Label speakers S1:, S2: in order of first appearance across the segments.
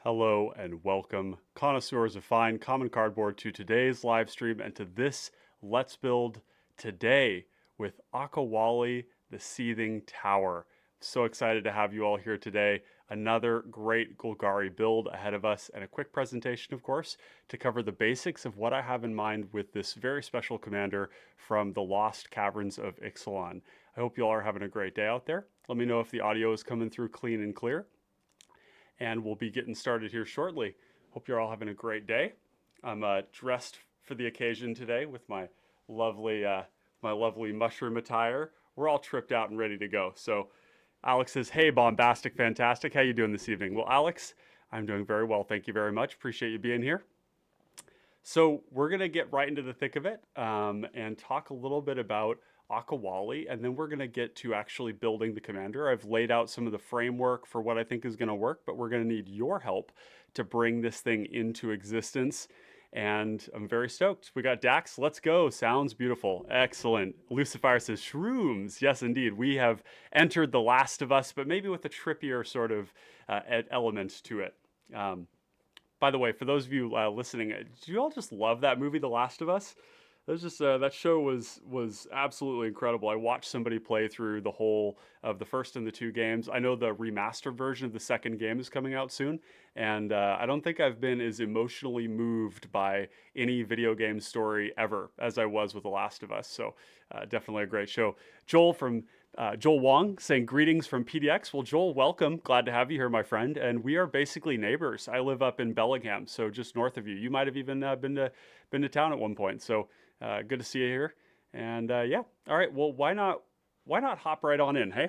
S1: Hello and welcome, connoisseurs of fine common cardboard, to today's live stream and to this Let's Build today with Akawalli, the Seething Tower. So excited to have you all here today. Another great Golgari build ahead of us, and a quick presentation, of course, to cover the basics of what I have in mind with this very special commander from the Lost Caverns of Ixalan. I hope you all are having a great day out there. Let me know if the audio is coming through clean and clear, and we'll be getting started here shortly. Hope you're all having a great day. I'm dressed for the occasion today with my lovely mushroom attire. We're all tripped out and ready to go. So Alex says, "Hey, bombastic, fantastic. How you doing this evening?" Well, Alex, I'm doing very well. Thank you very much. Appreciate you being here. So we're going to get right into the thick of it and talk a little bit about Akawalli, and then we're going to get to actually building the commander. I've laid out some of the framework for what I think is going to work, but we're going to need your help to bring this thing into existence. And I'm very stoked. We got Dax. Let's go. Sounds beautiful. Excellent. Lucifer says shrooms. Yes, indeed. We have entered The Last of Us, but maybe with a trippier sort of element to it. By the way, for those of you listening, do you all just love that movie, The Last of Us? That show was absolutely incredible. I watched somebody play through the whole of the first and the two games. I know the remastered version of the second game is coming out soon, and I don't think I've been as emotionally moved by any video game story ever as I was with The Last of Us. So definitely a great show. Joel Wong saying greetings from PDX. Well, Joel, welcome. Glad to have you here, my friend. And we are basically neighbors. I live up in Bellingham, so just north of you. You might have even been to town at one point. So good to see you here. And yeah, all right. Well, why not hop right on in? Hey.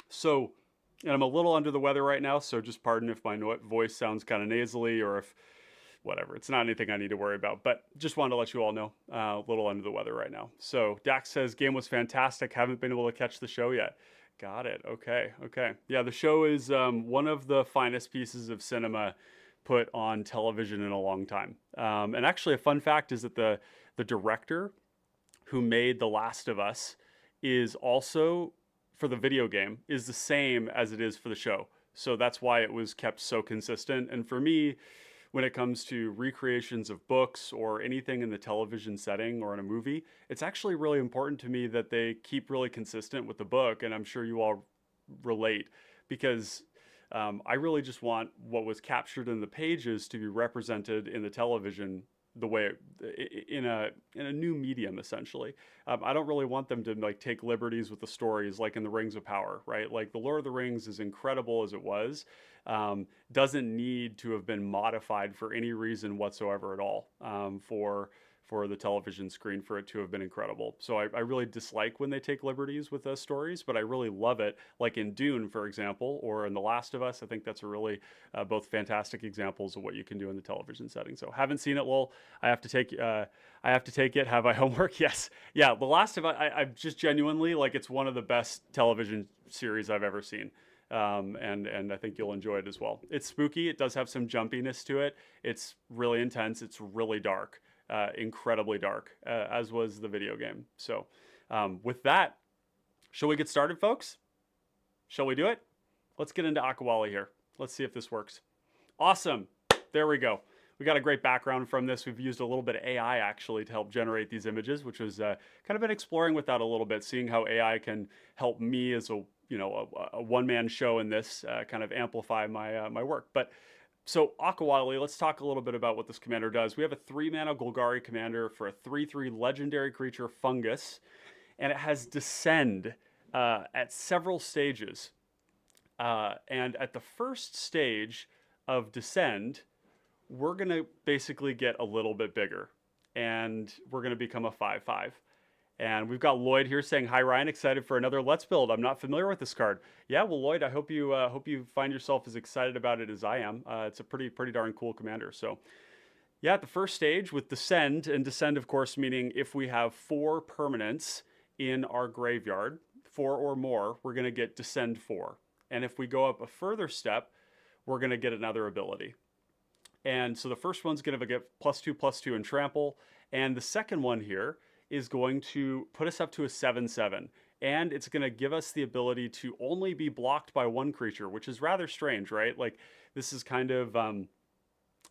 S1: So, and I'm a little under the weather right now, so just pardon if my voice sounds kind of nasally or if whatever. It's not anything I need to worry about, but just wanted to let you all know, a little under the weather right now. So Dax says, game was fantastic. Haven't been able to catch the show yet. Got it. Okay. Yeah, the show is one of the finest pieces of cinema put on television in a long time. And actually, a fun fact is that the director who made The Last of Us is also, for the video game, is the same as it is for the show. So that's why it was kept so consistent. And for me, when it comes to recreations of books or anything in the television setting or in a movie, it's actually really important to me that they keep really consistent with the book. And I'm sure you all relate, because I really just want what was captured in the pages to be represented in the television the way in a new medium, essentially. I don't really want them to like take liberties with the stories like in the Rings of Power, right? Like the Lord of the Rings, as incredible as it was, doesn't need to have been modified for any reason whatsoever at all for the television screen for it to have been incredible. So I really dislike when they take liberties with those stories, but I really love it. Like in Dune, for example, or in The Last of Us, I think that's a really both fantastic examples of what you can do in the television setting. So haven't seen it, lol. I have to take it. Have I homework? Yes. Yeah, The Last of Us, I'm just genuinely, like, it's one of the best television series I've ever seen. And I think you'll enjoy it as well. It's spooky. It does have some jumpiness to it. It's really intense. It's really dark. Incredibly dark, as was the video game. So with that, shall we get started, folks? Shall we do it? Let's get into Akawalli here. Let's see if this works. Awesome. There we go. We got a great background from this. We've used a little bit of AI actually to help generate these images, which was kind of been exploring with that a little bit, seeing how AI can help me as a one-man show in this kind of amplify my work. But so Akawalli, let's talk a little bit about what this commander does. We have a 3-mana Golgari commander for a 3/3 legendary creature fungus, and it has Descend at several stages. And at the first stage of Descend, we're going to basically get a little bit bigger, and we're going to become a 5/5. And we've got Lloyd here saying, "Hi Ryan, excited for another Let's Build. I'm not familiar with this card." Yeah, well Lloyd, I hope you find yourself as excited about it as I am. It's a pretty darn cool commander. So yeah, at the first stage with Descend, and Descend of course meaning if we have 4 permanents in our graveyard, 4 or more, we're going to get Descend 4. And if we go up a further step, we're going to get another ability. And so the first one's going to get +2/+2 in trample, and the second one here is going to put us up to a 7/7. and it's going to give us the ability to only be blocked by one creature, which is rather strange, right? Like this is kind of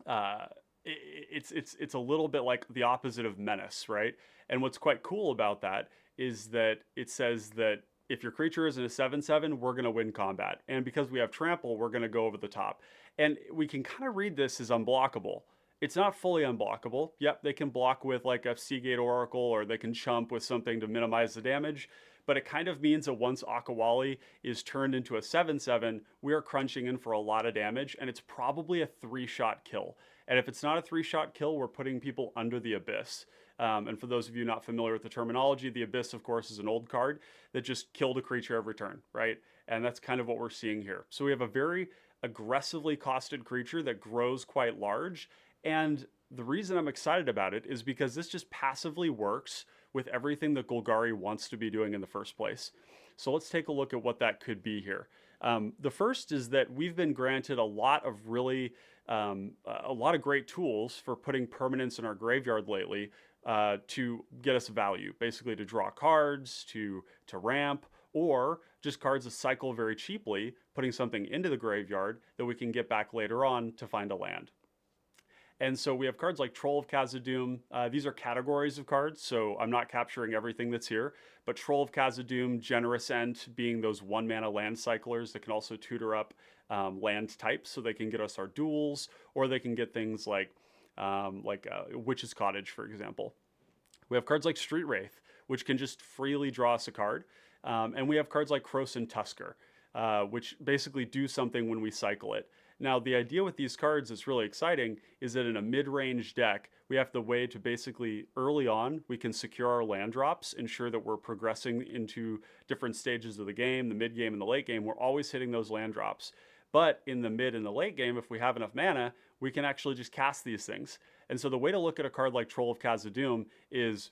S1: uh, it's a little bit like the opposite of menace, right? And what's quite cool about that is that it says that if your creature is in a 7/7, we're going to win combat, and because we have trample, we're going to go over the top. And we can kind of read this as unblockable. It's not fully unblockable. Yep, they can block with like a Seagate Oracle, or they can chump with something to minimize the damage. But it kind of means that once Akawalli is turned into a 7/7, we are crunching in for a lot of damage, and it's probably a 3-shot kill. And if it's not a 3-shot kill, we're putting people under the Abyss. And for those of you not familiar with the terminology, the Abyss, of course, is an old card that just killed a creature every turn, right? And that's kind of what we're seeing here. So we have a very aggressively costed creature that grows quite large. And the reason I'm excited about it is because this just passively works with everything that Golgari wants to be doing in the first place. So let's take a look at what that could be here. The first is that we've been granted a lot of great tools for putting permanents in our graveyard lately to get us value, basically to draw cards, to ramp, or just cards that cycle very cheaply, putting something into the graveyard that we can get back later on to find a land. And so we have cards like Troll of Khazad-dûm. These are categories of cards, so I'm not capturing everything that's here. But Troll of Khazad-dûm, Generous Ent being those 1-mana land cyclers that can also tutor up land types, so they can get us our duels, or they can get things like Witch's Cottage, for example. We have cards like Street Wraith, which can just freely draw us a card. And we have cards like Krosan Tusker, which basically do something when we cycle it. Now, the idea with these cards that's really exciting is that in a mid-range deck, we have the way to basically, early on, we can secure our land drops, ensure that we're progressing into different stages of the game, the mid-game and the late game. We're always hitting those land drops. But in the mid and the late game, if we have enough mana, we can actually just cast these things. And so the way to look at a card like Troll of Khazad-dûm is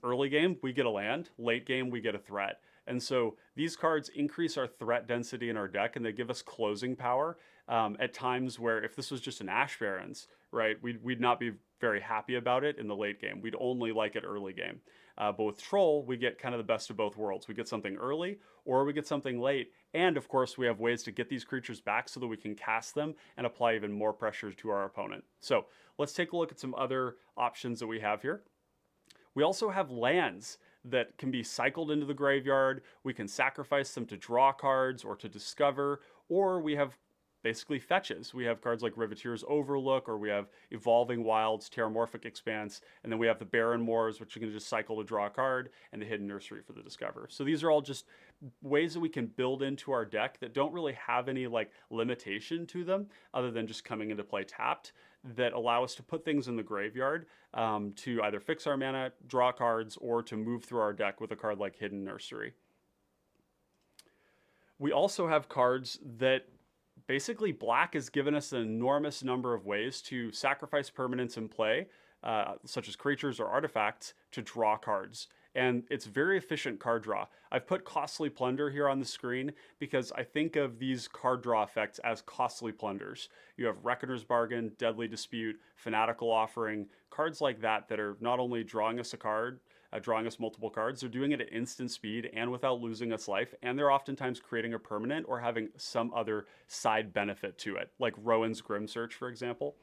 S1: early game, we get a land, late game, we get a threat. And so these cards increase our threat density in our deck, and they give us closing power at times where if this was just an Ash Barrens, right, we'd not be very happy about it in the late game. We'd only like it early game. But with Troll, we get kind of the best of both worlds. We get something early, or we get something late. And of course, we have ways to get these creatures back so that we can cast them and apply even more pressure to our opponent. So let's take a look at some other options that we have here. We also have lands that can be cycled into the graveyard. We can sacrifice them to draw cards or to discover, or we have basically fetches. We have cards like Riveteer's Overlook, or we have Evolving Wilds, Terramorphic Expanse, and then we have the Barren Moors, which you can just cycle to draw a card, and the Hidden Nursery for the Discover. So these are all just ways that we can build into our deck that don't really have any like limitation to them other than just coming into play tapped, that allow us to put things in the graveyard to either fix our mana, draw cards, or to move through our deck with a card like Hidden Nursery. We also have cards that basically black has given us an enormous number of ways to sacrifice permanents in play, such as creatures or artifacts, to draw cards. And it's very efficient card draw. I've put Costly Plunder here on the screen because I think of these card draw effects as costly plunders. You have Reckoner's Bargain, Deadly Dispute, Fanatical Offering, cards like that that are not only drawing us a card, drawing us multiple cards, they're doing it at instant speed and without losing us life, and they're oftentimes creating a permanent or having some other side benefit to it, like Rowan's Grim Search, for example.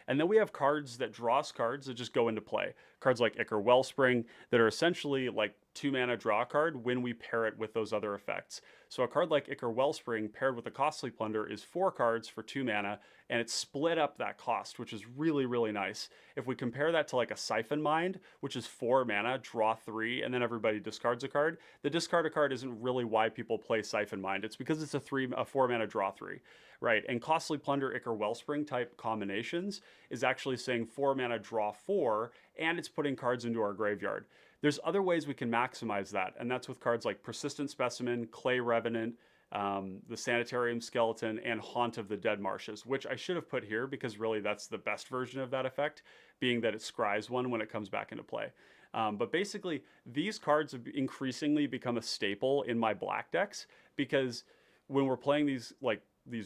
S1: And then we have cards that draw us cards that just go into play. Cards like Ichor Wellspring that are essentially like 2-mana draw card when we pair it with those other effects. So a card like Ichor Wellspring paired with a Costly Plunder is 4 cards for 2 mana, and it's split up that cost, which is really, really nice. If we compare that to like a Siphon Mind, which is 4 mana, draw 3, and then everybody discards a card, the discard a card isn't really why people play Siphon Mind. It's because it's a 4 mana draw 3. Right, and Costly Plunder, Ichor Wellspring type combinations is actually saying 4 mana draw 4, and it's putting cards into our graveyard. There's other ways we can maximize that, and that's with cards like Persistent Specimen, Clay Revenant, the Sanitarium Skeleton, and Haunt of the Dead Marshes, which I should have put here because really that's the best version of that effect, being that it scries one when it comes back into play. But basically, these cards have increasingly become a staple in my black decks because when we're playing these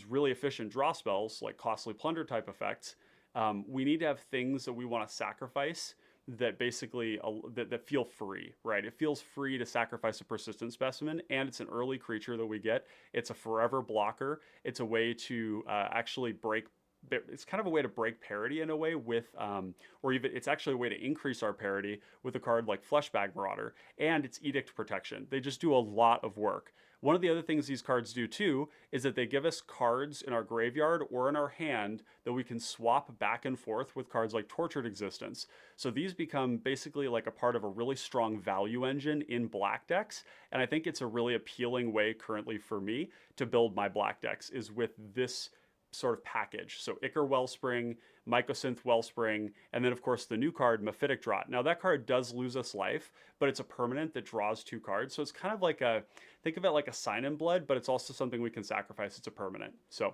S1: really efficient draw spells, like Costly Plunder type effects, we need to have things that we want to sacrifice that basically that feel free, right? It feels free to sacrifice a persistent specimen, and it's an early creature that we get. It's a forever blocker. It's a way to actually break. It's kind of a way to break parity in a way with, or even it's actually a way to increase our parity with a card like Fleshbag Marauder, and it's Edict Protection. They just do a lot of work. One of the other things these cards do too is that they give us cards in our graveyard or in our hand that we can swap back and forth with cards like Tortured Existence. So these become basically like a part of a really strong value engine in black decks. And I think it's a really appealing way currently for me to build my black decks is with this sort of package. So Ichor Wellspring, Mycosynth Wellspring, and then of course the new card, Mephitic Draught. Now that card does lose us life, but it's a permanent that draws 2 cards. So it's kind of like think of it like a Sign in Blood, but it's also something we can sacrifice. It's a permanent. So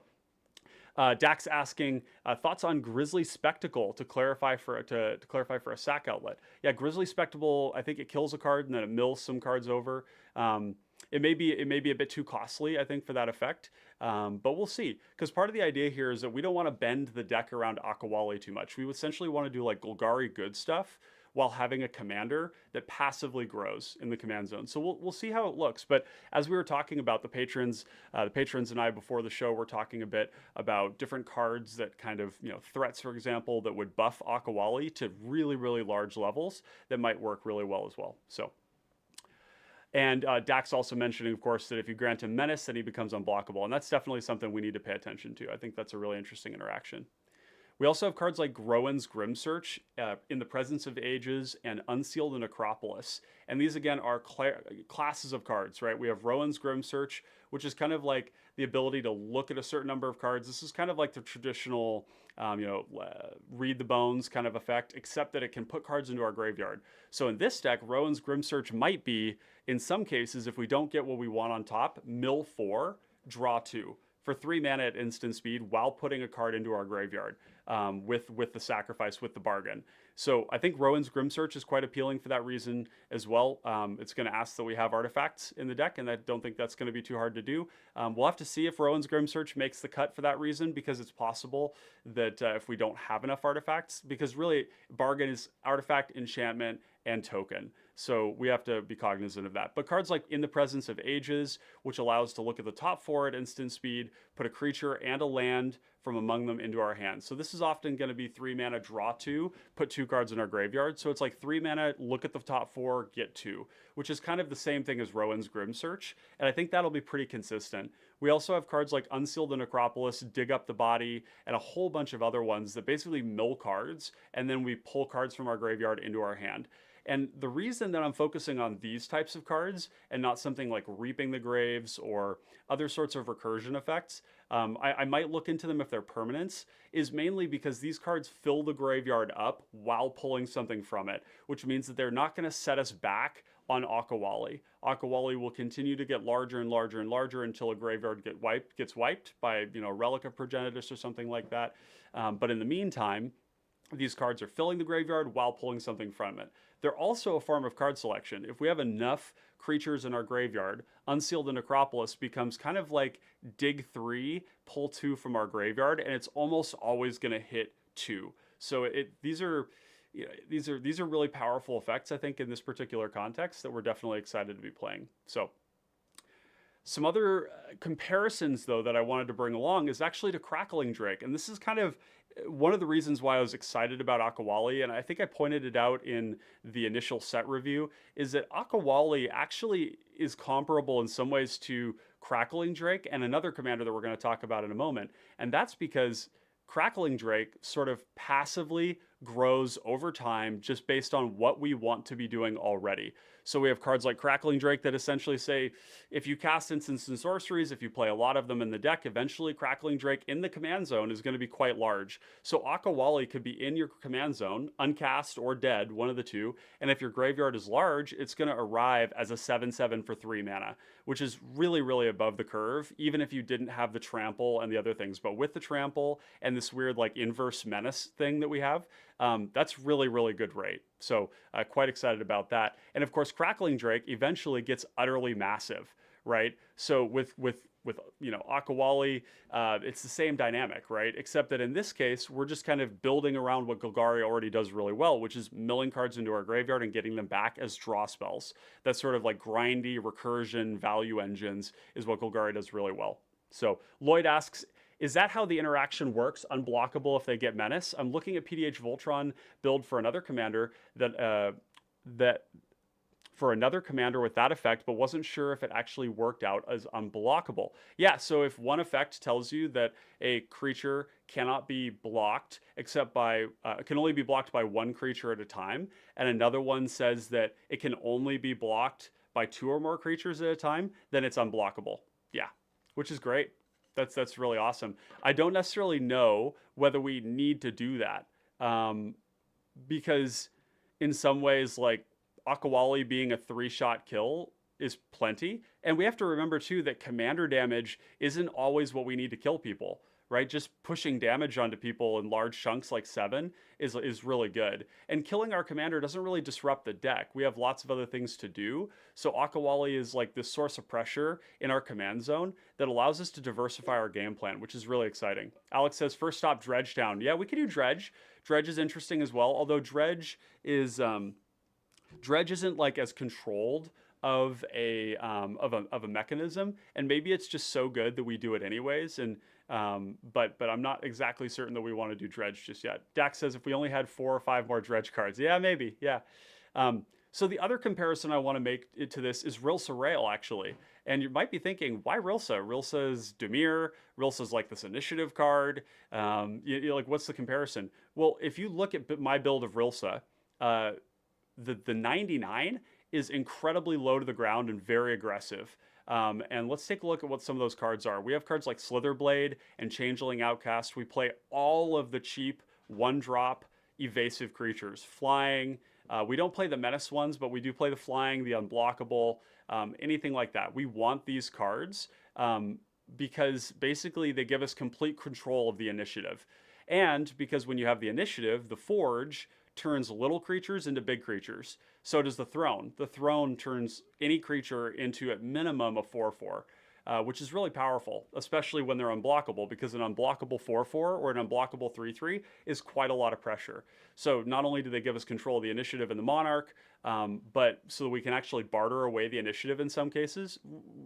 S1: Dax asking thoughts on Grizzly Spectacle to clarify for a sack outlet. Yeah, Grizzly Spectacle, I think it kills a card and then it mills some cards over. It may be a bit too costly, I think, for that effect, but we'll see. Because part of the idea here is that we don't want to bend the deck around Akawalli too much. We essentially want to do like Golgari good stuff while having a commander that passively grows in the command zone. So we'll see how it looks. But as we were talking about the patrons and I before the show were talking a bit about different cards that kind of, threats, for example, that would buff Akawalli to really, really large levels that might work really well as well. So. And Dax also mentioning, of course, that if you grant him Menace, then he becomes unblockable. And that's definitely something we need to pay attention to. I think that's a really interesting interaction. We also have cards like Groen's Grim Search, In the Presence of Ages, and Unsealed Necropolis. And these, again, are classes of cards, right? We have Rowan's Grim Search, which is kind of like the ability to look at a certain number of cards. This is kind of like the traditional, read the bones kind of effect, except that it can put cards into our graveyard. So in this deck, Rowan's Grim Search might be, in some cases, if we don't get what we want on top, mill 4, draw 2. For 3 mana at instant speed while putting a card into our graveyard with the sacrifice, with the bargain. So I think Rowan's Grim Search is quite appealing for that reason as well. It's going to ask that we have artifacts in the deck, and I don't think that's going to be too hard to do. We'll have to see if Rowan's Grim Search makes the cut for that reason, because it's possible that if we don't have enough artifacts, because really bargain is artifact, enchantment, and token. So we have to be cognizant of that. But cards like In the Presence of Ages, which allows to look at the top 4 at instant speed, put a creature and a land from among them into our hands. So this is often going to be 3 mana, draw 2, put 2 cards in our graveyard. So it's like 3 mana, look at the top 4, get 2, which is kind of the same thing as Rowan's Grim Search. And I think that'll be pretty consistent. We also have cards like Unsealed the Necropolis, Dig Up the Body, and a whole bunch of other ones that basically mill cards, and then we pull cards from our graveyard into our hand. And the reason that I'm focusing on these types of cards and not something like Reaping the Graves or other sorts of recursion effects, I might look into them if they're permanents, is mainly because these cards fill the graveyard up while pulling something from it, which means that they're not going to set us back on Akawalli. Akawalli will continue to get larger and larger and larger until a graveyard gets wiped by, Relic of Progenitus or something like that. But in the meantime, these cards are filling the graveyard while pulling something from it. They're also a form of card selection. If we have enough creatures in our graveyard, Unseal the Necropolis becomes kind of like dig 3, pull 2 from our graveyard, and it's almost always going to hit 2. So these are really powerful effects, I think, in this particular context that we're definitely excited to be playing. So some other comparisons, though, that I wanted to bring along is actually to Crackling Drake. And this is kind of one of the reasons why I was excited about Akawalli, and I think I pointed it out in the initial set review, is that Akawalli actually is comparable in some ways to Crackling Drake and another commander that we're going to talk about in a moment. And that's because Crackling Drake sort of passively grows over time just based on what we want to be doing already. So we have cards like Crackling Drake that essentially say, if you cast instants and sorceries, if you play a lot of them in the deck, eventually Crackling Drake in the command zone is going to be quite large. So Akawalli could be in your command zone, uncast or dead, one of the two. And if your graveyard is large, it's going to arrive as a 7/7 for 3 mana, which is really, really above the curve, even if you didn't have the trample and the other things. But with the trample and this weird like inverse menace thing that we have, that's really, really good rate. So quite excited about that. And of course, Crackling Drake eventually gets utterly massive, right? So with Akawalli, it's the same dynamic, right? Except that in this case, we're just kind of building around what Golgari already does really well, which is milling cards into our graveyard and getting them back as draw spells. That's sort of like grindy recursion value engines is what Golgari does really well. So Lloyd asks, is that how the interaction works? Unblockable if they get menace? I'm looking at PDH Voltron build for another commander with that effect, but wasn't sure if it actually worked out as unblockable. Yeah, so if one effect tells you that a creature cannot be blocked can only be blocked by one creature at a time, and another one says that it can only be blocked by 2 or more creatures at a time, then it's unblockable. Yeah, which is great. That's really awesome. I don't necessarily know whether we need to do that, because in some ways, like, Akawalli being a 3-shot kill is plenty. And we have to remember, too, that commander damage isn't always what we need to kill people, right? Just pushing damage onto people in large chunks like 7 is really good. And killing our commander doesn't really disrupt the deck. We have lots of other things to do. So Akawalli is like this source of pressure in our command zone that allows us to diversify our game plan, which is really exciting. Alex says, first stop Dredge down. Yeah, we could do Dredge. Dredge is interesting as well, although Dredge isn't like as controlled of a mechanism, and maybe it's just so good that we do it anyways. And but I'm not exactly certain that we want to do Dredge just yet. Dax says if we only had 4 or 5 more Dredge cards, yeah, maybe, yeah. So the other comparison I want to make to this is Rilsa Rael, actually. And you might be thinking, why Rilsa? Rilsa's Dimir. Rilsa's like this initiative card. You're like, what's the comparison? Well, if you look at my build of Rilsa, the 99 is incredibly low to the ground and very aggressive. And let's take a look at what some of those cards are. We have cards like Slitherblade and Changeling Outcast. We play all of the cheap 1-drop evasive creatures. Flying. We don't play the menace ones, but we do play the flying, the unblockable, anything like that. We want these cards because basically they give us complete control of the initiative. And because when you have the initiative, the Forge turns little creatures into big creatures. So does the Throne. The Throne turns any creature into at minimum a 4/4, which is really powerful, especially when they're unblockable, because an unblockable 4/4 or an unblockable 3/3 is quite a lot of pressure. So not only do they give us control of the initiative and the Monarch, but so that we can actually barter away the initiative in some cases.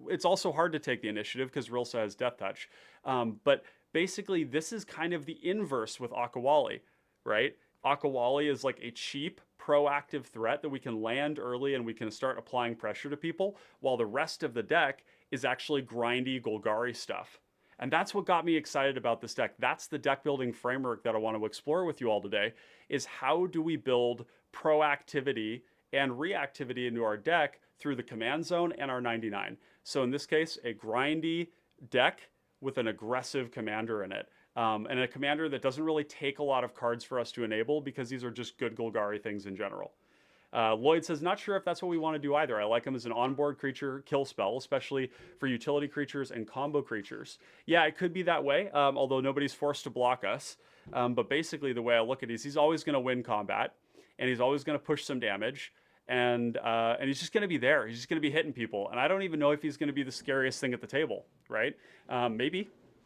S1: It's also hard to take the initiative because Rilsa has Death Touch. But basically, this is kind of the inverse with Akawalli, right? Akawalli is like a cheap, proactive threat that we can land early and we can start applying pressure to people, while the rest of the deck is actually grindy Golgari stuff. And that's what got me excited about this deck. That's the deck building framework that I want to explore with you all today, is how do we build proactivity and reactivity into our deck through the command zone and our 99. So in this case, a grindy deck with an aggressive commander in it. And a commander that doesn't really take a lot of cards for us to enable because these are just good Golgari things in general. Lloyd says, not sure if that's what we want to do either. I like him as an onboard creature kill spell, especially for utility creatures and combo creatures. Yeah, it could be that way, although nobody's forced to block us. But basically the way I look at it is he's always going to win combat, and he's always going to push some damage, and he's just going to be there. He's just going to be hitting people. And I don't even know if he's going to be the scariest thing at the table, right?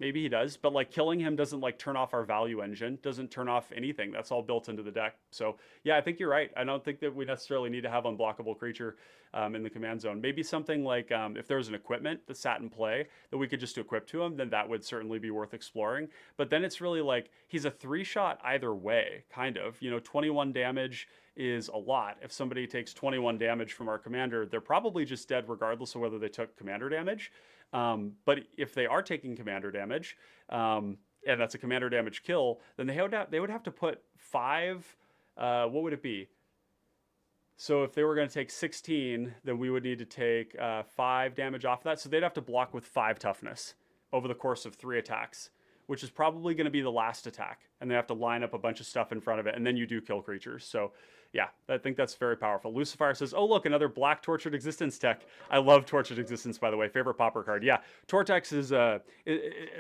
S1: Maybe he does, but like killing him doesn't like turn off our value engine, doesn't turn off anything. That's all built into the deck. So yeah, I think you're right. I don't think that we necessarily need to have unblockable creature in the command zone. Maybe something like if there was an equipment that sat in play that we could just equip to him, then that would certainly be worth exploring. But then it's really like he's a 3-shot either way, kind of. 21 damage is a lot. If somebody takes 21 damage from our commander, they're probably just dead regardless of whether they took commander damage. But if they are taking commander damage, and that's a commander damage kill, then they would have to put 5, what would it be? So if they were going to take 16, then we would need to take 5 damage off of that. So they'd have to block with 5 toughness over the course of 3 attacks, which is probably going to be the last attack. and they have to line up a bunch of stuff in front of it, and then you do kill creatures. So yeah, I think that's very powerful. Lucifer says, oh, look, another black Tortured Existence tech. I love Tortured Existence, by the way. Favorite Pauper card. Yeah, Tortex is a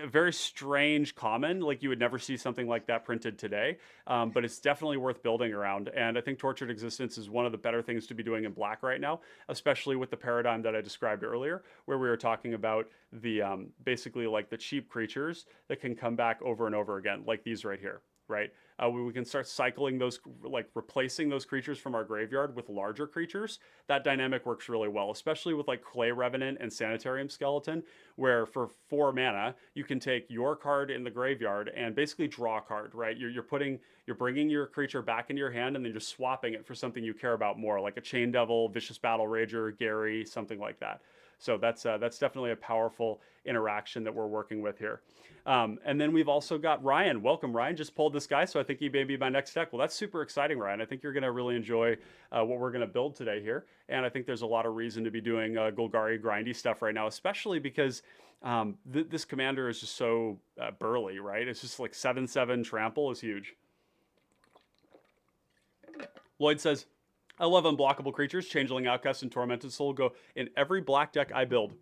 S1: very strange common. Like, you would never see something like that printed today, but it's definitely worth building around. And I think Tortured Existence is one of the better things to be doing in black right now, especially with the paradigm that I described earlier, where we were talking about the basically like the cheap creatures that can come back over and over again, like these right here. Right? We can start cycling those, like replacing those creatures from our graveyard with larger creatures. That dynamic works really well, especially with like Clay Revenant and Sanitarium Skeleton, where for 4 mana, you can take your card in the graveyard and basically draw a card, right? You're bringing your creature back into your hand and then just swapping it for something you care about more, like a Chain Devil, Vicious Battle Rager, Gary, something like that. So that's definitely a powerful interaction that we're working with here. And then we've also got Ryan. Welcome, Ryan. Just pulled this guy, so I think he may be my next deck. Well, that's super exciting, Ryan. I think you're going to really enjoy what we're going to build today here. And I think there's a lot of reason to be doing Golgari grindy stuff right now, especially because this commander is just so burly, right? It's just like 7/7 trample is huge. Lloyd says, I love unblockable creatures. Changeling, Outcast, and Tormented Soul go in every black deck I build.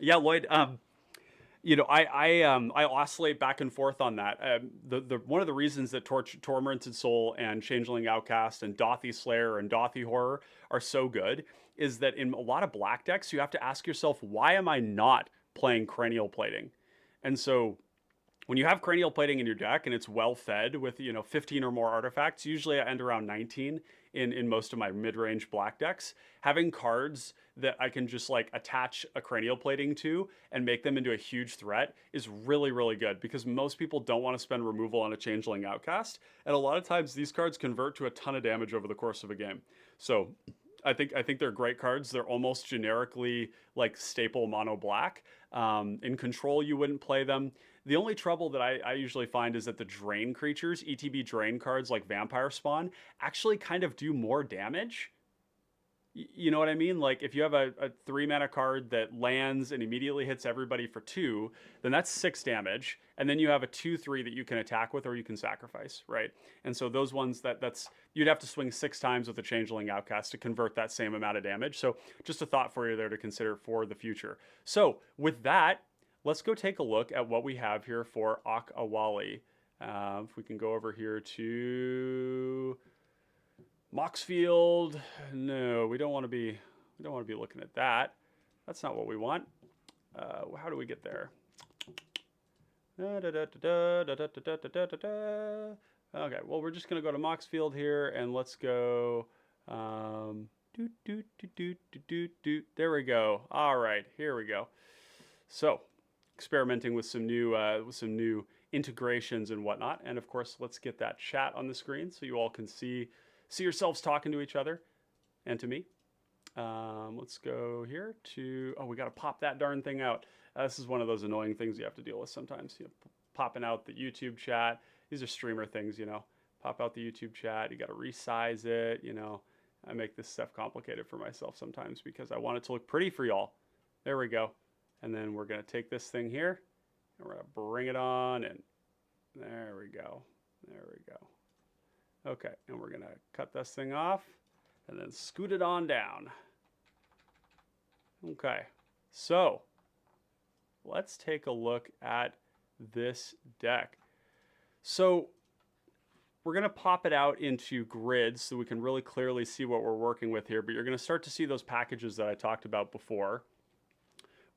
S1: Yeah, Lloyd. You know, I oscillate back and forth on that. One of the reasons that Tormented Soul and Changeling, Outcast and Dothy Slayer and Dothy Horror are so good is that in a lot of black decks, you have to ask yourself, why am I not playing Cranial Plating? And so when you have Cranial Plating in your deck and it's well fed with, 15 or more artifacts, usually I end around 19 in most of my mid-range black decks, having cards that I can just like attach a Cranial Plating to and make them into a huge threat is really, really good, because most people don't want to spend removal on a Changeling Outcast. And a lot of times these cards convert to a ton of damage over the course of a game. So I think they're great cards. They're almost generically like staple mono black. In Control, you wouldn't play them. The only trouble that I usually find is that the drain creatures, ETB drain cards like Vampire Spawn, actually kind of do more damage. You know what I mean? Like, if you have a 3 mana card that lands and immediately hits everybody for 2, then that's 6 damage. And then you have a 2/3 that you can attack with or you can sacrifice, right? And so those ones, that's you'd have to swing 6 times with a Changeling Outcast to convert that same amount of damage. So just a thought for you there to consider for the future. So with that, let's go take a look at what we have here for Akawalli. If we can go over here to Moxfield. No, we don't want to be looking at that. That's not what we want. How do we get there? Okay, well, we're just going to go to Moxfield here, and let's go. There we go. All right, here we go. So, experimenting with some new integrations and whatnot, and of course, let's get that chat on the screen so you all can see yourselves talking to each other and to me. Let's go here to, we got to pop that darn thing out. This is one of those annoying things you have to deal with sometimes. Popping out the YouTube chat. These are streamer things, Pop out the YouTube chat. You got to resize it, I make this stuff complicated for myself sometimes because I want it to look pretty for y'all. There we go. And then we're going to take this thing here and we're going to bring it on, and there we go. There we go. Okay, and we're going to cut this thing off and then scoot it on down. Okay, so let's take a look at this deck. So we're going to pop it out into grids so we can really clearly see what we're working with here, but you're going to start to see those packages that I talked about before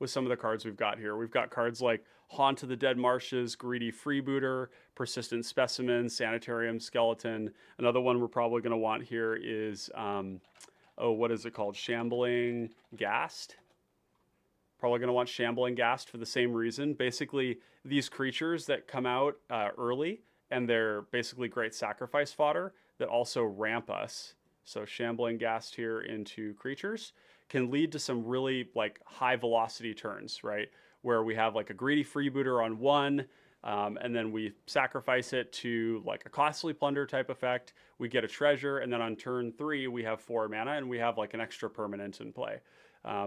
S1: with some of the cards we've got here. We've got cards like Haunt of the Dead Marshes, Greedy Freebooter, Persistent Specimen, Sanitarium Skeleton. Another one we're probably going to want here is, what is it called? Shambling Ghast. Probably going to want Shambling Ghast for the same reason. Basically, these creatures that come out early, and they're basically great sacrifice fodder that also ramp us. So Shambling Ghast here into creatures can lead to some really like high velocity turns, right? Where we have like a Greedy Freebooter on 1, and then we sacrifice it to like a Costly Plunder type effect. We get a treasure, and then on turn 3, we have 4 mana, and we have like an extra permanent in play.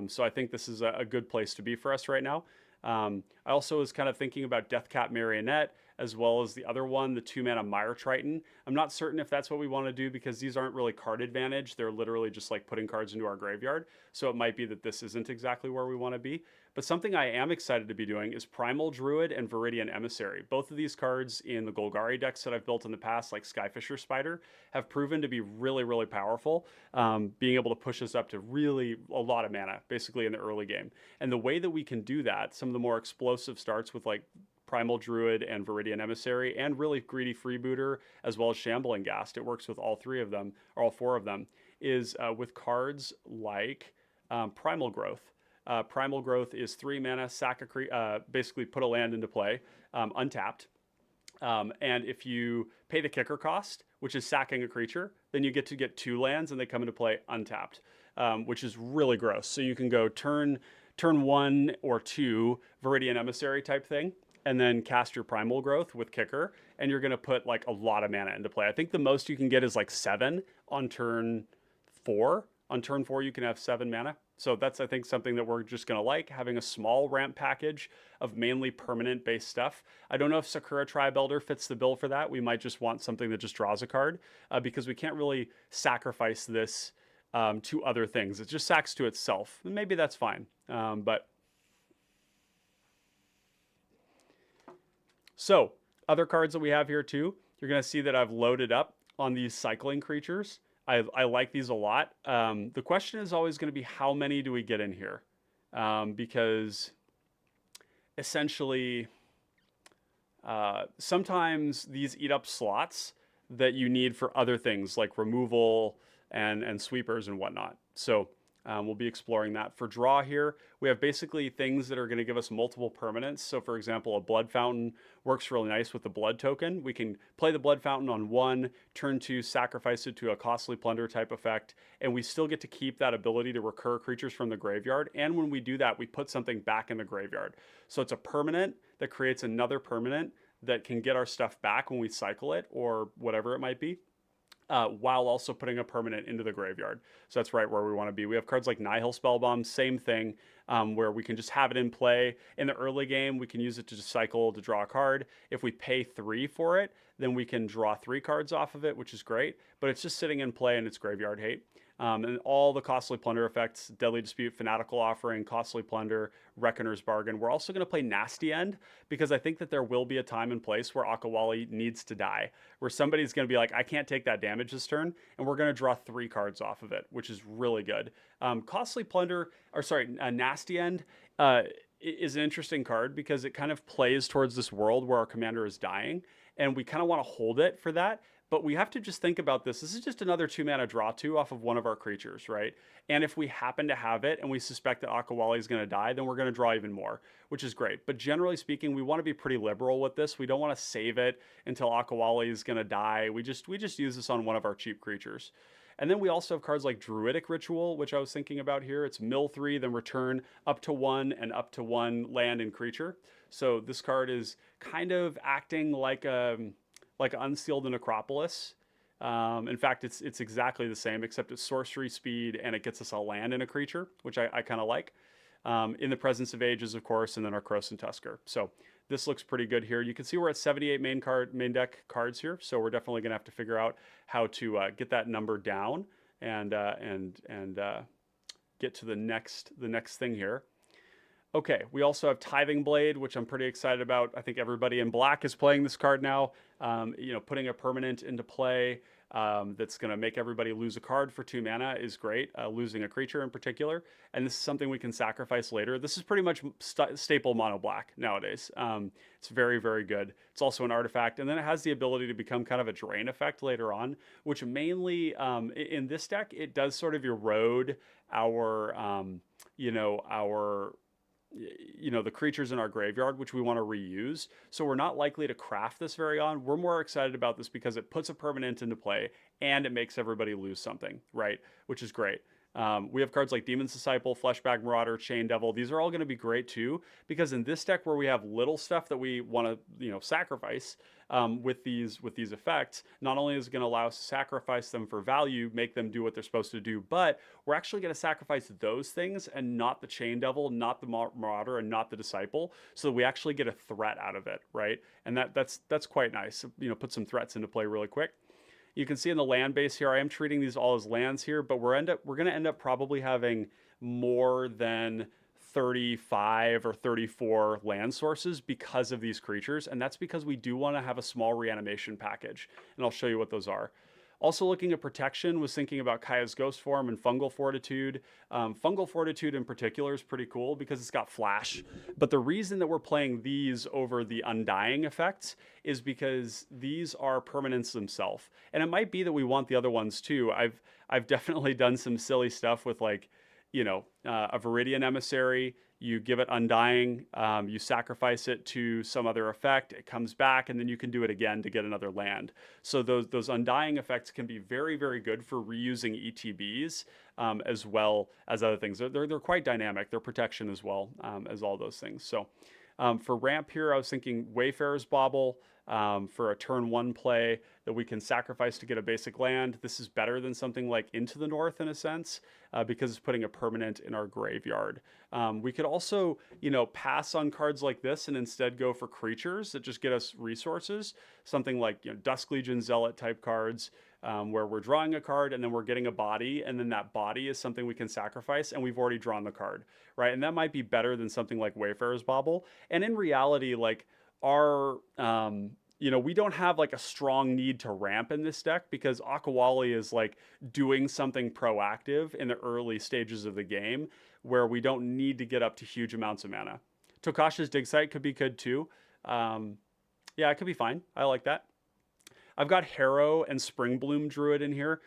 S1: So I think this is a good place to be for us right now. I also was kind of thinking about Deathcap Marionette as well as the other one, the 2-mana Mire Triton. I'm not certain if that's what we want to do because these aren't really card advantage. They're literally just like putting cards into our graveyard. So it might be that this isn't exactly where we want to be. But something I am excited to be doing is Primal Druid and Viridian Emissary. Both of these cards in the Golgari decks that I've built in the past, like Skyfisher Spider, have proven to be really, really powerful, being able to push us up to really a lot of mana, basically in the early game. And the way that we can do that, some of the more explosive starts with like Primal Druid and Viridian Emissary, and really Greedy Freebooter, as well as Shambling Ghast. It works with all three of them, or all four of them, is with cards like Primal Growth. Primal Growth is 3 mana, basically put a land into play, untapped. And if you pay the kicker cost, which is sacking a creature, then you get to get 2 lands and they come into play untapped, which is really gross. So you can go turn 1 or 2 Viridian Emissary type thing, and then cast your Primal Growth with kicker, and you're going to put like a lot of mana into play. I think the most you can get is like 7 on turn 4. On turn 4, you can have 7 mana. So that's, I think, something that we're just going to like, having a small ramp package of mainly permanent-based stuff. I don't know if Sakura Tribe Elder fits the bill for that. We might just want something that just draws a card, because we can't really sacrifice this to other things. It just sacks to itself. And maybe that's fine. So, other cards that we have here too, you're going to see that I've loaded up on these cycling creatures. I like these a lot. The question is always going to be how many do we get in here? Because essentially, sometimes these eat up slots that you need for other things like removal and sweepers and whatnot. So we'll be exploring that. For draw here, we have basically things that are going to give us multiple permanents. So for example, a Blood Fountain works really nice with the Blood token. We can play the Blood Fountain on 1, turn 2, sacrifice it to a Costly Plunder type effect, and we still get to keep that ability to recur creatures from the graveyard. And when we do that, we put something back in the graveyard. So it's a permanent that creates another permanent that can get our stuff back when we cycle it or whatever it might be. While also putting a permanent into the graveyard. So that's right where we want to be. We have cards like Nihil Spellbomb, same thing, where we can just have it in play. In the early game, we can use it to just cycle to draw a card. If we pay 3 for it, then we can draw 3 cards off of it, which is great. But it's just sitting in play and it's graveyard hate. And all the Costly Plunder effects, Deadly Dispute, Fanatical Offering, Costly Plunder, Reckoner's Bargain. We're also going to play Nasty End, because I think that there will be a time and place where Akawalli needs to die, where somebody's going to be like, I can't take that damage this turn, and we're going to draw 3 cards off of it, which is really good. Nasty End is an interesting card because it kind of plays towards this world where our commander is dying, and we kind of want to hold it for that. But we have to just think about this. This is just another 2-mana draw 2 off of one of our creatures, right? And if we happen to have it and we suspect that Akawalli is going to die, then we're going to draw even more, which is great. But generally speaking, we want to be pretty liberal with this. We don't want to save it until Akawalli is going to die. We just use this on one of our cheap creatures. And then we also have cards like Druidic Ritual, which I was thinking about here. It's mill 3, then return up to 1 and up to 1 land and creature. So this card is kind of acting like Unseal the Necropolis. In fact, it's exactly the same, except it's sorcery speed and it gets us a land and a creature, which I kind of like. In the Presence of Ages, of course, and then our Krosan Tusker. So this looks pretty good here. You can see we're at 78 main deck cards here, so we're definitely going to have to figure out how to get that number down and get to the next thing here. Okay, we also have Tithing Blade, which I'm pretty excited about. I think everybody in black is playing this card now. Putting a permanent into play that's going to make everybody lose a card for 2 mana is great, losing a creature in particular. And this is something we can sacrifice later. This is pretty much staple mono black nowadays. It's very, very good. It's also an artifact. And then it has the ability to become kind of a drain effect later on, which mainly in this deck, it does sort of erode the creatures in our graveyard, which we want to reuse. So we're not likely to craft this very on. We're more excited about this because it puts a permanent into play and it makes everybody lose something, right? Which is great. We have cards like Demon's Disciple, Fleshbag Marauder, Chain Devil. These are all going to be great too, because in this deck where we have little stuff that we want to, sacrifice, with these effects, not only is it going to allow us to sacrifice them for value, make them do what they're supposed to do, but we're actually going to sacrifice those things and not the Chain Devil, not the Marauder, and not the Disciple, so that we actually get a threat out of it, right? And that's quite nice. You know, put some threats into play really quick. You can see in the land base here, I am treating these all as lands here, but we're going to end up probably having more than 35 or 34 land sources because of these creatures, and that's because we do want to have a small reanimation package, and I'll show you what those are. Also looking at protection, was thinking about Kaya's Ghost Form and Fungal Fortitude. Fungal Fortitude in particular is pretty cool because it's got flash. But the reason that we're playing these over the Undying effects is because these are permanents themselves. And it might be that we want the other ones too. I've definitely done some silly stuff with, like, you know, a Viridian Emissary. You give it Undying, you sacrifice it to some other effect, it comes back, and then you can do it again to get another land. So those Undying effects can be very, very good for reusing ETBs, as well as other things. They're quite dynamic. They're protection as well, as all those things. So for ramp here, I was thinking Wayfarer's Bauble, for a turn 1 play that we can sacrifice to get a basic land. This is better than something like Into the North in a sense, because it's putting a permanent in our graveyard. We could also, you know, pass on cards like this and instead go for creatures that just get us resources. Something like, you know, Dusk Legion Zealot type cards, where we're drawing a card and then we're getting a body, and then that body is something we can sacrifice, and we've already drawn the card, right? And that might be better than something like Wayfarer's Bauble. And in reality, like, our you know, we don't have like a strong need to ramp in this deck because Akawalli is like doing something proactive in the early stages of the game where we don't need to get up to huge amounts of mana. Tokasha's Dig Site could be good too. Yeah, it could be fine. I like that. I've got Harrow and Springbloom Druid in here,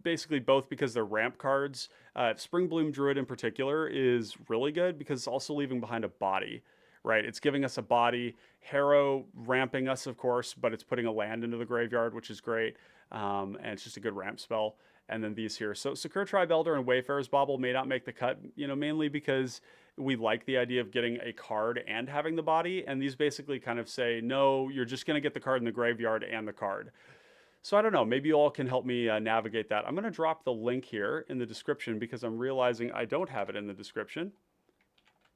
S1: basically both because they're ramp cards. Springbloom Druid in particular is really good because it's also leaving behind a body. Right, it's giving us a body. Harrow ramping us, of course, but it's putting a land into the graveyard, which is great. And it's just a good ramp spell. And then these here. So Secure Tribe Elder and Wayfarer's Bauble may not make the cut, you know, mainly because we like the idea of getting a card and having the body. And these basically kind of say, no, you're just going to get the card in the graveyard and the card. So I don't know, maybe you all can help me navigate that. I'm going to drop the link here in the description because I'm realizing I don't have it in the description.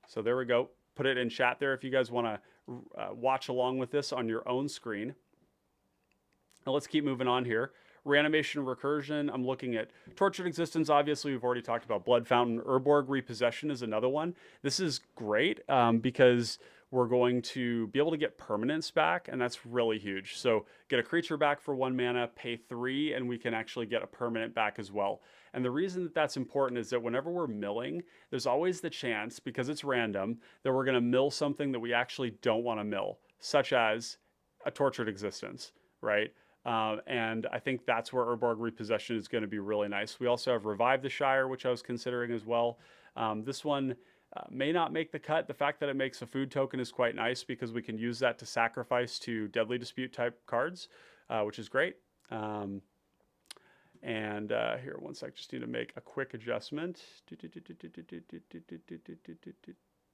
S1: So there we go. Put it in chat there if you guys want to watch along with this on your own screen. Now let's keep moving on here. Reanimation, Recursion. I'm looking at Tortured Existence. Obviously, we've already talked about Blood Fountain. Urborg Repossession is another one. This is great because we're going to be able to get permanents back, and that's really huge. So get a creature back for 1 mana, pay 3, and we can actually get a permanent back as well. And the reason that that's important is that whenever we're milling, there's always the chance, because it's random, that we're going to mill something that we actually don't want to mill, such as a Tortured Existence, right? And I think that's where Urborg Repossession is going to be really nice. We also have Revive the Shire, which I was considering as well. This one may not make the cut. The fact that it makes a food token is quite nice because we can use that to sacrifice to Deadly Dispute type cards, which is great. And here, one sec, just need to make a quick adjustment.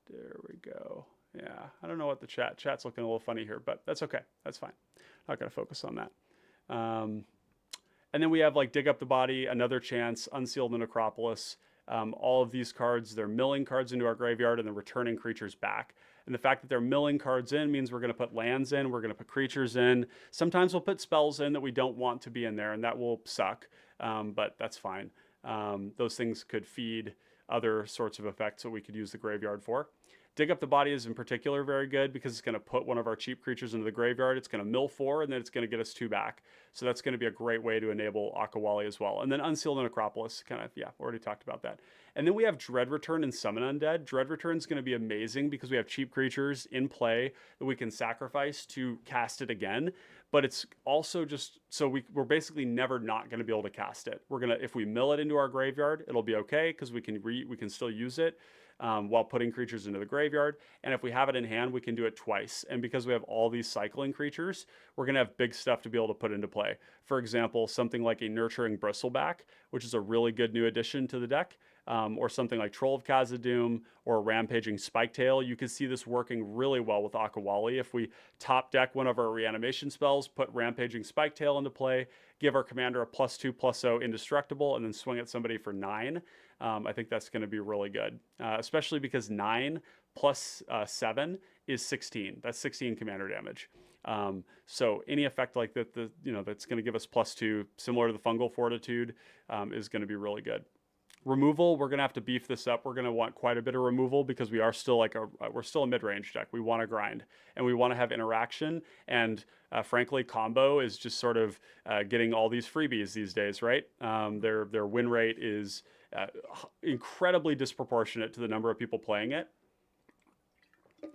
S1: There we go. Yeah, I don't know what the chat's looking a little funny here, but that's okay. That's fine. Not going to focus on that. And then we have like Dig Up the Body, Another Chance, Unsealed the Necropolis. All of these cards, they're milling cards into our graveyard and then returning creatures back. And the fact that they're milling cards in means we're going to put lands in, we're going to put creatures in. Sometimes we'll put spells in that we don't want to be in there, and that will suck, but that's fine. Those things could feed other sorts of effects that we could use the graveyard for. Dig Up the Body is in particular very good because it's going to put one of our cheap creatures into the graveyard. It's going to mill 4, and then it's going to get us 2 back. So that's going to be a great way to enable Akawalli as well. And then Unseal the Necropolis, kind of, yeah, already talked about that. And then we have Dread Return and Summon Undead. Dread Return is going to be amazing because we have cheap creatures in play that we can sacrifice to cast it again. But it's also just, so we're basically never not going to be able to cast it. We're going to, if we mill it into our graveyard, it'll be okay because we can still use it. While putting creatures into the graveyard. And if we have it in hand, we can do it twice. And because we have all these cycling creatures, we're going to have big stuff to be able to put into play. For example, something like a Nurturing Bristleback, which is a really good new addition to the deck. or something like Troll of Khazad-dûm or Rampaging Spiketail. You can see this working really well with Akawalli. If we top deck one of our reanimation spells, put Rampaging Spiketail into play, give our commander a +2/+0 indestructible, and then swing at somebody for 9, I think that's going to be really good, especially because 9 plus 7 is 16. That's 16 commander damage. So any effect like that, that's going to give us +2, similar to the Fungal Fortitude, is going to be really good. Removal, we're going to have to beef this up. We're going to want quite a bit of removal because we are still we're still a mid-range deck. We want to grind and we want to have interaction. And frankly, combo is just sort of getting all these freebies these days, right? Their win rate is incredibly disproportionate to the number of people playing it.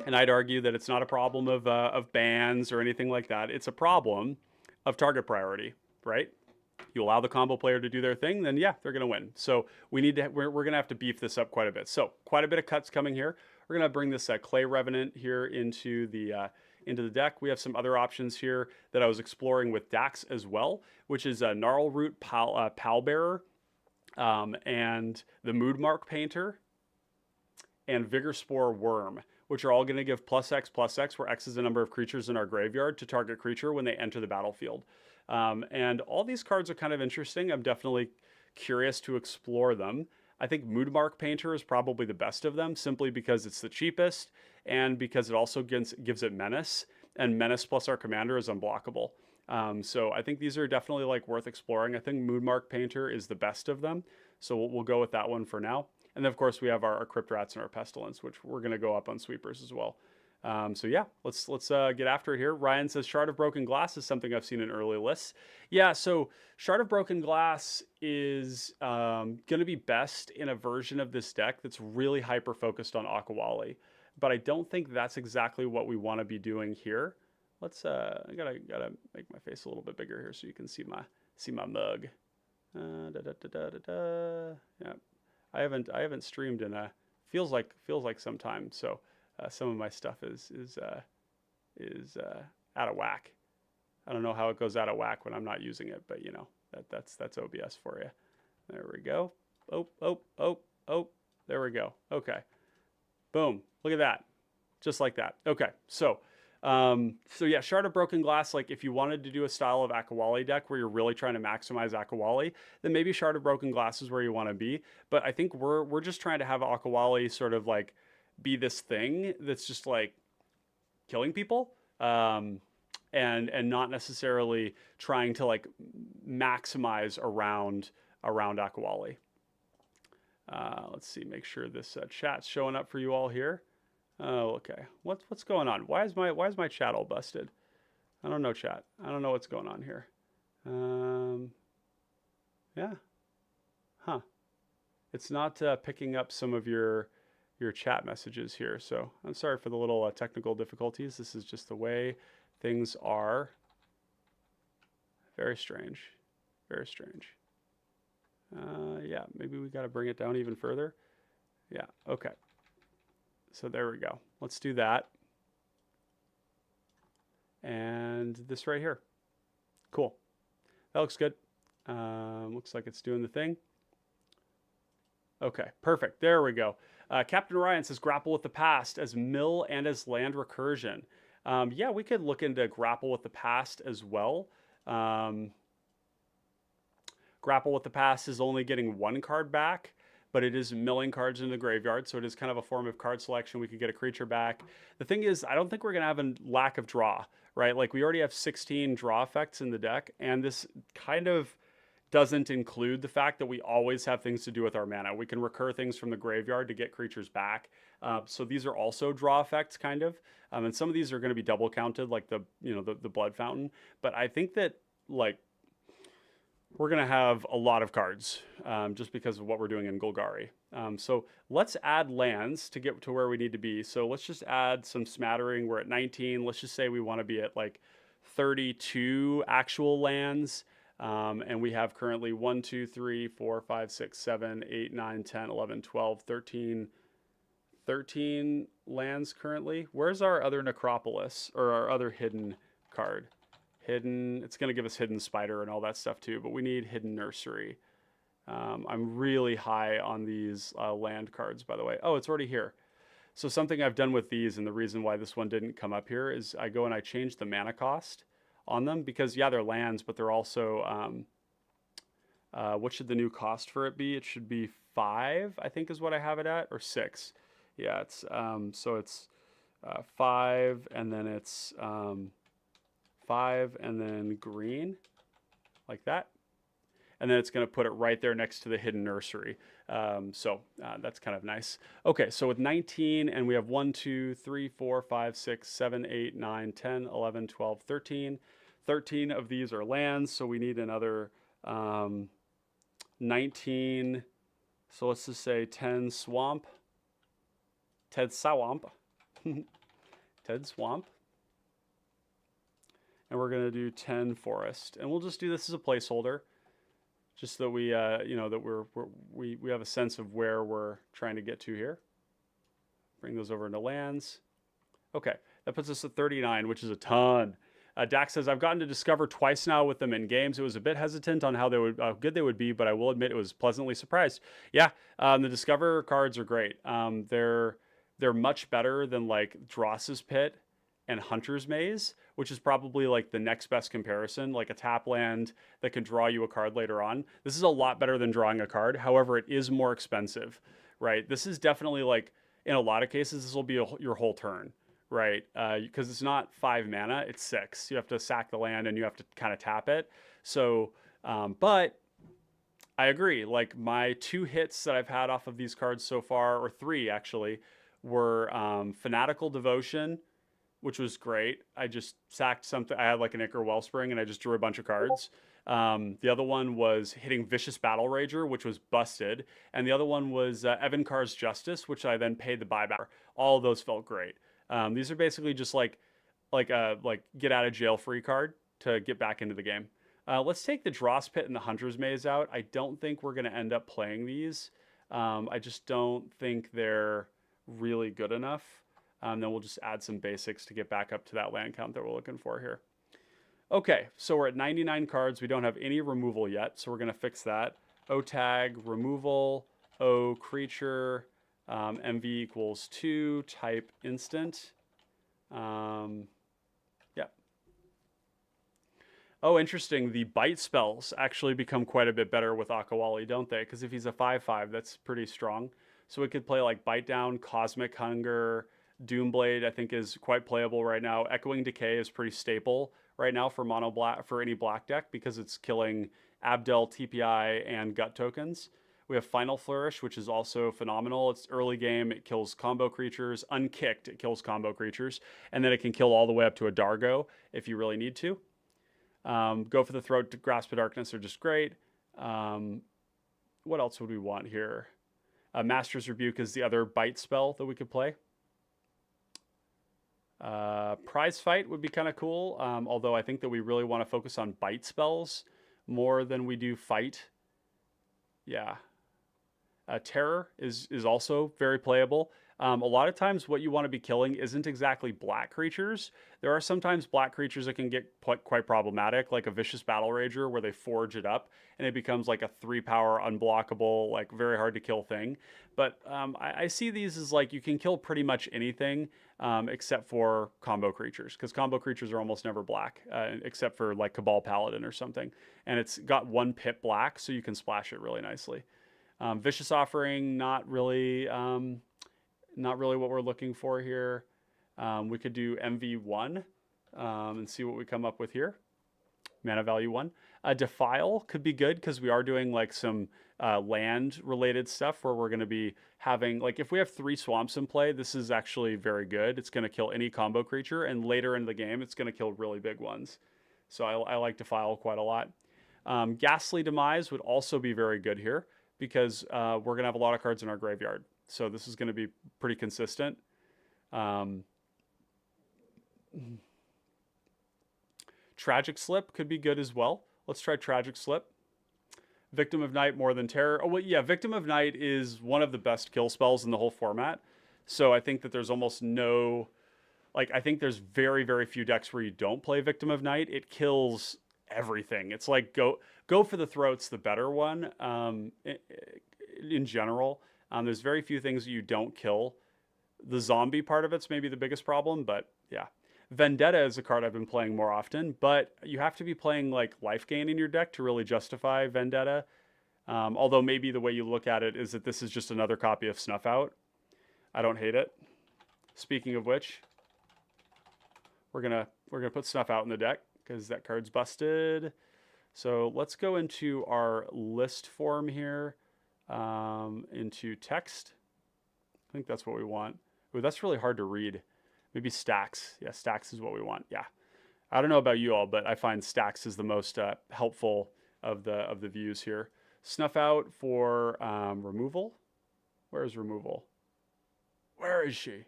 S1: And I'd argue that it's not a problem of bans or anything like that. It's a problem of target priority, right? You allow the combo player to do their thing, then yeah, they're going to win. So we're going to have to beef this up quite a bit. So quite a bit of cuts coming here. We're going to bring this Clay Revenant here into the deck. We have some other options here that I was exploring with Dax as well, which is a Gnarlroot Pallbearer, and the Moodmark Painter, and Vigor Spore Worm, which are all going to give +X/+X, where X is the number of creatures in our graveyard to target creature when they enter the battlefield. And all these cards are kind of interesting. I'm definitely curious to explore them. I think Moodmark Painter is probably the best of them, simply because it's the cheapest and because it also gives it Menace, and Menace plus our commander is unblockable. So I think these are definitely like worth exploring. I think Moodmark Painter is the best of them, so we'll go with that one for now. And then of course we have our Crypt Rats and our Pestilence, which we're going to go up on sweepers as well. So yeah, let's get after it here. Ryan says Shard of Broken Glass is something I've seen in early lists. Yeah, so Shard of Broken Glass is going to be best in a version of this deck that's really hyper focused on Akawalli, but I don't think that's exactly what we want to be doing here. Let's I gotta make my face a little bit bigger here so you can see my mug. Yeah, I haven't streamed in a feels like some time, so. Some of my stuff is out of whack. I don't know how it goes out of whack when I'm not using it, but you know, that's OBS for you. There we go. Oh, there we go. Okay. Boom. Look at that. Just like that. Okay. So yeah, Shard of Broken Glass, like if you wanted to do a style of Akawalli deck where you're really trying to maximize Akawalli, then maybe Shard of Broken Glass is where you want to be. But I think we're just trying to have Akawalli sort of like be this thing that's just like killing people, and not necessarily trying to like maximize around Akawalli. Let's see, make sure this chat's showing up for you all here. Oh, okay. What's going on? Why is my chat all busted? I don't know, chat. I don't know what's going on here. Yeah. Huh. It's not picking up some of your chat messages here, so I'm sorry for the little technical difficulties. This is just the way things are. Very strange. Very strange. Yeah, maybe we got to bring it down even further. Yeah, okay. So there we go. Let's do that. And this right here. Cool. That looks good. Looks like it's doing the thing. Okay, perfect. There we go. Captain Ryan says Grapple with the Past as mill and as land recursion. Yeah, we could look into Grapple with the Past as well. Grapple with the Past is only getting 1 card back, but it is milling cards in the graveyard, so it is kind of a form of card selection. We could get a creature back. The thing is, I don't think we're going to have a lack of draw, right? Like we already have 16 draw effects in the deck, and this kind of doesn't include the fact that we always have things to do with our mana. We can recur things from the graveyard to get creatures back. So these are also draw effects, kind of. And some of these are going to be double counted, like the Blood Fountain. But I think that like we're going to have a lot of cards just because of what we're doing in Golgari. So let's add lands to get to where we need to be. So let's just add some smattering. We're at 19. Let's just say we want to be at like 32 actual lands. And we have currently 1, 2, 3, 4, 5, 6, 7, 8, 9, 10, 11, 12, 13 lands currently. Where's our other Necropolis or our other hidden card? Hidden, it's going to give us Hidden Spider and all that stuff too, but we need Hidden Nursery. I'm really high on these land cards, by the way. Oh, it's already here. So something I've done with these, and the reason why this one didn't come up here, is I go and I change the mana cost on them, because yeah, they're lands, but they're also, what should the new cost for it be? It should be 5, I think is what I have it at, or 6. Yeah, it's, so it's 5, and then it's 5, and then green, like that. And then it's going to put it right there next to the hidden nursery. So that's kind of nice. Okay, so with 19, and we have 1, 2, 3, 4, 5, 6, 7, 8, 9, 10, 11, 12, 13. 13 of these are lands, so we need another 19. So let's just say 10 swamp. Ted Swamp. Ted Swamp. And we're going to do 10 forest. And we'll just do this as a placeholder, just so that we, you know, that we have a sense of where we're trying to get to here. Bring those over into lands. Okay, that puts us at 39, which is a ton. Dax says, I've gotten to discover twice now with them in games. It was a bit hesitant on how good they would be, but I will admit it was pleasantly surprised. Yeah, the Discover cards are great. They're much better than like Dross's Pit and Hunter's Maze, which is probably like the next best comparison, like a tap land that can draw you a card later on. This is a lot better than drawing a card. However, it is more expensive, right? This is definitely like, in a lot of cases, this will be your whole turn, right? Because it's not 5 mana, it's 6. You have to sack the land and you have to kind of tap it. So, but I agree. Like my 2 hits that I've had off of these cards so far, or 3 actually, were Fanatical Devotion, which was great. I just sacked something. I had like an Ichor Wellspring and I just drew a bunch of cards. The other one was hitting Vicious Battle Rager, which was busted. And the other one was Evan Carr's Justice, which I then paid the buyback. All of those felt great. These are basically just like get out of jail free card to get back into the game. Let's take the Dross Pit and the Hunter's Maze out. I don't think we're going to end up playing these. I just don't think they're really good enough. Then we'll just add some basics to get back up to that land count that we're looking for here. Okay, so we're at 99 cards. We don't have any removal yet, so we're going to fix that. O tag, removal, O creature, MV equals 2, type instant. Yeah. Oh, interesting. The bite spells actually become quite a bit better with Akawalli, don't they? Because if he's a 5/5, that's pretty strong. So we could play like Bite Down, Cosmic Hunger, Doomblade, I think, is quite playable right now. Echoing Decay is pretty staple right now for mono black, for any black deck, because it's killing Abdel, TPI, and Gut tokens. We have Final Flourish, which is also phenomenal. It's early game. It kills combo creatures. Unkicked, it kills combo creatures. And then it can kill all the way up to a Dargo if you really need to. Go for the Throat, Grasp of Darkness are just great. What else would we want here? Master's Rebuke is the other bite spell that we could play. Prize Fight would be kind of cool, although I think that we really want to focus on bite spells more than we do fight. Yeah. Terror is also very playable. A lot of times what you want to be killing isn't exactly black creatures. There are sometimes black creatures that can get quite problematic, like a Vicious Battle Rager, where they forge it up and it becomes like a 3-power unblockable, like very hard to kill thing. But I see these as like you can kill pretty much anything except for combo creatures, because combo creatures are almost never black, except for like Cabal Paladin or something. And it's got 1 pip black, so you can splash it really nicely. Vicious Offering, not really what we're looking for here. We could do MV1 and see what we come up with here. Mana value 1. Defile could be good, because we are doing like some land related stuff where we're going to be having, like, if we have 3 swamps in play, this is actually very good. It's going to kill any combo creature, and later in the game it's going to kill really big ones. So I like Defile quite a lot. Ghastly Demise would also be very good here, because we're going to have a lot of cards in our graveyard. So this is going to be pretty consistent. Tragic Slip could be good as well. Let's try Tragic Slip. Victim of Night more than Terror. Oh, well, yeah, Victim of Night is one of the best kill spells in the whole format. So I think that there's almost no... Like, I think there's very, very few decks where you don't play Victim of Night. It kills everything. It's like go for the throat's the better one in general. There's very few things you don't kill. The zombie part of it's maybe the biggest problem, but yeah. Vendetta is a card I've been playing more often, but you have to be playing like life gain in your deck to really justify Vendetta. Although maybe the way you look at it is that this is just another copy of Snuff Out. I don't hate it. Speaking of which, we're gonna put Snuff Out in the deck because that card's busted. So let's go into our list form here, into text. I think that's what we want. Ooh, that's really hard to read. Maybe stacks. Yeah, stacks is what we want. Yeah. I don't know about you all, but I find stacks is the most helpful of the views here. Snuff Out for removal. Where is removal? Where is she?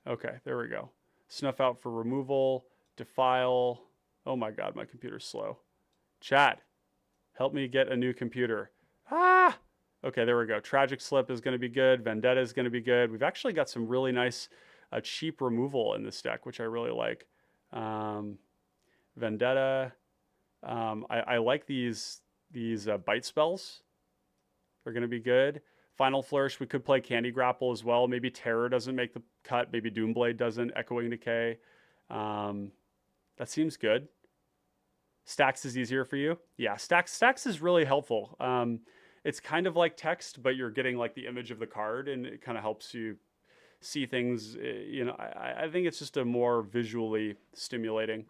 S1: Okay, there we go. Snuff Out for removal. Defile. Oh my God, my computer's slow. Chat, help me get a new computer. Ah! Okay, there we go. Tragic Slip is going to be good. Vendetta is going to be good. We've actually got some really nice cheap removal in this deck, which I really like. Vendetta. I like these bite spells. They're going to be good. Final Flourish, we could play Candy Grapple as well. Maybe Terror doesn't make the cut. Maybe Doomblade doesn't. Echoing Decay. That seems good. Stacks is easier for you. Yeah, Stacks is really helpful. It's kind of like text, but you're getting like the image of the card, and it kind of helps you see things. You know, I think it's just a more visually stimulating.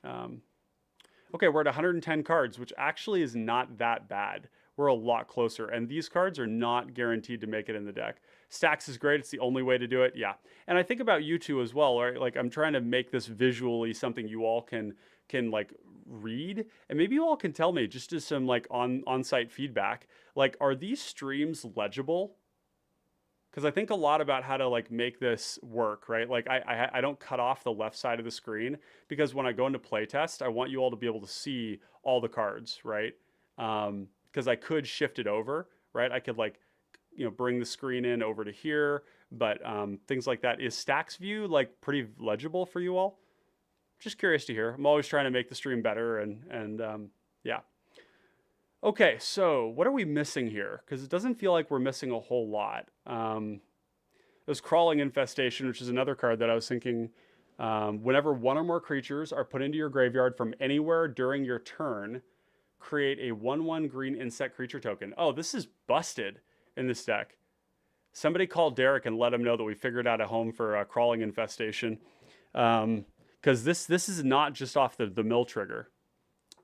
S1: Okay, we're at 110 cards, which actually is not that bad. We're a lot closer, and these cards are not guaranteed to make it in the deck. Stacks is great. It's the only way to do it. Yeah, and I think about you two as well, right? Like I'm trying to make this visually something you all can like read, and maybe you all can tell me just as some like on-site feedback, like are these streams legible? Because I think a lot about how to like make this work, right? Like I don't cut off the left side of the screen because when I go into playtest, I want you all to be able to see all the cards, right? Because I could shift it over, right? I could like, you know, bring the screen in over to here, but things like that. Is Stacks View like pretty legible for you all? Just curious to hear. I'm always trying to make the stream better, and yeah. Okay, so what are we missing here? Because it doesn't feel like we're missing a whole lot. There's Crawling Infestation, which is another card that I was thinking, whenever one or more creatures are put into your graveyard from anywhere during your turn, create a 1/1 green insect creature token. Oh, this is busted in this deck. Somebody call Derek and let him know that we figured out a home for Crawling Infestation. Because this is not just off the mill trigger.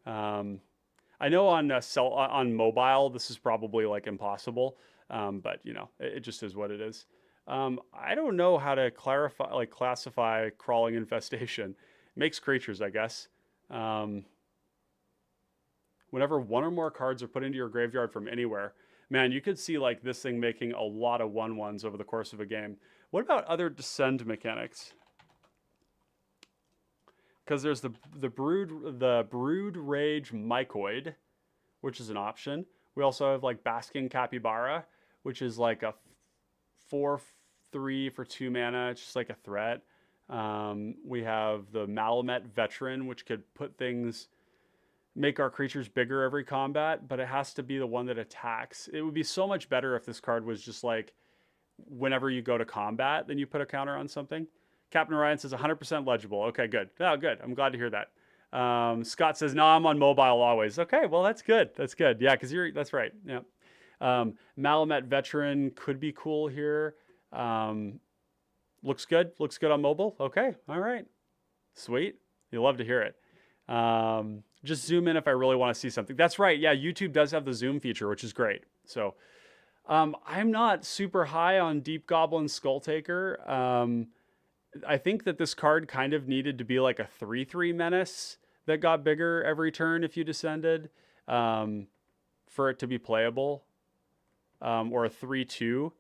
S1: I know on mobile this is probably like impossible, but you know it just is what it is. I don't know how to classify Crawling Infestation. Makes creatures, I guess. Whenever one or more cards are put into your graveyard from anywhere, man, you could see like this thing making a lot of 1/1s over the course of a game. What about other Descend mechanics? Because there's the Brood Rage Mycoid, which is an option. We also have like Basking Capybara, which is like a 4/3 for 2 mana. It's just like a threat. We have the Malamet Veteran, which could make our creatures bigger every combat, but it has to be the one that attacks. It would be so much better if this card was just like whenever you go to combat, then you put a counter on something. Captain Ryan says 100% legible. Okay, good. Oh, good. I'm glad to hear that. Scott says, no, I'm on mobile always. Okay, well, that's good. That's good. Yeah, because that's right. Yeah. Malamet Veteran could be cool here. Looks good. Looks good on mobile. Okay, all right. Sweet. You love to hear it. Just zoom in if I really want to see something. That's right. Yeah, YouTube does have the zoom feature, which is great. So I'm not super high on Deep Goblin Skulltaker. I think that this card kind of needed to be like a 3/3 menace that got bigger every turn if you descended, for it to be playable, or a 3/2.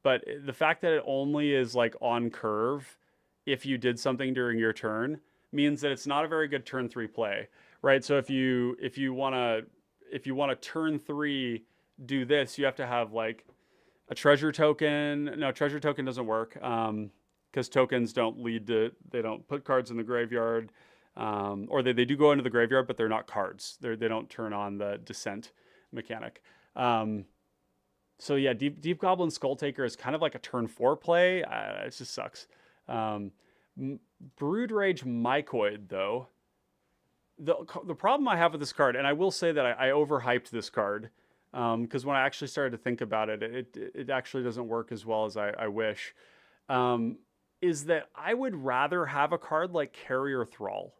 S1: But the fact that it only is like on curve if you did something during your turn means that it's not a very good turn 3 play, right? So if you want to turn 3 do this, you have to have like a treasure token. No, treasure token doesn't work. Because tokens don't they don't put cards in the graveyard. Or they do go into the graveyard, but they're not cards. They don't turn on the descent mechanic. So yeah, Deep Goblin Skulltaker is kind of like a turn 4 play. It just sucks. Brood Rage Mycoid, though. The problem I have with this card, and I will say that I overhyped this card, because when I actually started to think about it, it actually doesn't work as well as I wish, is that I would rather have a card like Carrier Thrall,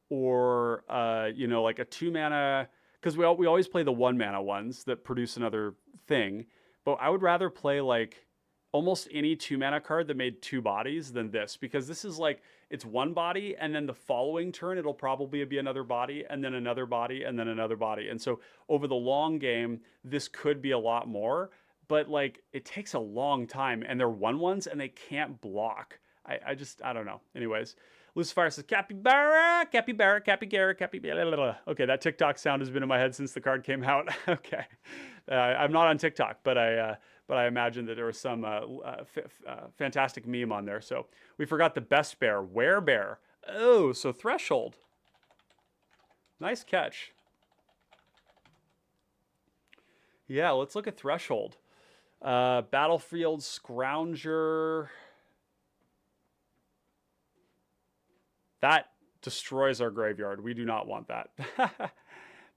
S1: or like a 2-mana, because we always play the 1-mana ones that produce another thing, but I would rather play like almost any 2-mana card that made 2 bodies than this, because this is like, it's 1 body, and then the following turn it'll probably be another body, and then another body, and then another body. And so over the long game, this could be a lot more, but like it takes a long time, and they're 1/1s and they can't block. I don't know. Anyways, Lucifer says capybara, capybara, capybara, capybara. Okay, that TikTok sound has been in my head since the card came out. Okay, I'm not on TikTok, but I imagine that there was some fantastic meme on there. So we forgot the best bear, werebear. Oh, so threshold. Nice catch. Yeah, let's look at threshold. Battlefield Scrounger. That destroys our graveyard. We do not want that.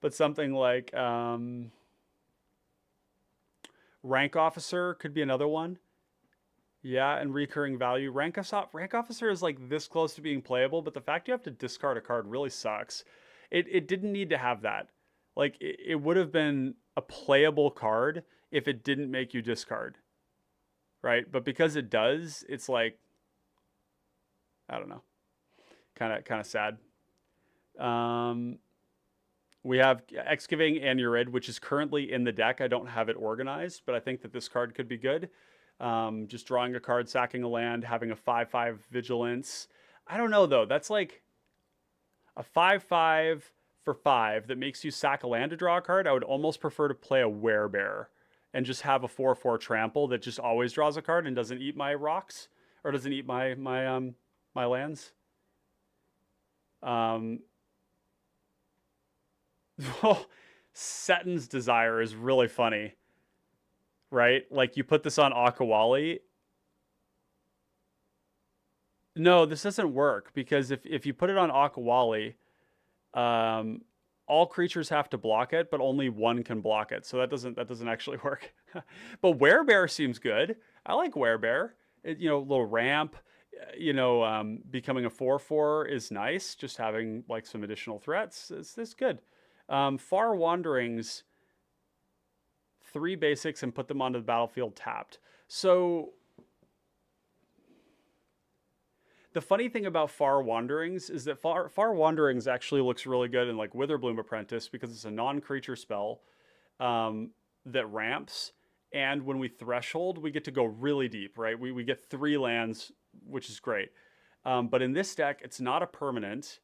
S1: But something like Rank Officer could be another one. Yeah, and recurring value. Rank Officer is like this close to being playable, but the fact you have to discard a card really sucks. It didn't need to have that. Like, it would have been a playable card if it didn't make you discard. Right? But because it does, it's like, I don't know. Kind of sad. We have Excavating Anurid, which is currently in the deck. I don't have it organized, but I think that this card could be good. Just drawing a card, sacking a land, having a 5/5 vigilance. I don't know, though. That's like a 5/5 for 5 that makes you sack a land to draw a card. I would almost prefer to play a werebear and just have a 4/4 trample that just always draws a card and doesn't eat my rocks, or doesn't eat my lands. Seton's Desire is really funny, right? Like, you put this on Akawalli. No, this doesn't work, because if you put it on Akawalli, all creatures have to block it, but only one can block it. So that doesn't actually work. But werebear seems good. I like werebear. A little ramp. Becoming a 4/4 is nice. Just having like some additional threats is good. Far Wanderings, 3 basics and put them onto the battlefield tapped. So the funny thing about Far Wanderings is that Far Wanderings actually looks really good in like Witherbloom Apprentice, because it's a non-creature spell that ramps, and when we threshold, we get to go really deep, right? We get 3 lands, which is great. But in this deck, it's not a permanent.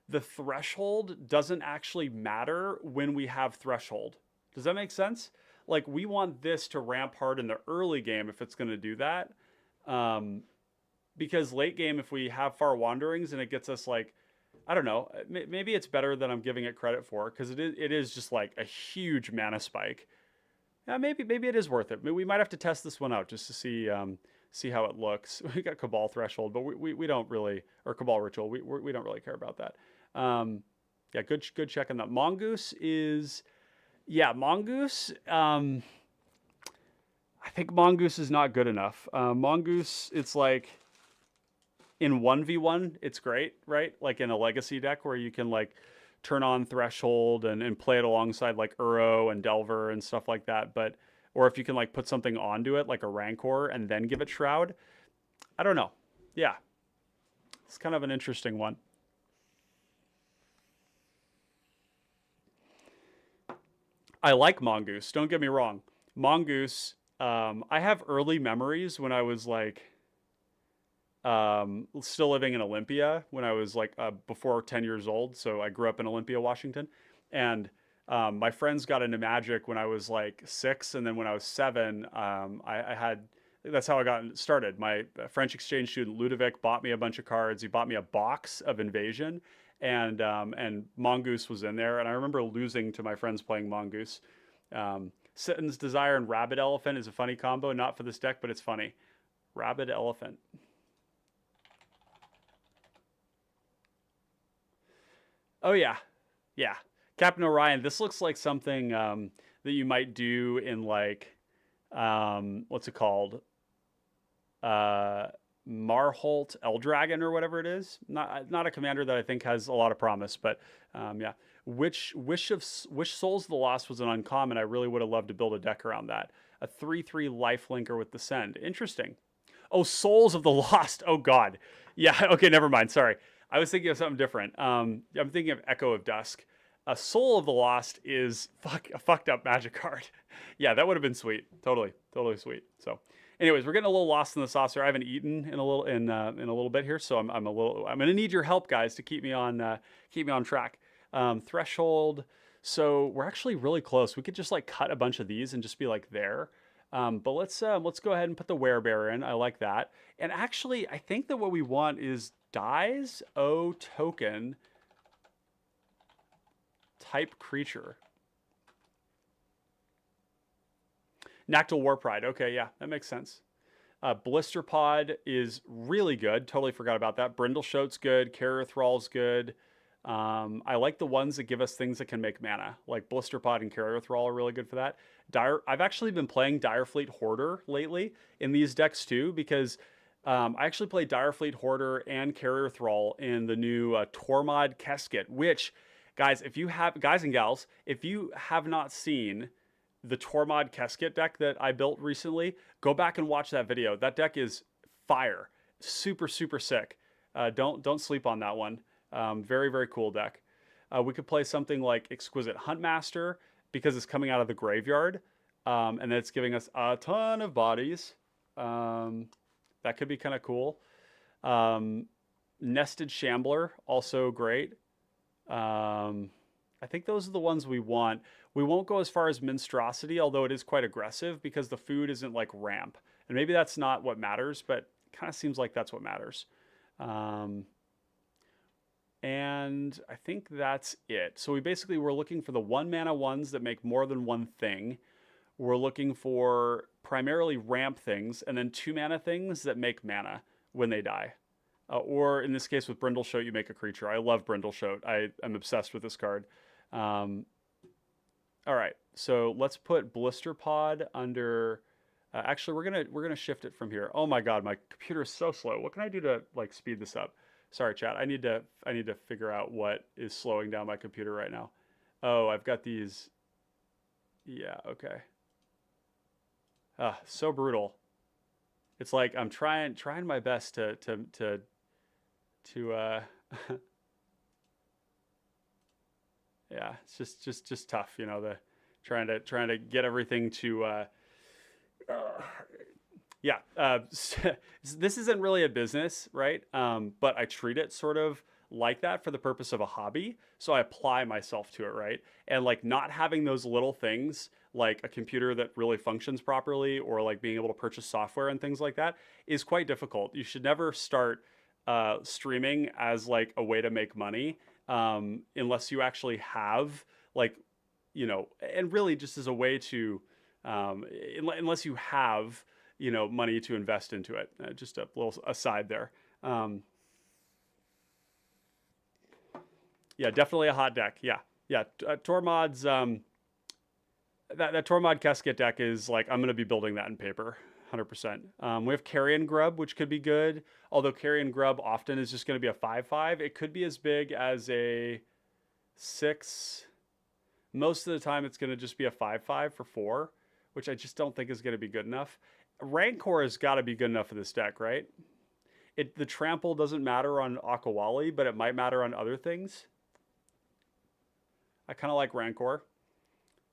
S1: The threshold doesn't actually matter when we have threshold. Does that make sense? Like, we want this to ramp hard in the early game if it's going to do that. Because late game, if we have Far Wanderings and it gets us like, I don't know, maybe it's better than I'm giving it credit for, because it is just like a huge mana spike. Yeah, maybe it is worth it. We might have to test this one out just to see how it looks. We got Cabal Threshold, but we don't really, or Cabal Ritual, we don't really care about that. Yeah, good check on that. Mongoose is, yeah, Mongoose. I think Mongoose is not good enough. Mongoose, it's like, in 1v1, it's great, right? Like in a Legacy deck where you can like turn on Threshold and play it alongside like Uro and Delver and stuff like that. But, or if you can like put something onto it, like a Rancor, and then give it Shroud. I don't know. Yeah. It's kind of an interesting one. I like Mongoose. Don't get me wrong. Mongoose, I have early memories when I was like, still living in Olympia, when I was like before 10 years old. So I grew up in Olympia, Washington. And my friends got into Magic when I was like 6. And then when I was 7, that's how I got started. My French exchange student, Ludovic, bought me a bunch of cards. He bought me a box of Invasion. and Mongoose was in there, and I remember losing to my friends playing Mongoose. Sitton's Desire and Rabid Elephant is a funny combo, not for this deck, but it's funny. Rabid Elephant. Oh yeah, yeah. Captain Orion. This looks like something that you might do in like what's it called? Uh, Marholt Eldragon or whatever it is. Not a commander that I think has a lot of promise, but yeah. Wish Souls of the Lost was an uncommon. I really would have loved to build a deck around that. A 3/3 life linker with Descend. Interesting. Oh, Souls of the Lost. Oh God. Yeah. Okay. Never mind. Sorry. I was thinking of something different. I'm thinking of Echo of Dusk. A Soul of the Lost is a fucked up Magic card. Yeah, that would have been sweet. Totally, totally sweet. So, anyways, we're getting a little lost in the sauce here. I haven't eaten in a little bit here, so I'm gonna need your help, guys, to keep me on track. Threshold. So we're actually really close. We could just like cut a bunch of these and just be like there. But let's go ahead and put the Werebear in. I like that. And actually, I think that what we want is dies O token type creature. Nactal Warpride. Okay, yeah, that makes sense. Blister Pod is really good. Totally forgot about that. Brindleshote's good. Carrier Thrall's good. I like the ones that give us things that can make mana. Like Blister Pod and Carrier Thrall are really good for that. I've actually been playing Direfleet Hoarder lately in these decks too, because I actually played Direfleet Hoarder and Carrier Thrall in the new Tormod Casket, which, guys and gals, if you have not seen the Tormod Casket deck that I built recently, go back and watch that video. That deck is fire. Super, super sick. Don't sleep on that one. Very, very cool deck. We could play something like Exquisite Huntmaster because it's coming out of the graveyard, and then it's giving us a ton of bodies. That could be kind of cool. Nested Shambler, also great. I think those are the ones we want. We won't go as far as Monstrosity, although it is quite aggressive because the food isn't like ramp. And maybe that's not what matters, but it kind of seems like that's what matters. And I think that's it. So we're looking for the 1-mana ones that make more than one thing. We're looking for primarily ramp things, and then 2-mana things that make mana when they die. Or in this case with Brindleshote, you make a creature. I love Brindleshote. I'm obsessed with this card. All right, so let's put Blister Pod under. Actually, we're gonna shift it from here. Oh my God, my computer is so slow. What can I do to like speed this up? Sorry, chat. I need to figure out what is slowing down my computer right now. Oh, I've got these. Yeah. Okay. So brutal. It's like I'm trying my best to yeah, it's just tough, you know, the trying to get everything to yeah, this isn't really a business, right? But I treat it sort of like that for the purpose of a hobby. So I apply myself to it, right? And like not having those little things like a computer that really functions properly or like being able to purchase software and things like that is quite difficult. You should never start streaming as like a way to make money unless you actually have like, you know, and really just as a way to, unless you have, you know, money to invest into it. Just a little aside there. Yeah, definitely a hot deck. Yeah. Tormod's, that Tormod Casket deck is like, I'm going to be building that in paper. 100%. We have Carrion Grub, which could be good. Although Carrion Grub often is just going to be a 5/5. It could be as big as a 6. Most of the time, it's going to just be a 5/5 for 4, which I just don't think is going to be good enough. Rancor has got to be good enough for this deck, right? The trample doesn't matter on Akawalli, but it might matter on other things. I kind of like Rancor.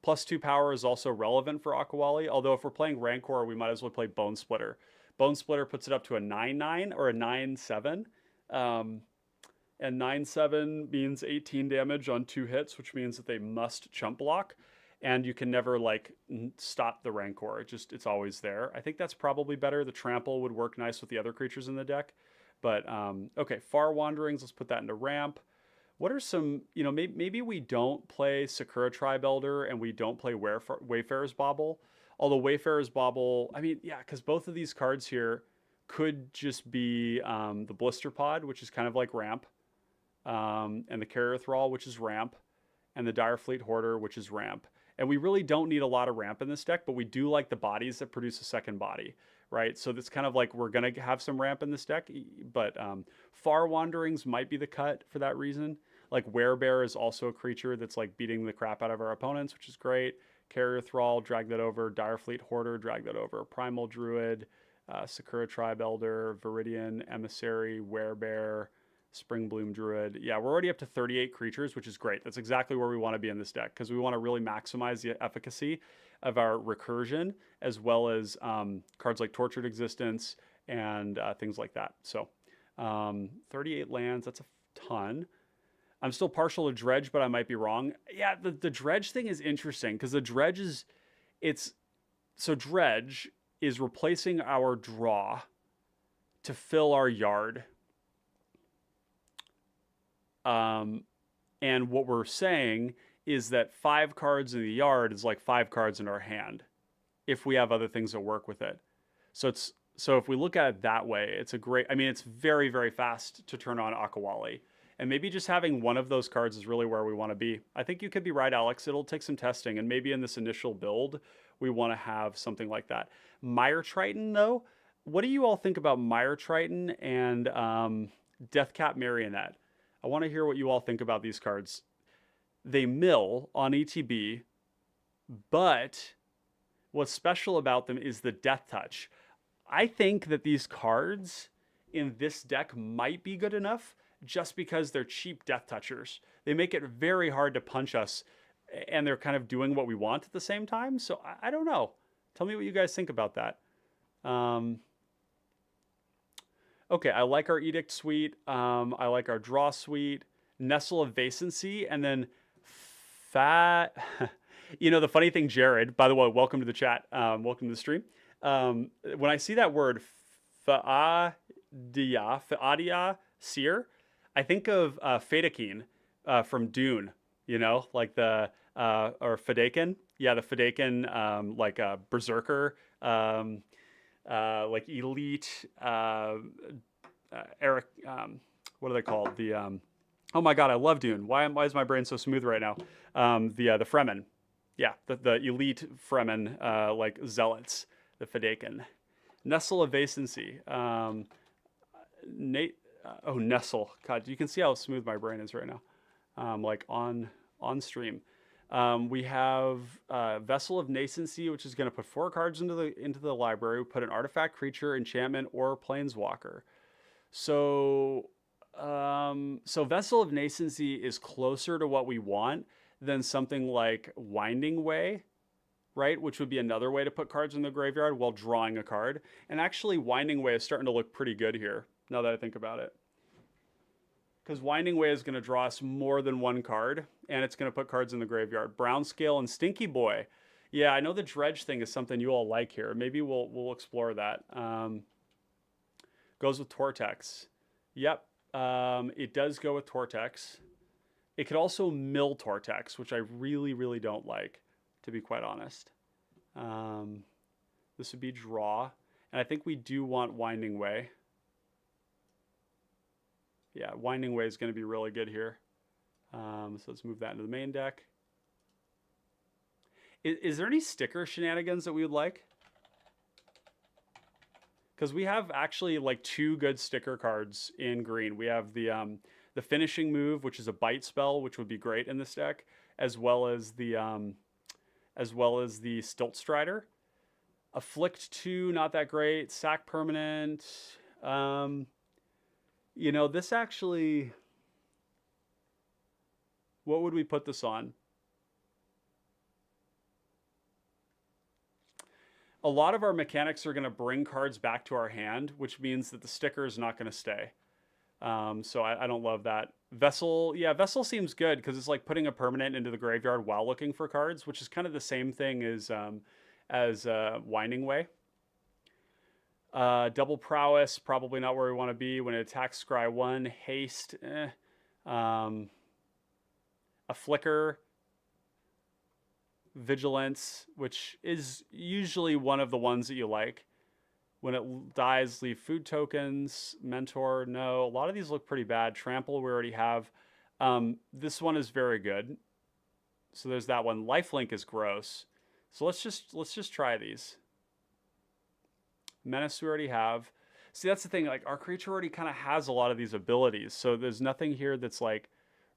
S1: +2 power is also relevant for Akawalli, although if we're playing Rancor, we might as well play Bone Splitter. Bone Splitter puts it up to a 9/9 or a 9/7. And 9/7 means 18 damage on 2 hits, which means that they must chump block. And you can never like stop the Rancor. It's always there. I think that's probably better. The Trample would work nice with the other creatures in the deck. But okay, Far Wanderings, let's put that into ramp. What are some, maybe we don't play Sakura Tribe Elder and we don't play Wayfarer's Bauble. Although Wayfarer's Bauble, I mean, yeah, because both of these cards here could just be the Blister Pod, which is kind of like ramp, and the Carrier Thrall, which is ramp, and the Direfleet Hoarder, which is ramp. And we really don't need a lot of ramp in this deck, but we do like the bodies that produce a second body, right? So that's kind of like we're going to have some ramp in this deck, but Far Wanderings might be the cut for that reason. Like Werebear is also a creature that's like beating the crap out of our opponents, which is great. Carrier Thrall, drag that over. Direfleet Hoarder, drag that over. Primal Druid, Sakura Tribe Elder, Viridian Emissary, Werebear, Springbloom Druid. Yeah, we're already up to 38 creatures, which is great. That's exactly where we want to be in this deck because we want to really maximize the efficacy of our recursion as well as cards like Tortured Existence and things like that. So 38 lands, that's a ton. I'm still partial to Dredge, but I might be wrong. Yeah, the Dredge thing is interesting because the Dredge is, Dredge is replacing our draw to fill our yard. And what we're saying is that 5 cards in the yard is like 5 cards in our hand if we have other things that work with it. So if we look at it that way, it's it's very, very fast to turn on Akawalli. And maybe just having one of those cards is really where we want to be. I think you could be right, Alex. It'll take some testing. And maybe in this initial build, we want to have something like that. Mire Triton, though, what do you all think about Mire Triton and Deathcap Marionette? I want to hear what you all think about these cards. They mill on ETB, but what's special about them is the Death Touch. I think that these cards in this deck might be good enough just because they're cheap Death Touchers. They make it very hard to punch us, and they're kind of doing what we want at the same time. So I don't know. Tell me what you guys think about that. Okay, I like our Edict Suite. I like our Draw Suite. Nestle of Vacancy, and then Fat... the funny thing, Jared, by the way, welcome to the chat. Welcome to the stream. When I see that word, Fa'adia Seer, I think of Fedaykin from Dune, like the, or Fedaykin. Yeah, the Fedaykin, like a Berserker, like elite, Eric, what are they called? The, oh my God, I love Dune. Why is my brain so smooth right now? The Fremen. Yeah, the elite Fremen, like zealots, the Fedaykin. Nestle of Vacancy. Nestle. God, you can see how smooth my brain is right now. Like on stream. We have Vessel of Nascency, which is going to put 4 cards into the library. We put an artifact, creature, enchantment, or planeswalker. So Vessel of Nascency is closer to what we want than something like Winding Way, right? Which would be another way to put cards in the graveyard while drawing a card. And actually, Winding Way is starting to look pretty good here, now that I think about it. Because Winding Way is going to draw us more than 1 card, and it's going to put cards in the graveyard. Brown Scale and Stinky Boy. Yeah, I know the Dredge thing is something you all like here. Maybe we'll explore that. Goes with Tortex. Yep, it does go with Tortex. It could also mill Tortex, which I really, really don't like, to be quite honest. This would be draw. And I think we do want Winding Way. Yeah, Winding Way is going to be really good here. So let's move that into the main deck. Is there any sticker shenanigans that we would like? Because we have actually like 2 good sticker cards in green. We have the Finishing Move, which is a bite spell, which would be great in this deck, as well as the Stilt Strider. Afflict 2, not that great. Sack Permanent. This actually, what would we put this on? A lot of our mechanics are going to bring cards back to our hand, which means that the sticker is not going to stay. So I don't love that. Vessel, yeah, Vessel seems good because it's like putting a permanent into the graveyard while looking for cards, which is kind of the same thing as Winding Way. Double Prowess, probably not where we want to be. When it attacks Scry 1, Haste, a flicker, vigilance, which is usually one of the ones that you like. When it dies, leave food tokens. Mentor, no. A lot of these look pretty bad. Trample, we already have. This one is very good. So there's that one. Lifelink is gross. So let's just try these. Menace we already have. See, that's the thing. Like, our creature already kind of has a lot of these abilities. So there's nothing here that's like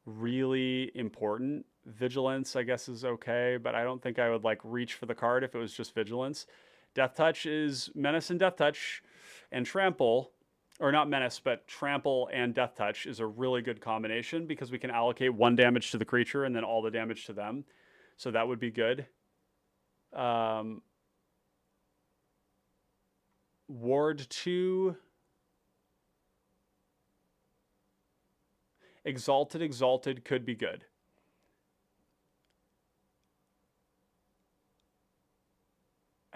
S1: really important. Vigilance, I guess, is okay, but I don't think I would like reach for the card if it was just Vigilance. Death Touch is Menace and Death Touch, and Trample, or not Menace, but Trample and Death Touch is a really good combination because we can allocate 1 damage to the creature and then all the damage to them. So that would be good. Ward 2. Exalted could be good.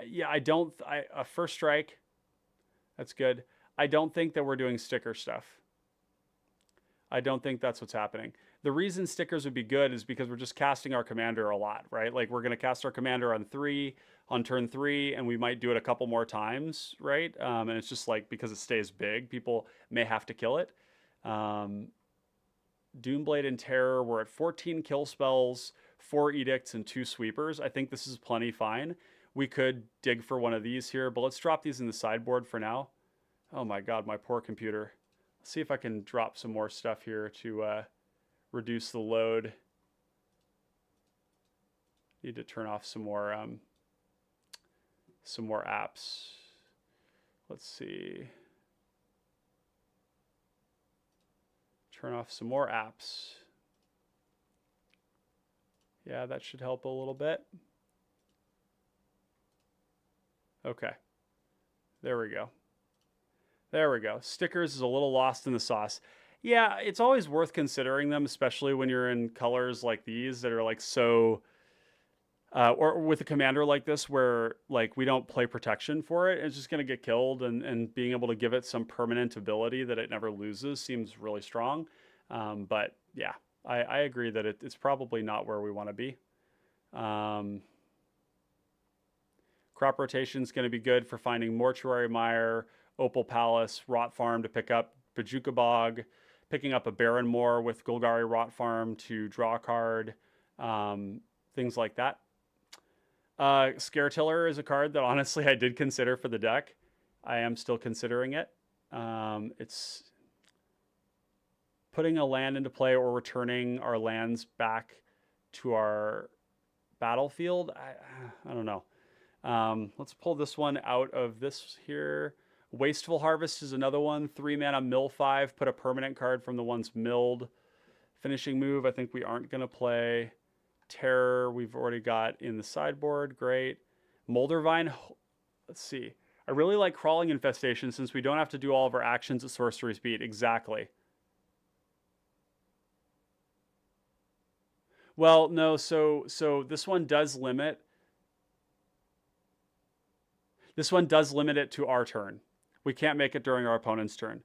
S1: Yeah, a first strike, that's good. I don't think that we're doing sticker stuff. I don't think that's what's happening. The reason stickers would be good is because we're just casting our commander a lot, right? Like, we're going to cast our commander on turn 3, and we might do it a couple more times, right? And it's just like, because it stays big, people may have to kill it. Doomblade and Terror, we're at 14 kill spells, 4 edicts, and 2 sweepers. I think this is plenty fine. We could dig for one of these here, but let's drop these in the sideboard for now. Oh my god, my poor computer. Let's see if I can drop some more stuff here to reduce the load. Need to turn off some more apps. Let's see. Turn off some more apps. Yeah, that should help a little bit. Okay. There we go. There we go. Stickers is a little lost in the sauce. Yeah, it's always worth considering them, especially when you're in colors like these that are like so... or with a commander like this where like we don't play protection for it, it's just going to get killed, and being able to give it some permanent ability that it never loses seems really strong. But yeah, I agree that it's probably not where we want to be. Crop rotation is going to be good for finding Mortuary Mire, Opal Palace, Rot Farm to pick up Bajuka Bog, picking up a Baron Moor with Golgari Rot Farm to draw a card, things like that. Scare Tiller is a card that honestly I did consider for the deck. I am still considering it. It's putting a land into play or returning our lands back to our battlefield. I don't know. Let's pull this one out of this here. Wasteful Harvest is another one. 3 mana, mill 5. Put a permanent card from the ones milled. Finishing Move, I think we aren't going to play. Terror, we've already got in the sideboard. Great. Moldervine, let's see. I really like Crawling Infestation since we don't have to do all of our actions at sorcery speed. Exactly. Well, no, so this one does limit. This one does limit it to our turn. We can't make it during our opponent's turn.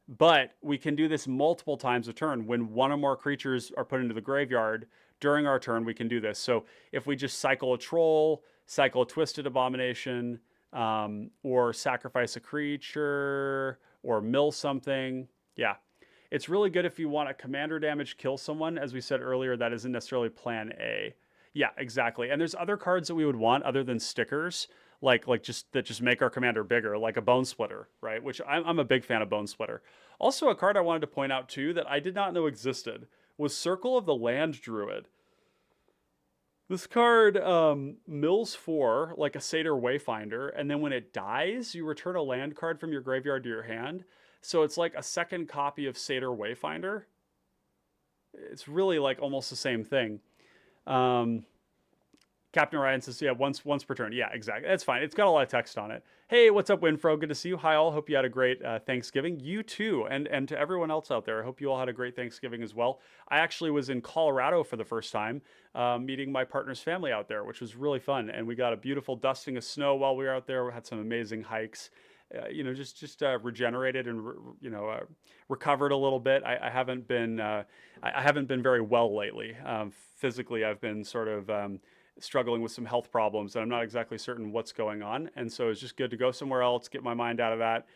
S1: But we can do this multiple times a turn. When one or more creatures are put into the graveyard during our turn, we can do this. So if we just cycle a Troll, cycle a Twisted Abomination, or sacrifice a creature, or mill something, yeah. It's really good if you want a commander damage kill someone. As we said earlier, that isn't necessarily plan A. Yeah, exactly. And there's other cards that we would want other than stickers, like just make our commander bigger, like a Bone Splitter, right? Which I'm a big fan of Bone Splitter. Also, a card I wanted to point out too that I did not know existed was Circle of the Land Druid. This card mills 4 like a Satyr Wayfinder, and then when it dies, you return a land card from your graveyard to your hand. So it's like a second copy of Satyr Wayfinder. It's really like almost the same thing. Captain Ryan says, yeah, once per turn. Yeah, exactly. That's fine. It's got a lot of text on it. Hey, what's up, Winfro? Good to see you. Hi, all. Hope you had a great Thanksgiving. You too. And to everyone else out there, I hope you all had a great Thanksgiving as well. I actually was in Colorado for the first time, meeting my partner's family out there, which was really fun. And we got a beautiful dusting of snow while we were out there. We had some amazing hikes. just regenerated and recovered a little bit. I haven't been I haven't been very well lately. Physically, I've been sort of struggling with some health problems, and I'm not exactly certain what's going on. And so it's just good to go somewhere else, get my mind out of that,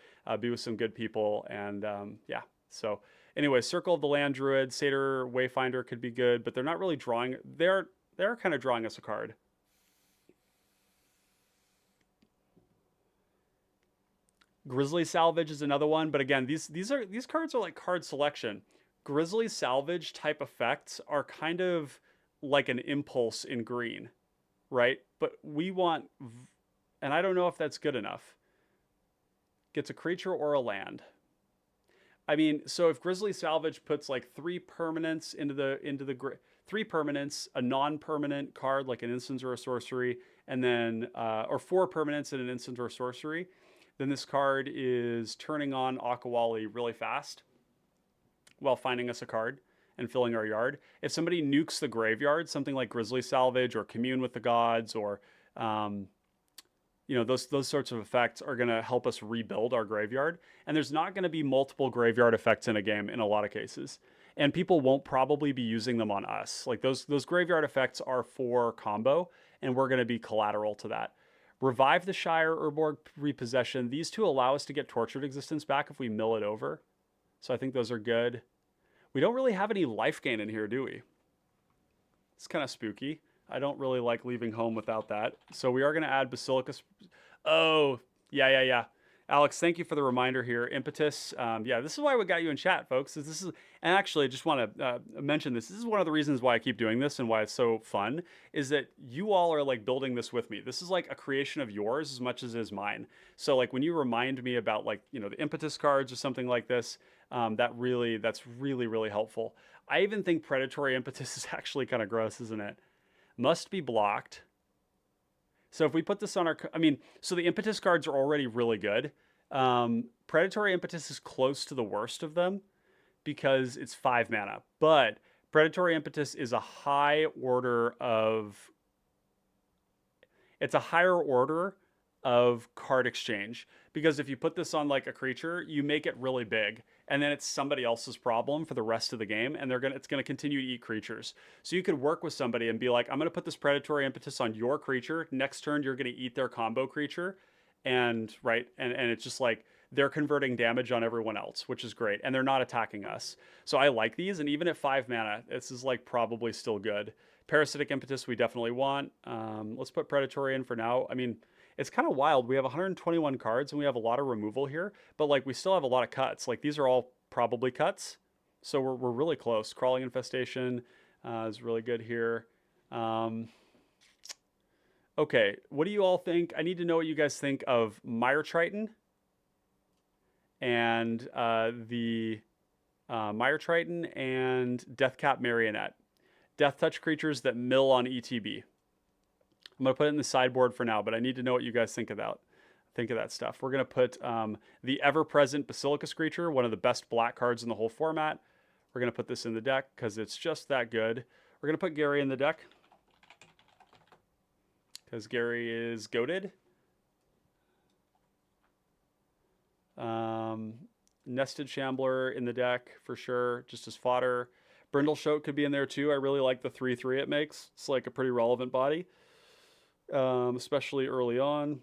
S1: be with some good people, and yeah. So anyway, Circle of the Land Druid, Satyr Wayfinder could be good, but they're not really drawing. They're kind of drawing us a card. Grizzly Salvage is another one, but again, these cards are like card selection. Grizzly Salvage type effects are kind of like an impulse in green, right? But we want, and I don't know if that's good enough. Gets a creature or a land. I mean, so if Grizzly Salvage puts like three permanents into the three permanents, a non-permanent card like an instant or a sorcery, and then or four permanents in an instant or a sorcery, then this card is turning on Akawalli really fast while finding us a card and filling our yard. If somebody nukes the graveyard, something like Grizzly Salvage or Commune with the Gods or those sorts of effects are going to help us rebuild our graveyard. And there's not going to be multiple graveyard effects in a game in a lot of cases. And people won't probably be using them on us. Like those graveyard effects are for combo, and we're going to be collateral to that. Revive the Shire, Urborg Repossession. These two allow us to get Tortured Existence back if we mill it over. So I think those are good. We don't really have any life gain in here, do we? It's kind of spooky. I don't really like leaving home without that. So we are going to add Basilica. Oh, yeah. Alex, thank you for the reminder here. Impetus. Yeah, this is why we got you in chat, folks. And actually, I just want to mention this. This is one of the reasons why I keep doing this and why it's so fun, is that you all are like building this with me. This is like a creation of yours as much as it is mine. So like when you remind me about like, the impetus cards or something like this, that's really, really helpful. I even think predatory impetus is actually kind of gross, isn't it? Must be blocked. So if we put this on our, so the impetus cards are already really good. Predatory impetus is close to the worst of them because it's 5 mana. But predatory impetus is a higher order of card exchange, because if you put this on like a creature, you make it really big, and then it's somebody else's problem for the rest of the game, and it's gonna continue to eat creatures. So you could work with somebody and be like, I'm gonna put this predatory impetus on your creature. Next turn, you're gonna eat their combo creature, and it's just like they're converting damage on everyone else, which is great, and they're not attacking us. So I like these, and even at 5 mana, this is like probably still good. Parasitic impetus we definitely want. Let's put predatory in for now. It's kind of wild. We have 121 cards and we have a lot of removal here, but like we still have a lot of cuts. Like these are all probably cuts. So we're really close. Crawling Infestation is really good here. Okay, what do you all think? I need to know what you guys think of Mire Triton and the Mire Triton and Deathcap Marionette. Death Touch creatures that mill on ETB. I'm going to put it in the sideboard for now, but I need to know what you guys think of that stuff. We're going to put the ever-present Basilicus creature, one of the best black cards in the whole format. We're going to put this in the deck because it's just that good. We're going to put Gary in the deck because Gary is goated. Nested Shambler in the deck for sure, just as fodder. Brindleshote could be in there too. I really like the 3/3 it makes. It's like a pretty relevant body. Especially early on.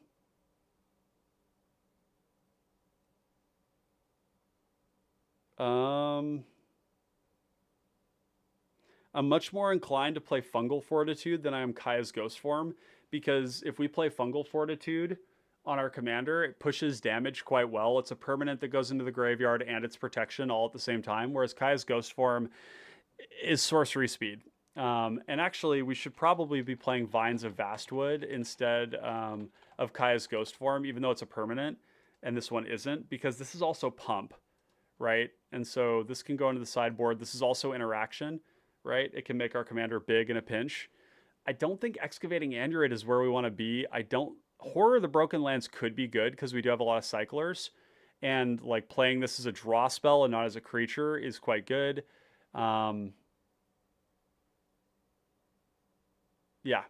S1: I'm much more inclined to play Fungal Fortitude than I am Kaya's Ghost Form, because if we play Fungal Fortitude on our commander, it pushes damage quite well. It's a permanent that goes into the graveyard and it's protection all at the same time, whereas Kaya's Ghost Form is sorcery speed. And actually, we should probably be playing Vines of Vastwood instead of Kaya's Ghost Form, even though it's a permanent, and this one isn't, because this is also Pump, right? And so this can go into the sideboard. This is also Interaction, right? It can make our commander big in a pinch. I don't think Excavating Aneroid is where we want to be. Horror of the Broken Lands could be good because we do have a lot of cyclers, and like playing this as a draw spell and not as a creature is quite good. Yeah.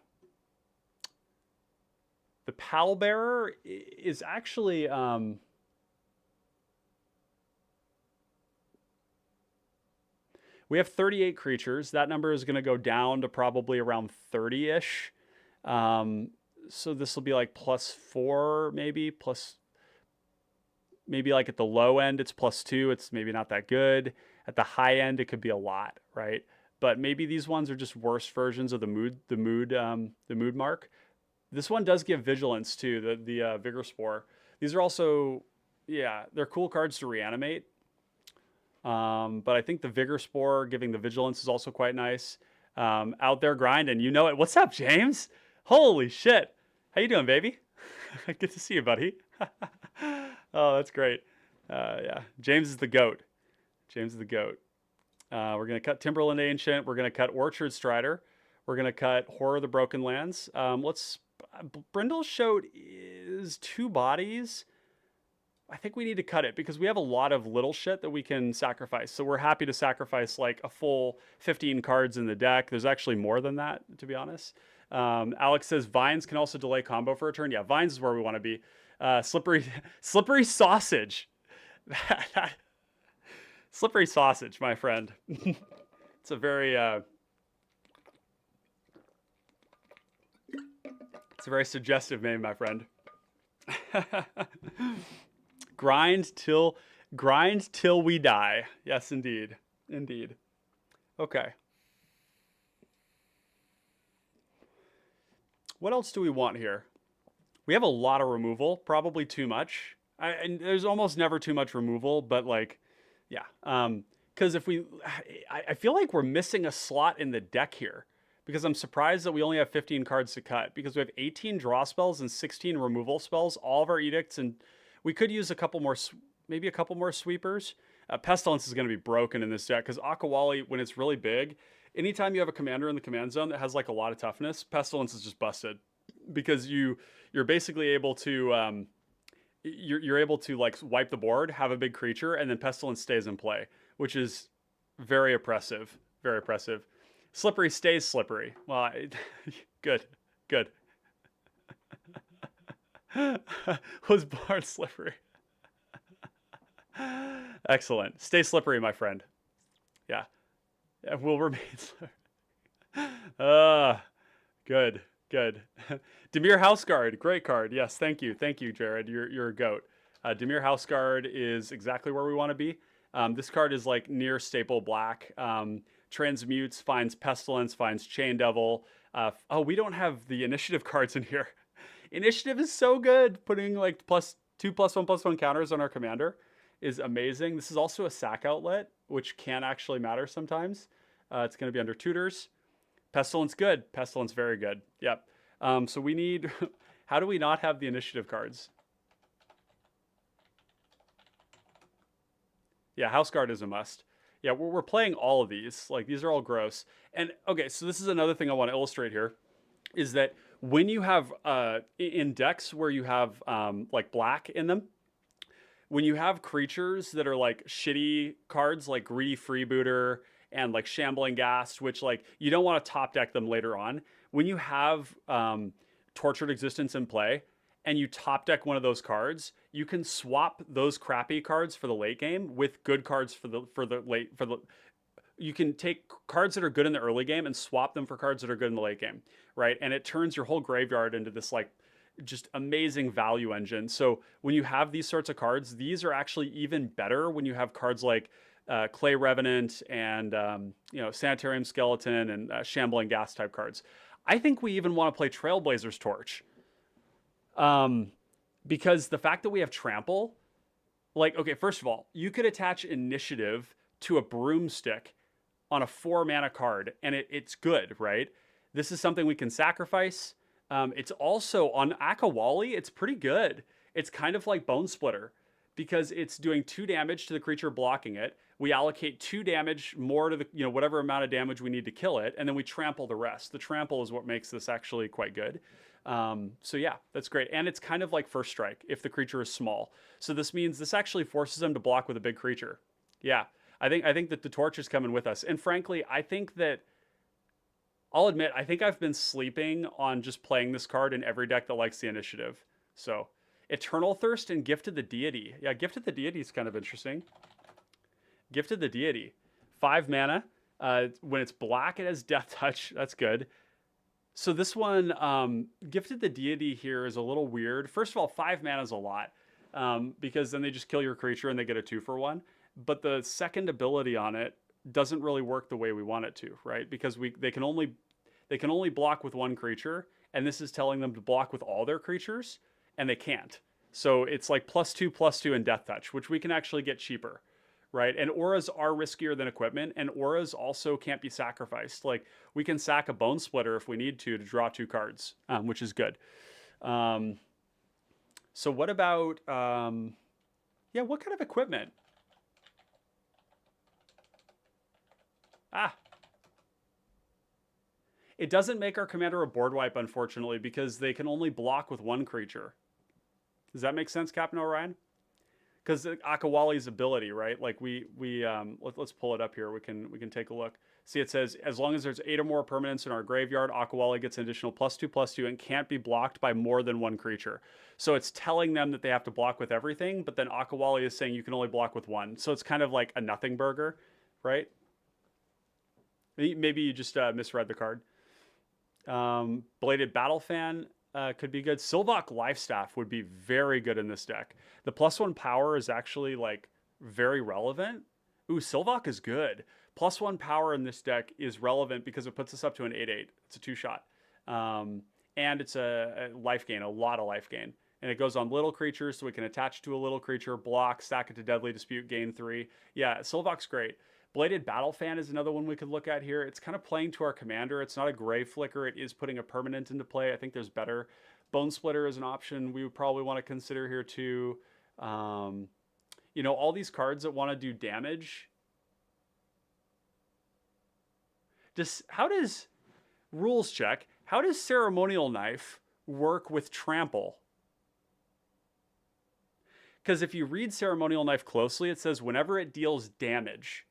S1: The Pallbearer is actually We have 38 creatures. That number is going to go down to probably around 30-ish. So this will be like +4, maybe maybe like at the low end, it's +2. It's maybe not that good. At the high end, it could be a lot, right? But maybe these ones are just worse versions of the mood mark. This one does give vigilance too, the Vigor Spore. These are also, yeah, they're cool cards to reanimate. But I think the Vigor Spore giving the vigilance is also quite nice. Out there grinding, you know it. What's up, James? Holy shit. How you doing, baby? Good to see you, buddy. Oh, that's great. Yeah, James is the GOAT. James is the GOAT. We're going to cut Timberland Ancient. We're going to cut Orchard Strider. We're going to cut Horror of the Broken Lands. Brindle's Shoat is 2 bodies. I think we need to cut it because we have a lot of little shit that we can sacrifice. So we're happy to sacrifice like a full 15 cards in the deck. There's actually more than that, to be honest. Alex says Vines can also delay combo for a turn. Yeah, Vines is where we want to be. Slippery Sausage. Slippery Sausage, my friend. It's a very suggestive name, my friend. Grind till we die. Yes, indeed. Indeed. Okay. What else do we want here? We have a lot of removal, probably too much. And there's almost never too much removal, but like, yeah. Because I feel like we're missing a slot in the deck here because I'm surprised that we only have 15 cards to cut because we have 18 draw spells and 16 removal spells, all of our edicts, and we could use a couple more, maybe a couple more sweepers. Pestilence is going to be broken in this deck because Akawalli, when it's really big, anytime you have a commander in the command zone that has like a lot of toughness, Pestilence is just busted because you're basically able to you're able to like wipe the board, have a big creature, and then Pestilence stays in play, which is very oppressive. Very oppressive. Slippery stays slippery. Well, good. Was born slippery. Excellent. Stay slippery, my friend. Yeah. We'll remain slippery. Good. Dimir Houseguard, great card. Yes, thank you, Jared. You're a goat. Dimir Houseguard is exactly where we want to be. This card is like near staple black. Transmutes, finds Pestilence, finds Chain Devil. Oh, we don't have the initiative cards in here. Initiative is so good. Putting like +2/+1/+1 counters on our commander is amazing. This is also a sack outlet, which can actually matter sometimes. It's going to be under tutors. Pestilence good. Pestilence very good. Yep. So we need... How do we not have the initiative cards? Yeah, Houseguard is a must. Yeah, we're playing all of these. Like, these are all gross. And, okay, so this is another thing I want to illustrate here, is that when you have, in decks where you have, like, black in them, when you have creatures that are, like, shitty cards, like Greedy Freebooter and, like, Shambling Ghast, which, like, you don't want to top deck them later on. When you have Tortured Existence in play, and you top deck one of those cards, you can swap those crappy cards for the late game with good cards for the late. You can take cards that are good in the early game and swap them for cards that are good in the late game, right? And it turns your whole graveyard into this like just amazing value engine. So when you have these sorts of cards, these are actually even better when you have cards like Clay Revenant and Sanitarium Skeleton and Shambling Ghast type cards. I think we even want to play Trailblazer's Torch. Because the fact that we have trample, like, okay, first of all, you could attach initiative to a broomstick on a 4-mana card, and it's good, right? This is something we can sacrifice. It's also on Akawalli, it's pretty good. It's kind of like Bone Splitter because it's doing 2 damage to the creature blocking it. We allocate 2 damage more to the, whatever amount of damage we need to kill it, and then we trample the rest. The trample is what makes this actually quite good. So yeah, that's great. And it's kind of like First Strike if the creature is small. So this means this actually forces them to block with a big creature. Yeah, I think that the torch is coming with us. And frankly, I think that, I'll admit, I think I've been sleeping on just playing this card in every deck that likes the initiative. So Eternal Thirst and Gifted the Deity. Yeah, Gifted the Deity is kind of interesting. Gifted the Deity. 5 mana. When it's black, it has Death Touch. That's good. So this one, Gifted the Deity here is a little weird. First of all, 5 mana is a lot, because then they just kill your creature and they get a 2-for-1. But the second ability on it doesn't really work the way we want it to, right? Because they can only block with one creature, and this is telling them to block with all their creatures, and they can't. So it's like +2/+2 and Death Touch, which we can actually get cheaper, right? And auras are riskier than equipment, and auras also can't be sacrificed. Like, we can sack a Bone Splitter if we need to draw 2 cards, which is good. So what about, yeah, what kind of equipment? It doesn't make our commander a board wipe, unfortunately, because they can only block with one creature. Does that make sense, Captain Orion? Because Akawalli's ability, right? Like let's pull it up here. We can take a look. See, it says as long as there's 8 or more permanents in our graveyard, Akawalli gets an additional +2/+2 and can't be blocked by more than one creature. So it's telling them that they have to block with everything, but then Akawalli is saying you can only block with one. So it's kind of like a nothing burger, right? Maybe you just misread the card. Bladed Battle Fan could be good. Sylvok Lifestaff would be very good in this deck. The +1 power is actually like very relevant. Ooh, Sylvok is good. +1 power in this deck is relevant because it puts us up to an 8/8. It's a 2-shot. And it's a life gain, a lot of life gain. And it goes on little creatures, so we can attach to a little creature, block, stack it to Deadly Dispute, gain 3. Yeah, Sylvok's great. Bladed Battle Fan is another one we could look at here. It's kind of playing to our commander. It's not a Grave Flicker. It is putting a permanent into play. I think there's better. Bone Splitter is an option we would probably want to consider here too. You know, all these cards that want to do damage. How does rules check? How does Ceremonial Knife work with Trample? Because if you read Ceremonial Knife closely, it says whenever it deals damage.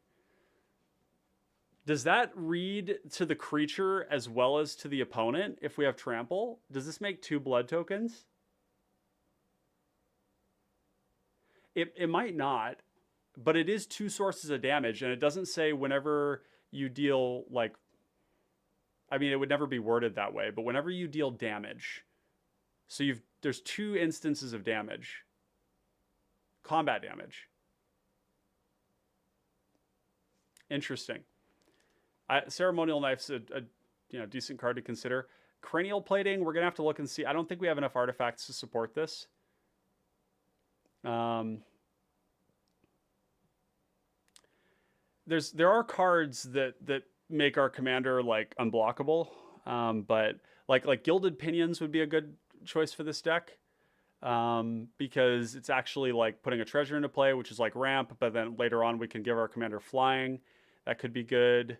S1: Does that read to the creature as well as to the opponent if we have Trample? Does this make 2 blood tokens? It might not, but it is 2 sources of damage, and it doesn't say whenever you deal, like, I mean, it would never be worded that way, but whenever you deal damage, so there's 2 instances of damage. Combat damage. Interesting. Ceremonial Knife's a decent card to consider. Cranial Plating, we're gonna have to look and see. I don't think we have enough artifacts to support this. There are cards that make our commander like unblockable, but like Gilded Pinions would be a good choice for this deck, because it's actually like putting a treasure into play, which is like ramp, but then later on we can give our commander flying. That could be good.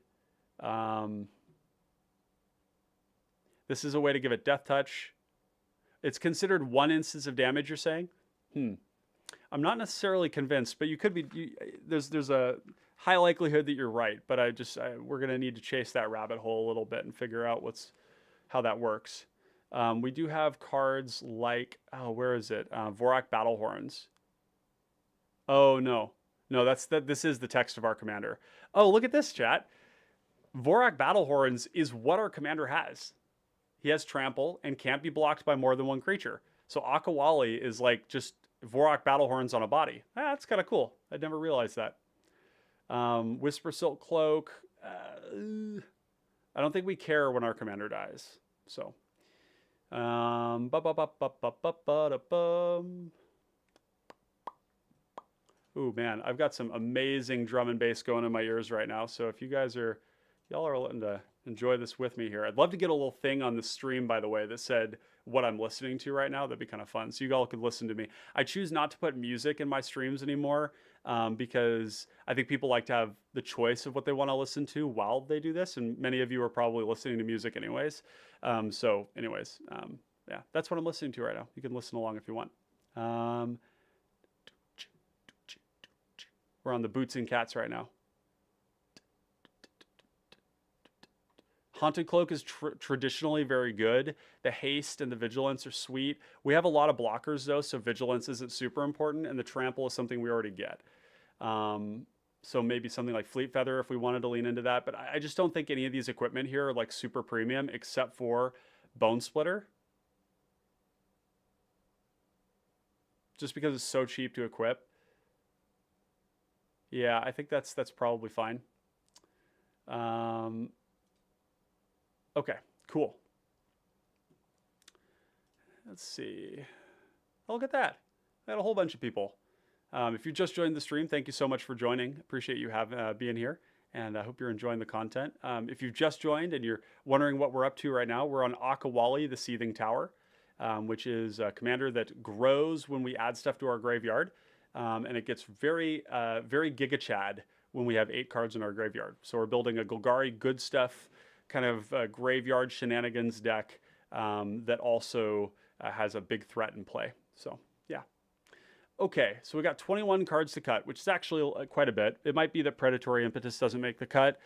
S1: This is a way to give it Death Touch. It's considered 1 instance of damage, you're saying? I'm not necessarily convinced, but you could be. There's a high likelihood that you're right, but we're gonna need to chase that rabbit hole a little bit and figure out how that works. We do have cards like, where is it? Vorak Battlehorns. Oh no, this is the text of our commander. Oh, look at this, chat. Vorak Battlehorns is what our commander has. He has Trample and can't be blocked by more than one creature. So Akawalli is like just Vorak Battlehorns on a body. That's kind of cool. I'd never realized that. Whisper Silk Cloak. I don't think we care when our commander dies. So. Ooh, man, I've got some amazing drum and bass going in my ears right now. So if y'all are letting to enjoy this with me here. I'd love to get a little thing on the stream, by the way, that said what I'm listening to right now. That'd be kind of fun. So you all could listen to me. I choose not to put music in my streams anymore, because I think people like to have the choice of what they want to listen to while they do this. And many of you are probably listening to music anyways. Yeah, that's what I'm listening to right now. You can listen along if you want. We're on the Boots and Cats right now. Haunted Cloak is traditionally very good. The haste and the vigilance are sweet. We have a lot of blockers though, so vigilance isn't super important, and the trample is something we already get. So maybe something like Fleet Feather if we wanted to lean into that. But I just don't think any of these equipment here are like super premium except for Bone Splitter. Just because it's so cheap to equip. Yeah, I think that's probably fine. Okay, cool. Let's see. Oh, look at that. I had a whole bunch of people. If you just joined the stream, thank you so much for joining. Appreciate you being here, and I hope you're enjoying the content. If you've just joined and you're wondering what we're up to right now, we're on Akawalli, the Seething Tower, which is a commander that grows when we add stuff to our graveyard, and it gets very Giga Chad when we have 8 cards in our graveyard. So we're building a Golgari good stuff kind of graveyard shenanigans deck that also has a big threat in play. So yeah. Okay, so we got 21 cards to cut, which is actually quite a bit. It might be that Predatory Impetus doesn't make the cut.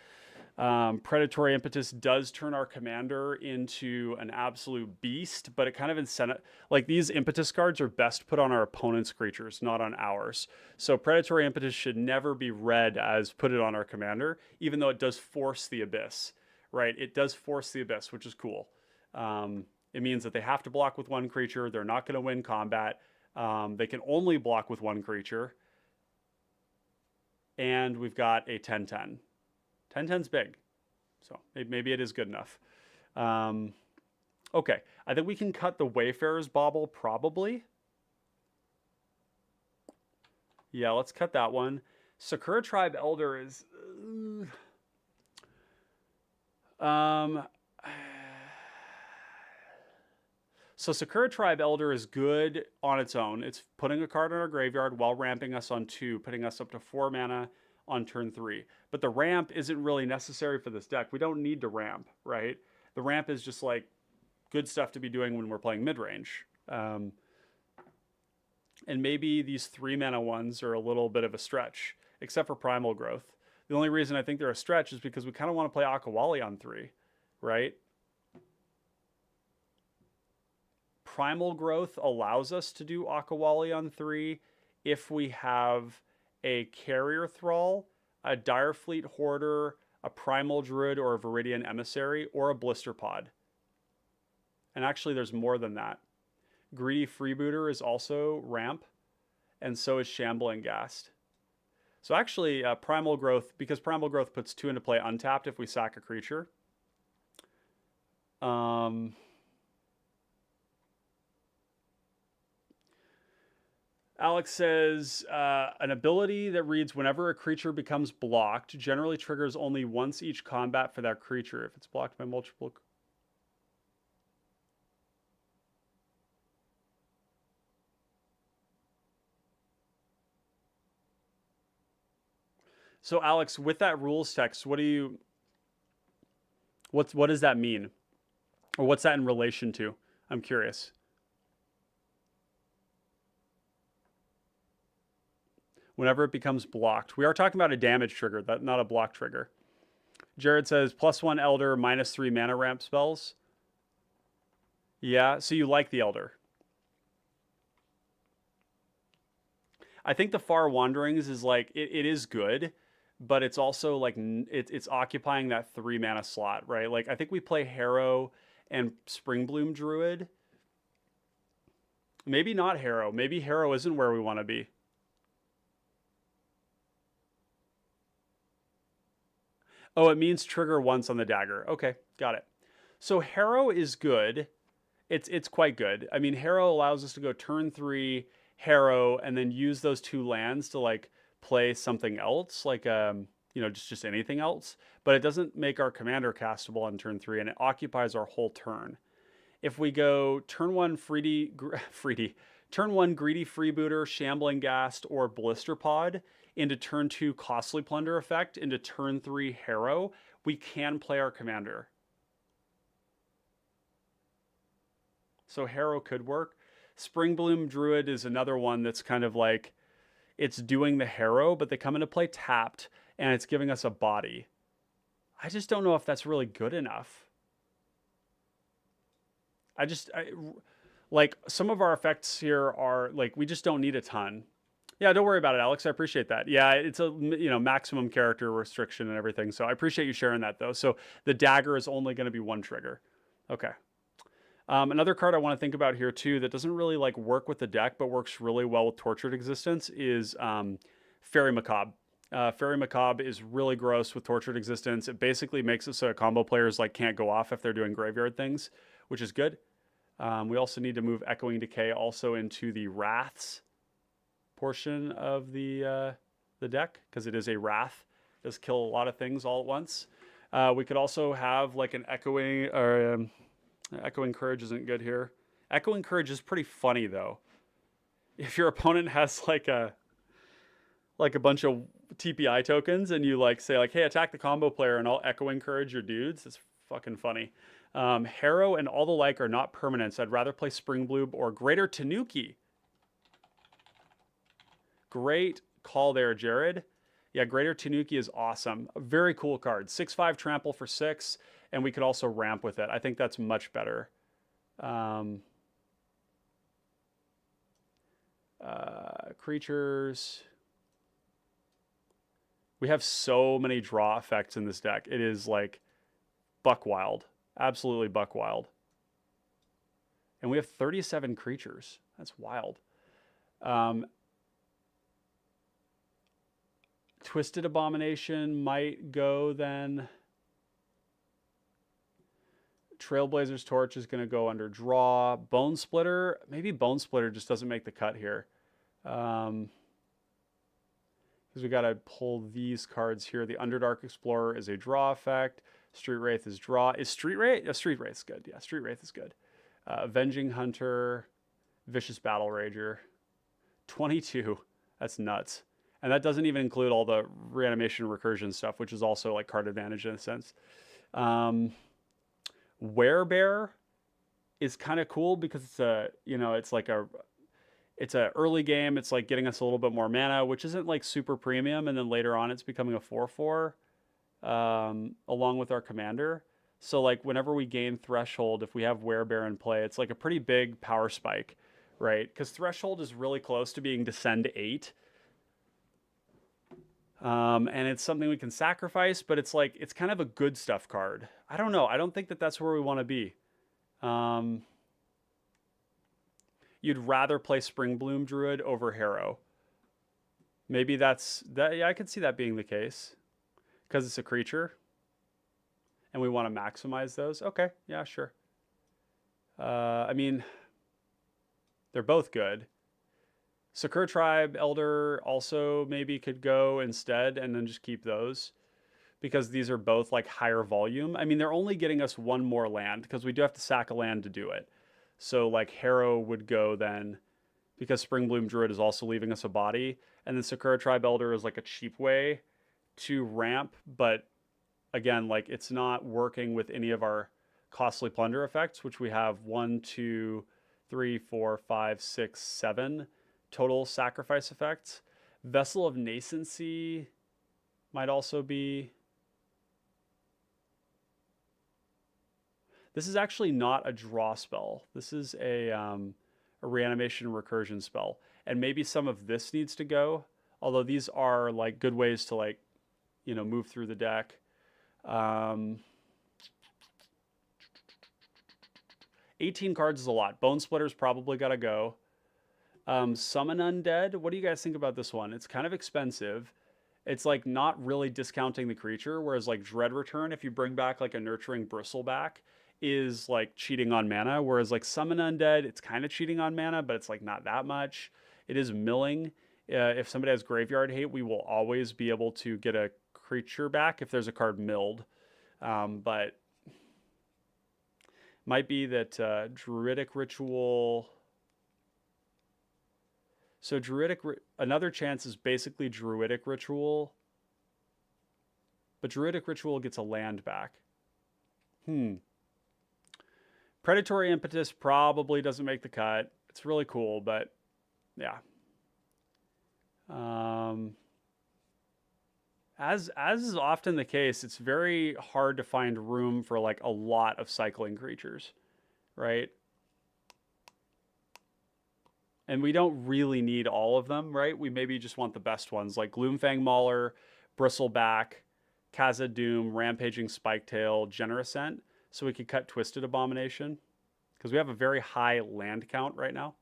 S1: Predatory Impetus does turn our commander into an absolute beast, but it kind of incentive, like these Impetus cards are best put on our opponent's creatures, not on ours. So Predatory Impetus should never be read as put it on our commander, even though it does force the Abyss, right? It does force the Abyss, which is cool. It means that they have to block with one creature. They're not going to win combat. They can only block with one creature. And we've got a 10-10. 10-10's big. So maybe it is good enough. Okay, I think we can cut the Wayfarer's Bauble probably. Yeah, let's cut that one. Sakura Tribe Elder is... So Sakura Tribe Elder is good on its own. It's putting a card in our graveyard while ramping us on 2, putting us up to 4 mana on turn 3. But the ramp isn't really necessary for this deck. We don't need to ramp, right? The ramp is just like good stuff to be doing when we're playing midrange. And maybe these 3 mana ones are a little bit of a stretch, except for Primal Growth. The only reason I think they're a stretch is because we kind of want to play Akawalli on 3, right? Primal Growth allows us to do Akawalli on 3 if we have a Carrier Thrall, a Direfleet Hoarder, a Primal Druid, or a Viridian Emissary, or a Blister Pod. And actually, there's more than that. Greedy Freebooter is also ramp, and so is Shambling Ghast. So actually, Primal Growth, because Primal Growth puts 2 into play untapped if we sack a creature. Alex says, an ability that reads whenever a creature becomes blocked generally triggers only once each combat for that creature if it's blocked by multiple. So Alex, with that rules text, what does that mean? Or what's that in relation to? I'm curious. Whenever it becomes blocked. We are talking about a damage trigger, not a block trigger. Jared says, +1 Elder, -3 mana ramp spells. Yeah, so you like the Elder. I think the Far Wanderings is like, it is good, but it's also like, it's occupying that 3 mana slot, right? Like, I think we play Harrow and Springbloom Druid. Maybe not Harrow. Maybe Harrow isn't where we want to be. Oh, it means trigger once on the dagger. Okay, got it. So Harrow is good. It's quite good. I mean, Harrow allows us to go turn 3, Harrow, and then use those 2 lands to like play something else, like just anything else. But it doesn't make our commander castable on turn 3, and it occupies our whole turn. If we go turn 1 turn 1 Greedy Freebooter, Shambling Ghast, or Blister Pod into turn 2 Costly Plunder effect, into turn 3 Harrow, we can play our commander. So Harrow could work. Springbloom Druid is another one that's kind of like, it's doing the Harrow, but they come into play tapped, and it's giving us a body. I just don't know if that's really good enough. Like, some of our effects here are, like, we just don't need a ton. Yeah, don't worry about it, Alex. I appreciate that. Yeah, it's a maximum character restriction and everything. So I appreciate you sharing that though. So the dagger is only going to be one trigger. Okay. Another card I want to think about here too that doesn't really like work with the deck but works really well with Tortured Existence is Fairy Macabre. Fairy Macabre is really gross with Tortured Existence. It basically makes it so combo players like can't go off if they're doing graveyard things, which is good. We also need to move Echoing Decay also into the Wraths portion of the deck because it is a Wrath. It does kill a lot of things all at once. We could also have like an Echoing or Echoing Courage isn't good here. Echoing Courage is pretty funny though. If your opponent has like a bunch of TPI tokens and you like say like, hey, attack the combo player and I'll Echoing Courage your dudes, it's fucking funny. Harrow and all the like are not permanents. I'd rather play Spring Bloom or Greater Tanuki. Great call there, Jared. Yeah, Greater Tanuki is awesome. A very cool card. 6/5 trample for 6, and we could also ramp with it. I think that's much better. Creatures. We have so many draw effects in this deck. It is like buck wild. Absolutely buck wild. And we have 37 creatures. That's wild. Twisted Abomination might go then. Trailblazer's Torch is going to go under draw. Bone Splitter, maybe Bone Splitter just doesn't make the cut here. Because we got to pull these cards here. The Underdark Explorer is a draw effect. Street Wraith is draw. Is Street Wraith? Yeah, Street Wraith's good. Yeah, Street Wraith is good. Avenging Hunter, Vicious Battle Rager. 22. That's nuts. And that doesn't even include all the reanimation recursion stuff, which is also like card advantage in a sense. Werebear is kind of cool because it's a, it's a early game. It's like getting us a little bit more mana, which isn't like super premium. And then later on, it's becoming a 4/4 along with our commander. So like whenever we gain Threshold, if we have Werebear in play, it's like a pretty big power spike, right? Because Threshold is really close to being Descend 8. And it's something we can sacrifice, but it's like, it's kind of a good stuff card. I don't know. I don't think that that's where we want to be. You'd rather play Spring Bloom Druid over Harrow. Maybe that's that. Yeah, I could see that being the case because it's a creature and we want to maximize those. Okay. Yeah, sure. I mean, they're both good. Sakura Tribe Elder also maybe could go instead and then just keep those because these are both like higher volume. I mean, they're only getting us one more land because we do have to sack a land to do it. So like Harrow would go then because Spring Bloom Druid is also leaving us a body. And then Sakura Tribe Elder is like a cheap way to ramp. But again, like it's not working with any of our costly plunder effects, which we have 1, 2, 3, 4, 5, 6, 7 total sacrifice effects. Vessel of Nascency might also be. This is actually not a draw spell. This is a reanimation recursion spell. And maybe some of this needs to go. Although these are like good ways to like, move through the deck. 18 cards is a lot. Bone Splitter's probably got to go. Summon Undead. What do you guys think about this one? It's kind of expensive. It's like not really discounting the creature, whereas like Dread Return, if you bring back like a Nurturing Bristleback, is like cheating on mana, whereas like Summon Undead, it's kind of cheating on mana, but it's like not that much. It is milling. If somebody has Graveyard Hate, we will always be able to get a creature back if there's a card milled. But might be that Druidic Ritual. So another chance is basically Druidic Ritual. But Druidic Ritual gets a land back. Predatory Impetus probably doesn't make the cut. It's really cool, but yeah. As is often the case, it's very hard to find room for like a lot of cycling creatures, right? And we don't really need all of them, right? We maybe just want the best ones like Gloomfang Mauler, Bristleback, Khazad-dûm, Rampaging Spiketail, Generoscent, so we could cut Twisted Abomination because we have a very high land count right now.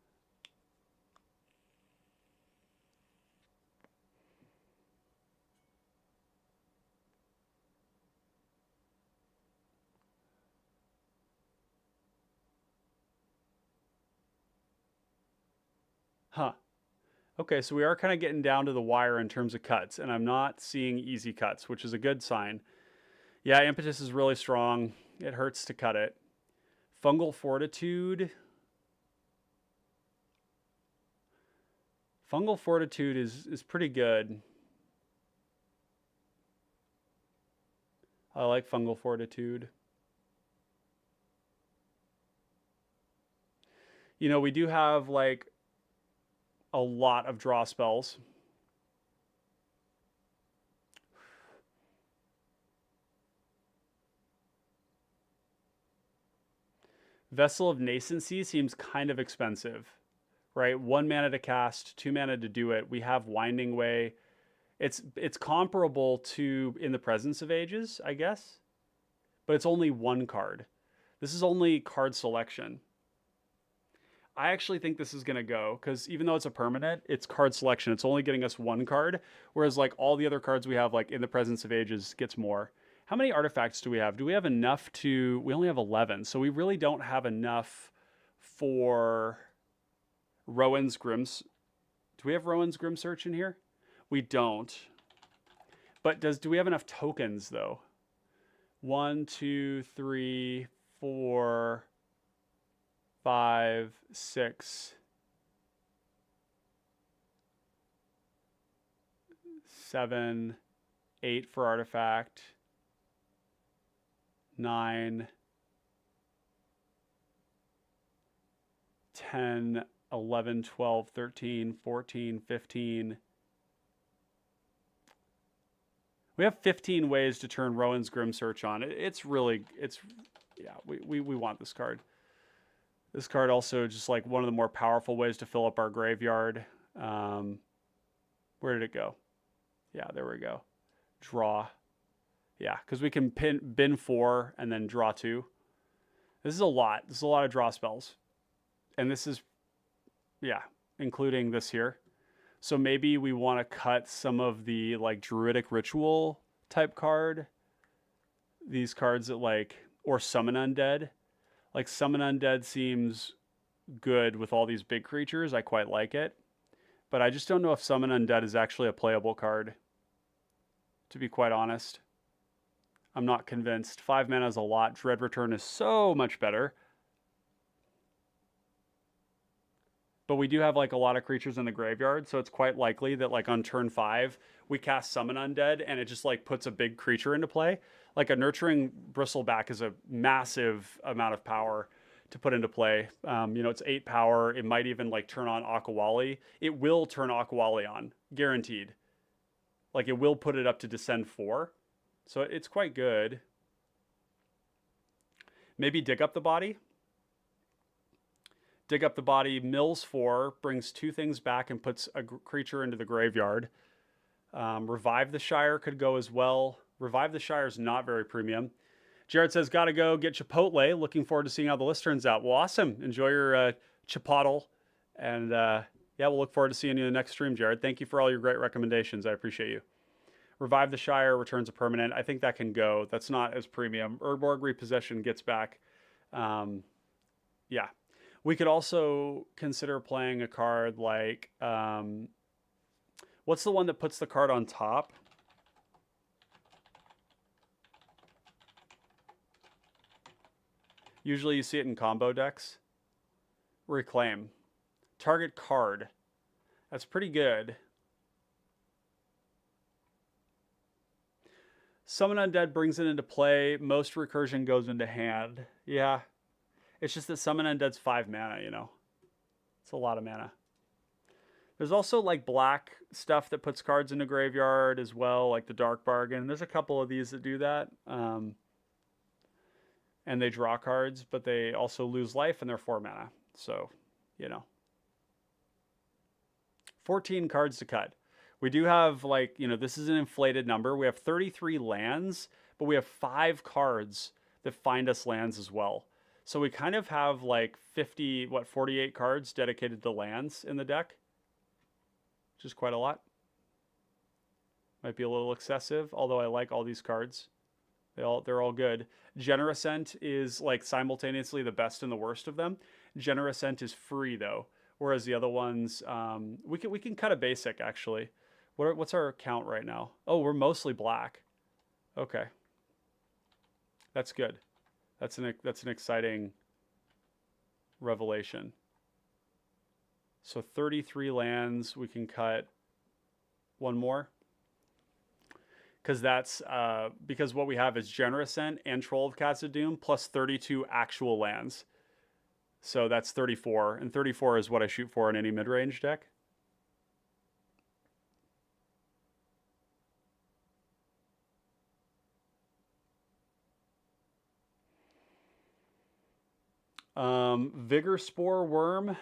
S1: Huh. Okay, so we are kind of getting down to the wire in terms of cuts, and I'm not seeing easy cuts, which is a good sign. Yeah, Impetus is really strong. It hurts to cut it. Fungal Fortitude. Fungal Fortitude is pretty good. I like Fungal Fortitude. You know, we do have like a lot of draw spells. Vessel of Nascency seems kind of expensive, right? 1 mana to cast, 2 mana to do it. We have Winding Way. It's comparable to In the Presence of Ages, I guess, but it's only one card. This is only card selection. I actually think this is going to go because even though it's a permanent, it's card selection. It's only getting us one card, whereas like all the other cards we have, like In the Presence of Ages, gets more. How many artifacts do we have? Do we have enough to... We only have 11, so we really don't have enough for Rowan's Grim's... Do we have Rowan's Grim Search in here? We don't. But do we have enough tokens, though? 1, 2, 3, 4... 5, 6, 7, 8 for artifact, 9, 10, 11, 12, 13, 14, 15. We have 15 ways to turn Rowan's Grim Search on. Yeah, we want this card. This card also just like one of the more powerful ways to fill up our graveyard. Where did it go? Yeah, there we go. Draw. Yeah, because we can bin 4 and then draw 2. This is a lot. This is a lot of draw spells. And this is, yeah, including this here. So maybe we want to cut some of the like Druidic Ritual type card. These cards that like, or Summon Undead. Like Summon Undead seems good with all these big creatures. I quite like it. But I just don't know if Summon Undead is actually a playable card. To be quite honest. I'm not convinced. 5 mana is a lot. Dread Return is so much better. But we do have like a lot of creatures in the graveyard, so it's quite likely that like on turn 5, we cast Summon Undead and it just like puts a big creature into play. Like a Nurturing Bristleback is a massive amount of power to put into play. You know, it's 8 power. It might even like turn on Akawalli. It will turn Akawalli on, guaranteed. Like it will put it up to Descend 4. So it's quite good. Maybe Dig Up the Body. Dig Up the Body, mills 4, brings 2 things back and puts a creature into the graveyard. Revive the Shire could go as well. Revive the Shire is not very premium. Jared says, gotta go get Chipotle. Looking forward to seeing how the list turns out. Well, awesome. Enjoy your Chipotle. And yeah, we'll look forward to seeing you in the next stream, Jared. Thank you for all your great recommendations. I appreciate you. Revive the Shire, returns a permanent. I think that can go. That's not as premium. Urborg Repossession gets back. Yeah. We could also consider playing a card like... what's the one that puts the card on top? Usually you see it in combo decks. Reclaim. Target card. That's pretty good. Summon Undead brings it into play. Most Recursion goes into hand. Yeah. It's just that Summon Undead's 5 mana, you know. It's a lot of mana. There's also like black stuff that puts cards into graveyard as well, like the Dark Bargain. There's a couple of these that do that. And they draw cards, but they also lose life and they're 4 mana. So, you know. 14 cards to cut. We do have, like, you know, this is an inflated number. We have 33 lands, but we have 5 cards that find us lands as well. So we kind of have like 48 cards dedicated to lands in the deck, which is quite a lot. Might be a little excessive, although I like all these cards. They're all good. Generoscent is like simultaneously the best and the worst of them. Generoscent is free though, whereas the other ones, we can cut a basic actually. What's our count right now? Oh, we're mostly black. Okay, that's good. That's an exciting revelation. So 33 lands, we can cut one more. Because what we have is Generoscent and Troll of Khazad-dûm plus 32 actual lands. So that's 34, and 34 is what I shoot for in any mid-range deck. Vigor Spore Worm,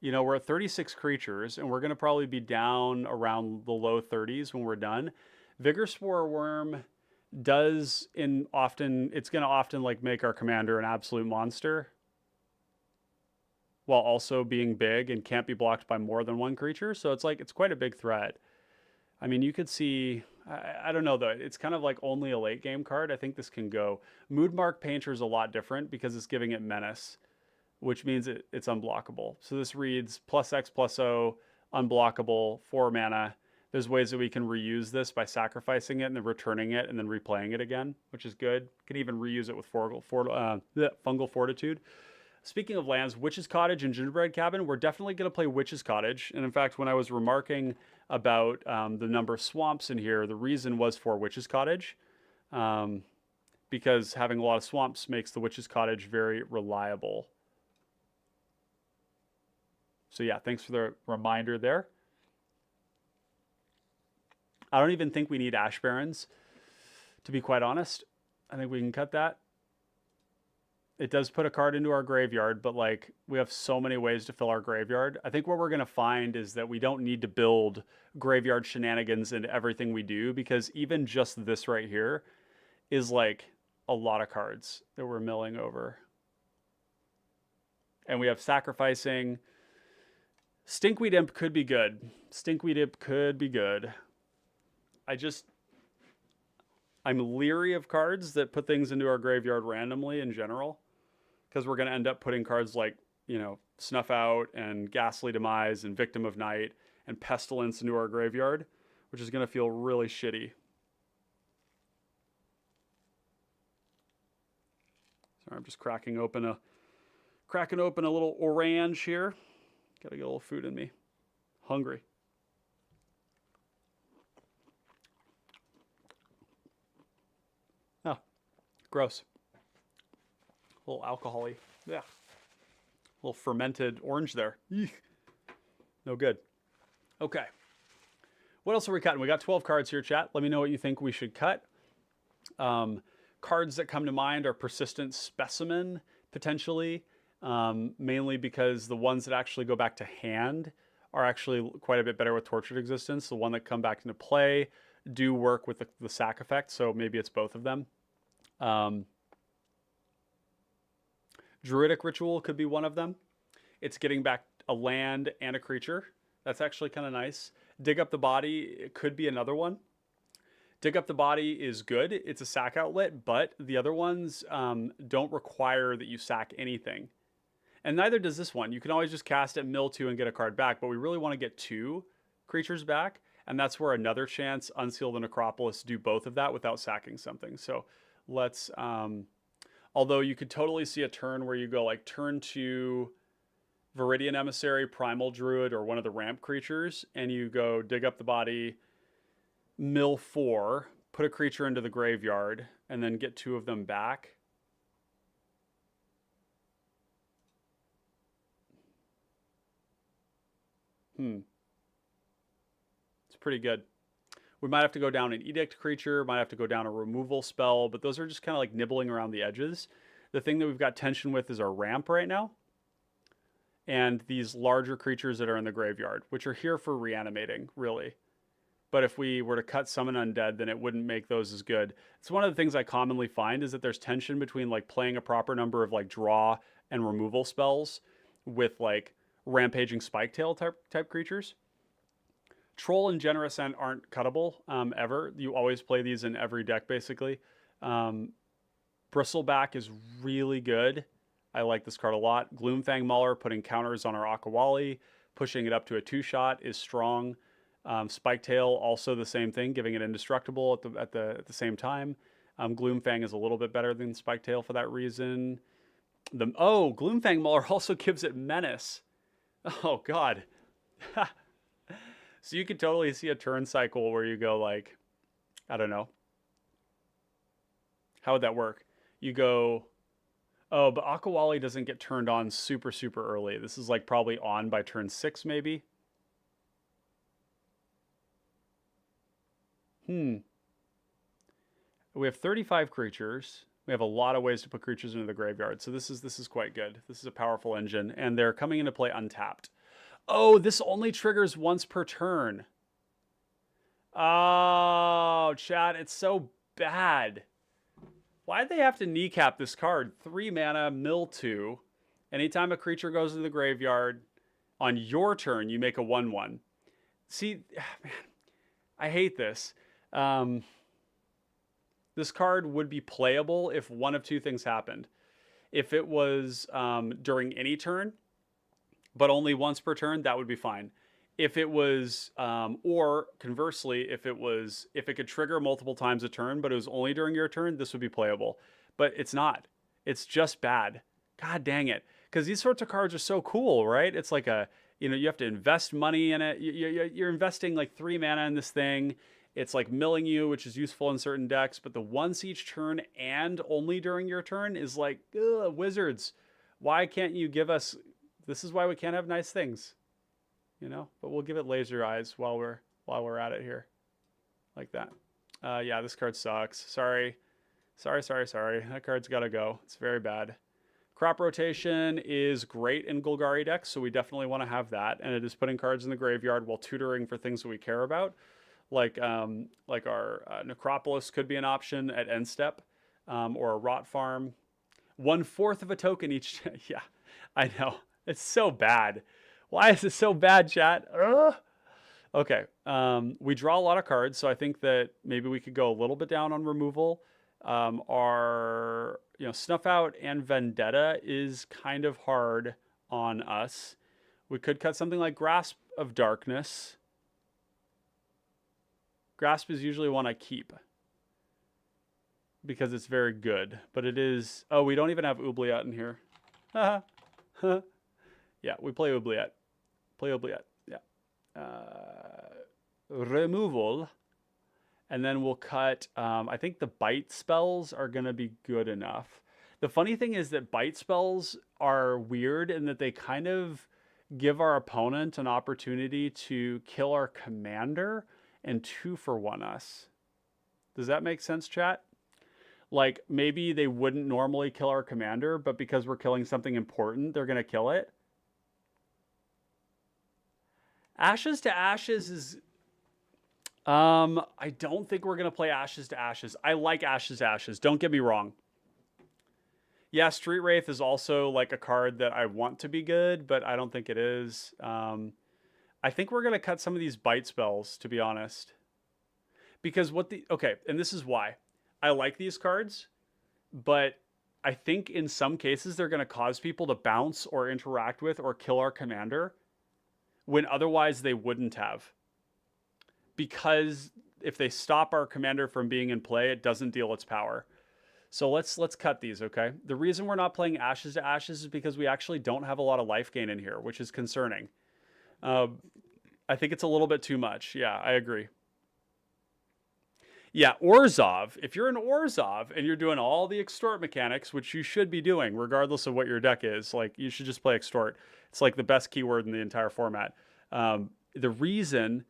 S1: you know, we're at 36 creatures, and we're going to probably be down around the low 30s when we're done. Vigor Spore Worm it's going to often like make our commander an absolute monster, while also being big and can't be blocked by more than one creature. So it's quite a big threat. I mean, you could see, I don't know though, it's kind of like only a late game card. I think this can go. Moodmark Painter is a lot different because it's giving it menace, which means it's unblockable. So this reads +X+O, unblockable, 4 mana. There's ways that we can reuse this by sacrificing it and then returning it and then replaying it again, which is good. Can even reuse it with Fungal Fortitude. Speaking of lands, Witch's Cottage and Gingerbread Cabin, we're definitely going to play Witch's Cottage. And in fact, when I was remarking about the number of swamps in here, the reason was for Witch's Cottage. Because having a lot of swamps makes the Witch's Cottage very reliable. So yeah, thanks for the reminder there. I don't even think we need Ash Barrens, to be quite honest. I think we can cut that. It does put a card into our graveyard, but like we have so many ways to fill our graveyard. I think what we're going to find is that we don't need to build graveyard shenanigans into everything we do, because even just this right here is like a lot of cards that we're milling over. And we have sacrificing. Stinkweed Imp could be good. Stinkweed Imp could be good. I'm leery of cards that put things into our graveyard randomly in general, because we're going to end up putting cards like, you know, Snuff Out and Ghastly Demise and Victim of Night and Pestilence into our graveyard, which is going to feel really shitty. Sorry, I'm just cracking open a little orange here. Gotta get a little food in me. Hungry. Oh, gross. A little alcohol-y. Yeah. A little fermented orange there. Eek. No good. Okay. What else are we cutting? We got 12 cards here, chat. Let me know what you think we should cut. Cards that come to mind are Persistent Specimen, potentially. Mainly because the ones that actually go back to hand are actually quite a bit better with Tortured Existence. The one that come back into play do work with the sack effect, so maybe it's both of them. Druidic Ritual could be one of them. It's getting back a land and a creature. That's actually kind of nice. Dig Up the Body, it could be another one. Dig Up the Body is good. It's a sack outlet, but the other ones don't require that you sack anything. And neither does this one. You can always just cast it, mill 2, and get a card back, but we really want to get 2 creatures back, and that's where Another Chance, Unseal the Necropolis do both of that without sacking something. So let's... although you could totally see a turn where you go like turn 2 Viridian Emissary, Primal Druid, or one of the ramp creatures, and you go Dig Up the Body, mill 4, put a creature into the graveyard, and then get 2 of them back. It's pretty good. We might have to go down an Edict creature, might have to go down a removal spell, but those are just kind of like nibbling around the edges. The thing that we've got tension with is our ramp right now. and these larger creatures that are in the graveyard, which are here for reanimating, really. But if we were to cut summon undead, then it wouldn't make those as good. It's one of the things I commonly find is that there's tension between like playing a proper number of like draw and removal spells with like rampaging spiketail type creatures. Troll and Generous End aren't cuttable ever. You always play these in every deck basically. Bristleback is really good. I like this card a lot. Gloomfang Mauler putting counters on our Akawalli, pushing it up to a 2-shot is strong. Spiketail also the same thing, giving it indestructible at the same time. Gloomfang is a little bit better than Spiketail for that reason. Gloomfang Mauler also gives it menace. Oh god. So you could totally see a turn cycle where you go like, I don't know. How would that work? You go, oh, but Akawalli doesn't get turned on super early. This is like probably on by turn 6 maybe. We have 35 creatures. We have a lot of ways to put creatures into the graveyard. So this is quite good. This is a powerful engine, and they're coming into play untapped. Oh, this only triggers once per turn. Oh, chat, it's so bad. Why'd they have to kneecap this card? 3 mana, mill 2. Anytime a creature goes into the graveyard, on your turn, you make a 1/1. See, man, I hate this. This card would be playable if one of two things happened. If it was during any turn, but only once per turn, that would be fine. If it was, or conversely, if it could trigger multiple times a turn, but it was only during your turn, this would be playable. But it's not. It's just bad. God dang it. Because these sorts of cards are so cool, right? It's like you have to invest money in it. You're investing like 3 mana in this thing. It's like milling you, which is useful in certain decks. But the once each turn and only during your turn is like, ugh, Wizards. Why can't you give us... This is why we can't have nice things, but we'll give it laser eyes while we're at it here, like that. Yeah, this card sucks. Sorry. That card's got to go. It's very bad. Crop rotation is great in Golgari decks, so we definitely want to have that. And it is putting cards in the graveyard while tutoring for things that we care about, like our Necropolis could be an option at end step, or a Rot Farm. 1/4 of a token each. Yeah, I know. It's so bad. Why is it so bad, chat? Ugh. Okay. We draw a lot of cards, so I think that maybe we could go a little bit down on removal. Our Snuff Out and Vendetta is kind of hard on us. We could cut something like Grasp of Darkness. Grasp is usually one I keep because it's very good, but it is... Oh, we don't even have Oubliette in here. Yeah, we play Oubliette. Yeah. Removal. And then we'll cut... I think the bite spells are going to be good enough. The funny thing is that bite spells are weird in that they kind of give our opponent an opportunity to kill our commander and 2-for-1 us. Does that make sense, chat? Like, maybe they wouldn't normally kill our commander, but because we're killing something important, they're going to kill it. Ashes to Ashes is... I don't think we're going to play Ashes to Ashes. I like Ashes to Ashes. Don't get me wrong. Yeah, Street Wraith is also like a card that I want to be good, but I don't think it is. I think we're going to cut some of these bite spells, to be honest. Because okay, and this is why. I like these cards, but I think in some cases they're going to cause people to bounce or interact with or kill our commander when otherwise they wouldn't have. Because if they stop our commander from being in play, it doesn't deal its power. So let's cut these, okay? The reason we're not playing Ashes to Ashes is because we actually don't have a lot of life gain in here, which is concerning. I think it's a little bit too much. Yeah, I agree. Yeah, Orzhov. If you're an Orzhov and you're doing all the extort mechanics, which you should be doing regardless of what your deck is, like you should just play extort. It's like the best keyword in the entire format. The reason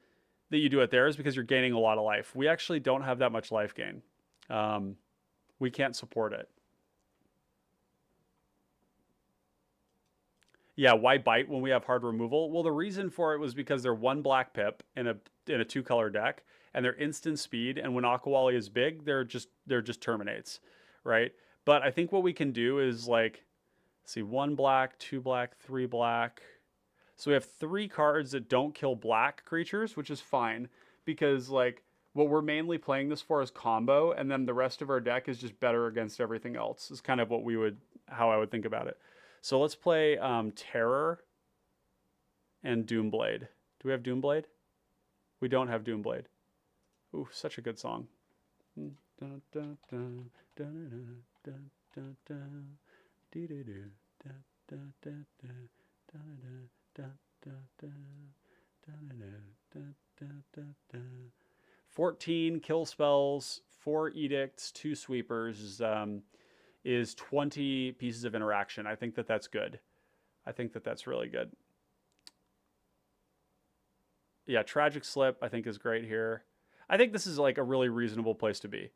S1: that you do it there is because you're gaining a lot of life. We actually don't have that much life gain. We can't support it. Yeah, why bite when we have hard removal? Well, the reason for it was because they're one black pip in a two color deck, and they're instant speed. And when Akawalli is big, they're just terminates, right? But I think what we can do is like, see, one black, two black, three black. So we have three cards that don't kill black creatures, which is fine because like what we're mainly playing this for is combo, and then the rest of our deck is just better against everything else. Is kind of what how I would think about it. So let's play Terror and Doomblade. Do we have Doomblade? We don't have Doomblade. Ooh, such a good song. $14 kill spells, 4 edicts, 2 sweepers is 20 pieces of interaction. I think that that's good. I think that that's really good. Yeah, Tragic Slip I think is great here. I think this is like a really reasonable place to be,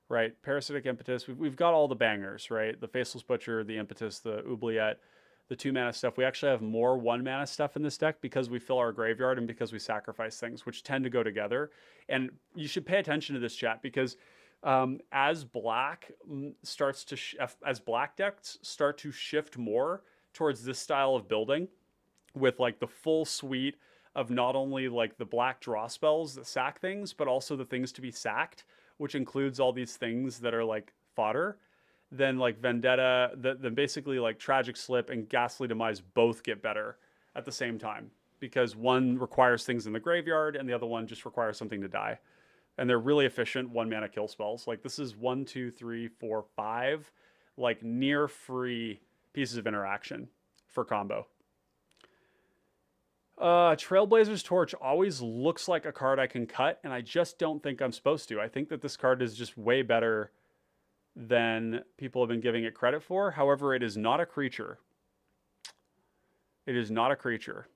S1: right? Parasitic Impetus. We've got all the bangers, right? The Faceless Butcher, the Impetus, the Oubliette, the 2-mana stuff. We actually have more 1-mana stuff in this deck because we fill our graveyard and because we sacrifice things, which tend to go together. And you should pay attention to this, chat, because as black starts to as black decks start to shift more towards this style of building, with like the full suite of not only like the black draw spells that sack things, but also the things to be sacked, which includes all these things that are like fodder, then like Vendetta, then basically like Tragic Slip and Ghastly Demise both get better at the same time because one requires things in the graveyard and the other one just requires something to die. And they're really efficient 1-mana kill spells. Like this is 1, 2, 3, 4, 5 like near free pieces of interaction for combo. Trailblazer's Torch always looks like a card I can cut, and I just don't think I'm supposed to. I think that this card is just way better than people have been giving it credit for. However, it is not a creature. It is not a creature.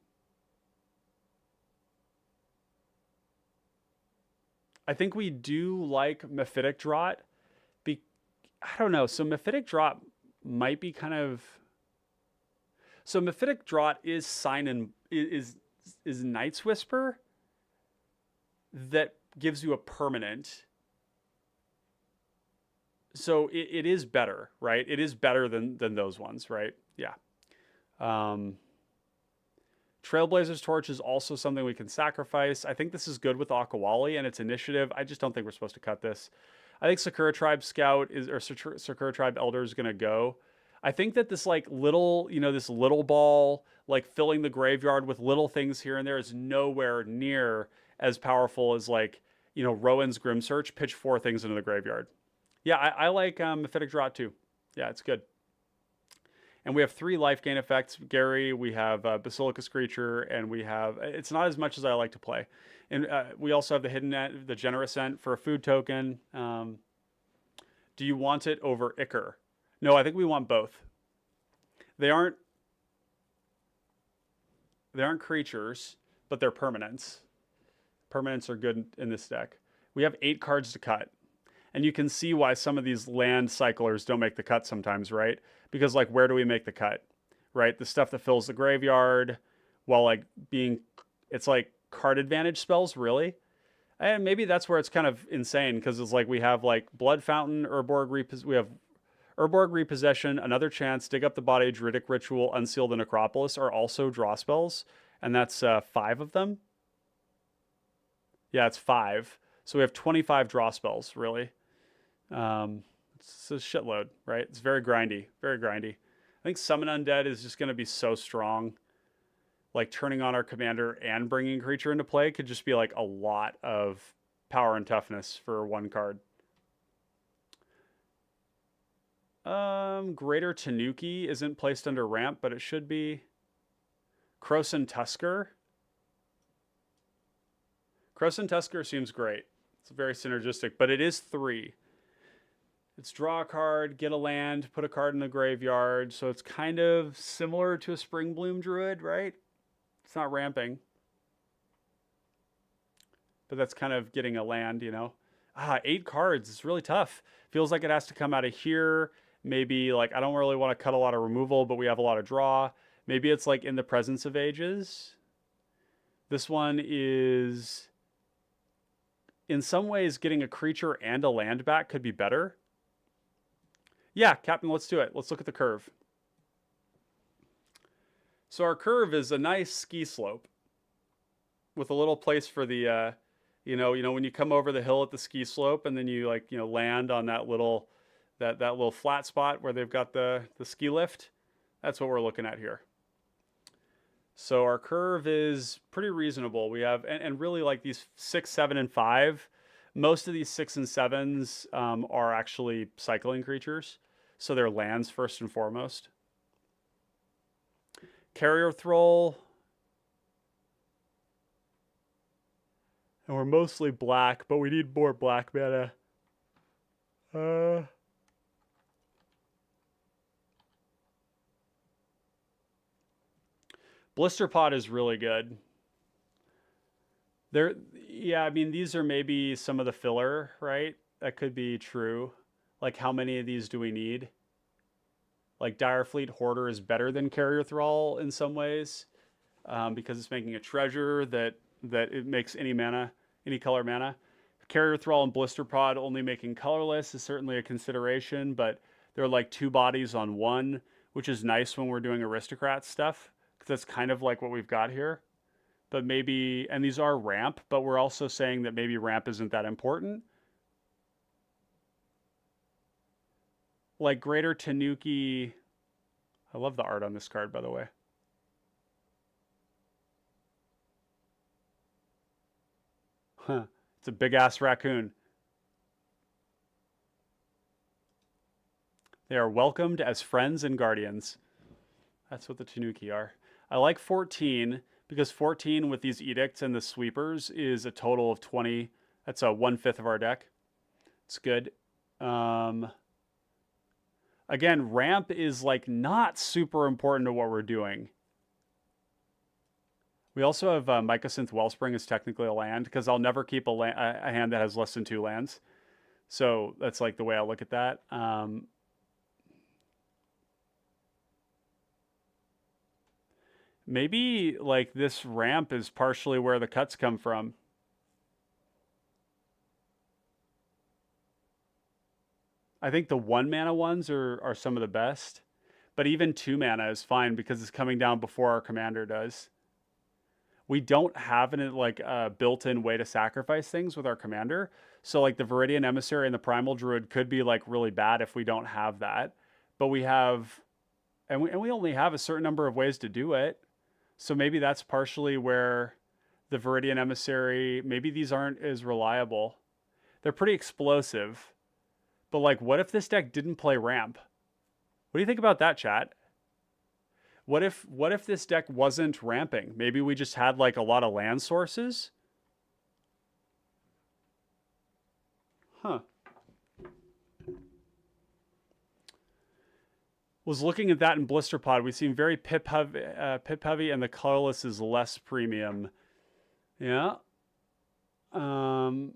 S1: I think we do like Mephitic Draught. I don't know. So Mephitic Draught might be kind of... So Mephitic Draught is is Night's Whisper that gives you a permanent. So it is better, right? It is better than those ones, right? Yeah. Trailblazer's Torch is also something we can sacrifice. I think this is good with Akawalli and its initiative. I just don't think we're supposed to cut this. I think Sakura Tribe Scout or Sakura Tribe Elder is going to go. I think that this like little, this little ball, like filling the graveyard with little things here and there is nowhere near as powerful as like, Rowan's Grim Search, pitch 4 things into the graveyard. Yeah, I like Mephitic Draught too. Yeah, it's good. And we have 3 life gain effects. Gary, we have Basilicus Creature, and we have... It's not as much as I like to play. And we also have the Hidden Net, the Generous Ent for a food token. Do you want it over Ichor? No, I think we want both. They aren't creatures, but they're permanents. Permanents are good in this deck. We have 8 cards to cut. And you can see why some of these land cyclers don't make the cut sometimes, right? Because, like, where do we make the cut, right? The stuff that fills the graveyard while, like, it's like card advantage spells, really? And maybe that's where it's kind of insane, because it's like we have, like, Blood Fountain, we have Urborg Repossession, Another Chance, Dig Up the Body, Druidic Ritual, Unseal the Necropolis are also draw spells, and that's 5 of them. Yeah, it's 5. So we have 25 draw spells, really. It's a shitload, right? It's very grindy, very grindy. I think Summon Undead is just going to be so strong. Like turning on our commander and bringing a creature into play could just be like a lot of power and toughness for one card. Greater Tanuki isn't placed under ramp, but it should be. Krosan Tusker. Krosan Tusker seems great. It's very synergistic, but it is 3. It's draw a card, get a land, put a card in the graveyard. So it's kind of similar to a Spring Bloom Druid, right? It's not ramping. But that's kind of getting a land, 8 cards. It's really tough. Feels like it has to come out of here. Maybe, like, I don't really want to cut a lot of removal, but we have a lot of draw. Maybe it's like in the presence of ages. This one is, in some ways, getting a creature and a land back could be better. Yeah, Captain, let's do it. Let's look at the curve. So our curve is a nice ski slope with a little place for the, when you come over the hill at the ski slope and then you land on that little, that little flat spot where they've got the ski lift. That's what we're looking at here. So our curve is pretty reasonable. We have, and really like these 6, 7, and 5, most of these 6 and 7s are actually cycling creatures. So they're lands first and foremost. Carrier Thrall. And we're mostly black, but we need more black mana. Blister Pod is really good. Yeah, I mean, these are maybe some of the filler, right? That could be true. Like, how many of these do we need? Like, Direfleet Hoarder is better than Carrier Thrall in some ways, because it's making a treasure that it makes any color mana. Carrier Thrall and Blister Pod only making colorless is certainly a consideration, but they're like 2 bodies on 1, which is nice when we're doing aristocrat stuff, because that's kind of like what we've got here. But maybe, and these are ramp, but we're also saying that maybe ramp isn't that important. Like Greater Tanuki, I love the art on this card, by the way. Huh, it's a big ass raccoon. They are welcomed as friends and guardians. That's what the Tanuki are. I like 14 because 14 with these edicts and the sweepers is a total of 20. That's a 1/5 of our deck. It's good. Again, ramp is like not super important to what we're doing. We also have Mycosynth Wellspring is technically a land because I'll never keep a hand that has less than 2 lands. So that's like the way I look at that. Maybe like this ramp is partially where the cuts come from. I think the 1 mana ones are some of the best, but even 2 mana is fine because it's coming down before our commander does. We don't have a built-in way to sacrifice things with our commander. So like the Viridian Emissary and the Primal Druid could be like really bad if we don't have that. But we have, and we only have a certain number of ways to do it. So maybe that's partially where the Viridian Emissary, maybe these aren't as reliable. They're pretty explosive. But like, what if this deck didn't play ramp? What do you think about that, chat? What if this deck wasn't ramping? Maybe we just had like a lot of land sources? Huh. Was looking at that in Blister Pod. We seem very pip heavy, and the colorless is less premium. Yeah. Wow,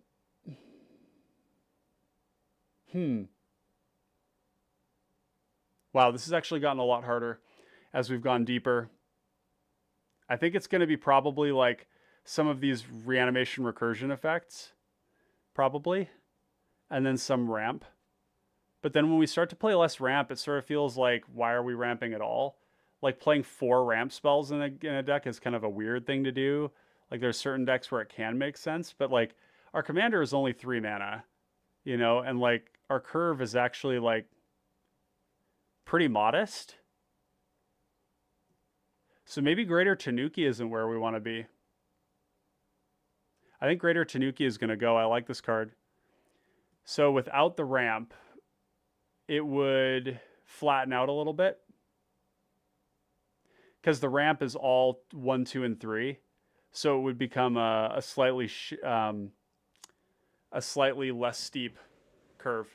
S1: this has actually gotten a lot harder as we've gone deeper. I think it's going to be probably like some of these reanimation recursion effects, probably, and then some ramp. But then when we start to play less ramp, it sort of feels like, why are we ramping at all? Like playing 4 ramp spells in a deck is kind of a weird thing to do. Like there's certain decks where it can make sense, but like our commander is only 3 mana, and like our curve is actually like pretty modest. So maybe Greater Tanuki isn't where we want to be. I think Greater Tanuki is going to go. I like this card. So without the ramp, it would flatten out a little bit. Because the ramp is all 1, 2, and 3. So it would become a slightly less steep curve.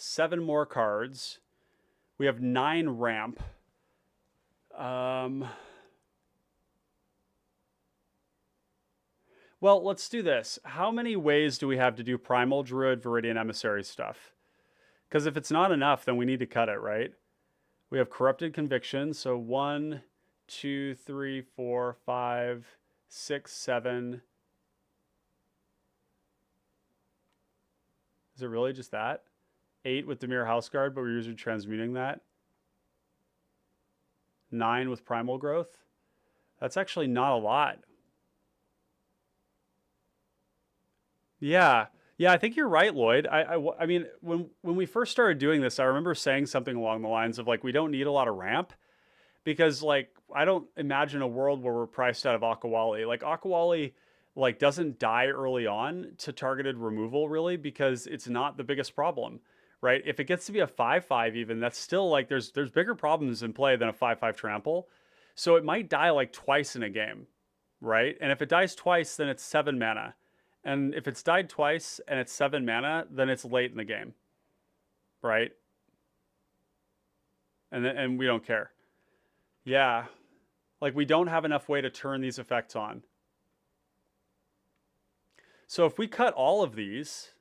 S1: 7 more cards. We have 9 ramp. Well, let's do this. How many ways do we have to do Primal, Druid, Viridian Emissary stuff? Because if it's not enough, then we need to cut it, right? We have Corrupted Conviction. So 1, 2, 3, 4, 5, 6, 7. Is it really just that? 8 with Dimir Houseguard, but we're usually transmuting that. 9 with Primal Growth. That's actually not a lot. Yeah. Yeah, I think you're right, Lloyd. I mean, when we first started doing this, I remember saying something along the lines of like, we don't need a lot of ramp because like, I don't imagine a world where we're priced out of Akawalli. Like Akawalli like doesn't die early on to targeted removal really because it's not the biggest problem, right? If it gets to be a 5/5 even, that's still like there's bigger problems in play than a 5/5 trample. So it might die like twice in a game, right? And if it dies twice, then it's 7 mana. And if it's died twice and it's 7 mana, then it's late in the game, right? And we don't care. Yeah, like we don't have enough way to turn these effects on. So if we cut all of these,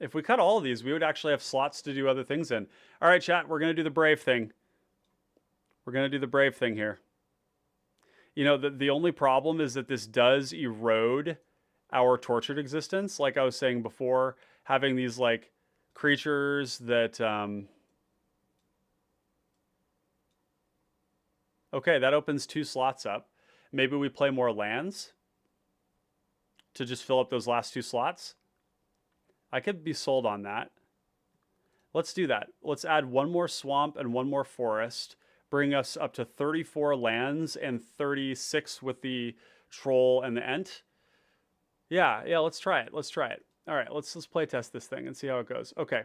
S1: we would actually have slots to do other things in. All right, chat, we're going to do the brave thing. We're going to do the brave thing here. You know, the only problem is that this does erode our tortured existence. Like I was saying before, having these like creatures that... Okay, that opens 2 slots up. Maybe we play more lands to just fill up those last 2 slots. I could be sold on that. Let's do that. Let's add 1 more swamp and 1 more forest. Bring us up to 34 lands and 36 with the troll and the ent. Yeah, let's try it. Let's try it. All right, let's play test this thing and see how it goes. Okay,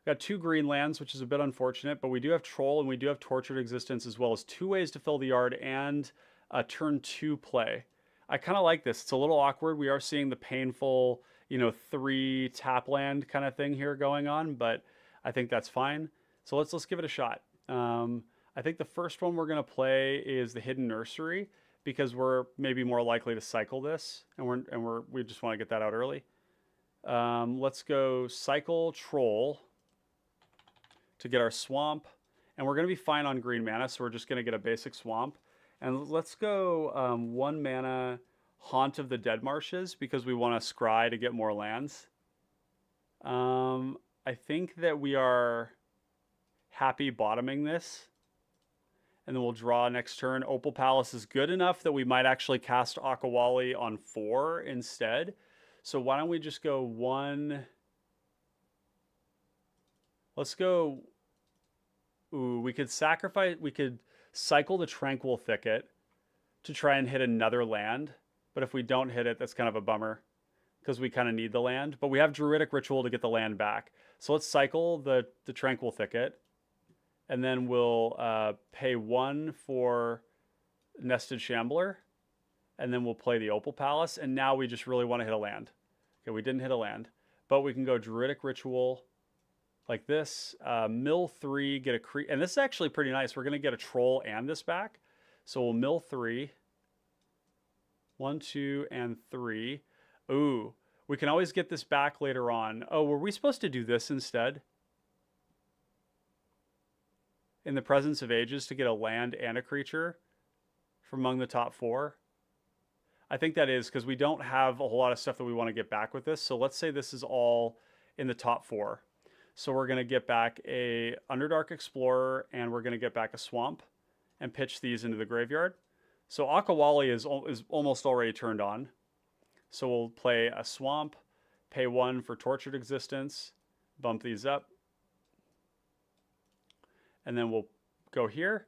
S1: got 2 green lands, which is a bit unfortunate, but we do have troll and we do have tortured existence as well as 2 ways to fill the yard and a turn 2 play. I kind of like this. It's a little awkward. We are seeing the painful, 3 tap land kind of thing here going on, but I think that's fine. So let's give it a shot. I think the first one we're going to play is the Hidden Nursery because we're maybe more likely to cycle this, and we just want to get that out early. Let's go cycle Troll to get our swamp, and we're going to be fine on green mana, so we're just going to get a basic swamp. And let's go 1 mana Haunt of the Dead Marshes because we want to scry to get more lands. I think that we are happy bottoming this. And then we'll draw next turn. Opal Palace is good enough that we might actually cast Akawalli on 4 instead. So why don't we just go 1... Let's go... Ooh, we could cycle the Tranquil Thicket to try and hit another land. But if we don't hit it, that's kind of a bummer because we kind of need the land. But we have Druidic Ritual to get the land back. So let's cycle the Tranquil Thicket. And then we'll pay 1 for Nested Shambler. And then we'll play the Opal Palace. And now we just really want to hit a land. Okay, we didn't hit a land. But we can go Druidic Ritual like this. Mill 3, get a creep. And this is actually pretty nice. We're going to get a Troll and this back. So we'll mill 3. 1, 2, and 3. Ooh, we can always get this back later on. Oh, were we supposed to do this instead? In the Presence of Ages to get a land and a creature from among the top 4? I think that is because we don't have a whole lot of stuff that we want to get back with this. So let's say this is all in the top 4. So we're going to get back a Underdark Explorer and we're going to get back a Swamp and pitch these into the graveyard. So Akawalli is almost already turned on. So we'll play a Swamp, pay 1 for Tortured Existence, bump these up. And then we'll go here.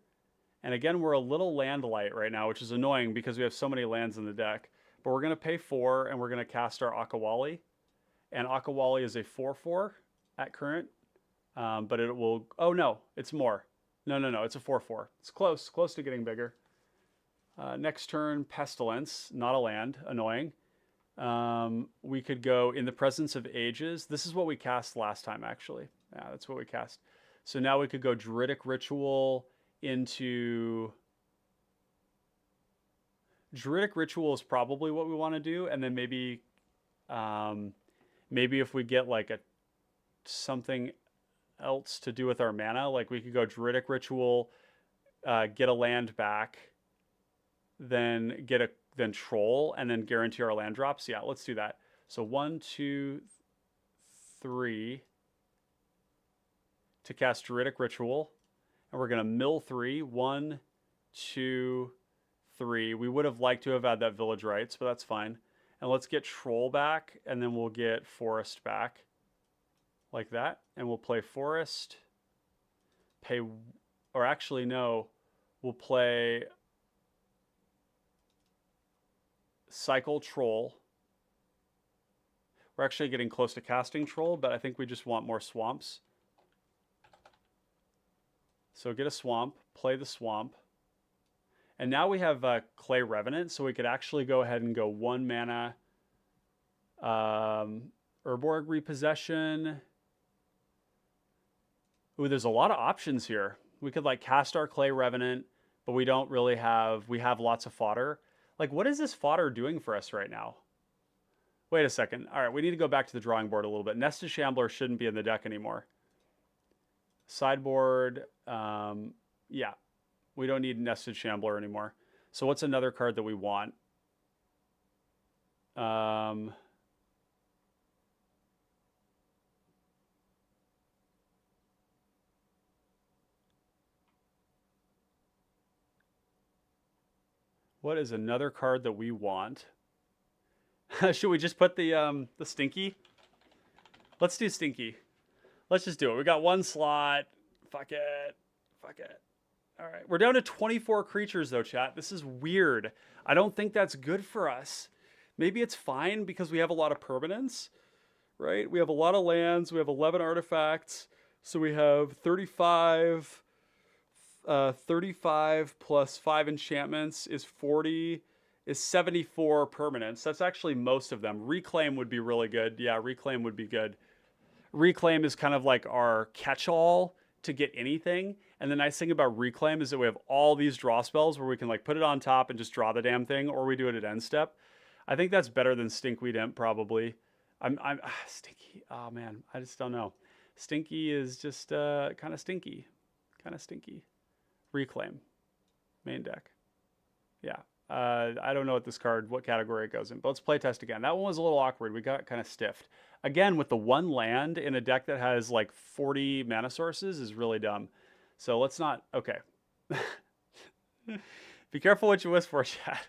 S1: And again, we're a little land light right now, which is annoying because we have so many lands in the deck. But we're going to pay 4 and we're going to cast our Akawalli. And Akawalli is a 4/4 at current. But it will... Oh, no. It's more. No. It's a 4/4. It's close to getting bigger. Next turn, Pestilence. Not a land. Annoying. We could go in the Presence of Ages. This is what we cast last time, actually. Yeah, that's what we cast. So now we could go Druidic Ritual into... Druidic Ritual is probably what we want to do, and then maybe, maybe if we get like a something else to do with our mana, like we could go Druidic Ritual, get a land back, then then Troll, and then guarantee our land drops. Yeah, let's do that. So 1, 2, 3 to cast Druidic Ritual, and we're gonna mill 3. 1, 2, 3. We would have liked to have had that Village Rites, but that's fine. And let's get Troll back, and then we'll get Forest back, like that. And we'll play Forest, pay, or actually no, we'll play Cycle Troll. We're actually getting close to casting Troll, but I think we just want more swamps. So get a swamp, play the swamp. And now we have Clay Revenant, so we could actually go ahead and go 1 mana Urborg Repossession. Ooh, there's a lot of options here. We could like cast our Clay Revenant, but we don't really have, we have lots of fodder. Like, what is this fodder doing for us right now? Wait a second. All right, we need to go back to the drawing board a little bit. Nested Shambler shouldn't be in the deck anymore. Sideboard, yeah. We don't need Nested Shambler anymore. So what's another card that we want? What is another card that we want? Should we just put the Stinky? Let's do Stinky. Let's just do it. We got 1 slot. Fuck it. Fuck it. All right. We're down to 24 creatures, though, chat. This is weird. I don't think that's good for us. Maybe it's fine because we have a lot of permanents, right? We have a lot of lands. We have 11 artifacts. So we have 35. 35 plus 5 enchantments is 40, is 74 permanents. That's actually most of them. Reclaim would be really good. Yeah, Reclaim would be good. Reclaim is kind of like our catch-all to get anything. And the nice thing about Reclaim is that we have all these draw spells where we can like put it on top and just draw the damn thing, or we do it at end step. I think that's better than Stinkweed Imp probably. I'm Stinky. Oh man, I just don't know. Stinky is just kind of stinky. Kind of stinky. Reclaim. Main deck. Yeah. I don't know what category it goes in, but let's play test again. That one was a little awkward. We got kind of stiffed. Again, with the 1 land in a deck that has like 40 mana sources is really dumb. So let's not, okay. Be careful what you wish for, chat.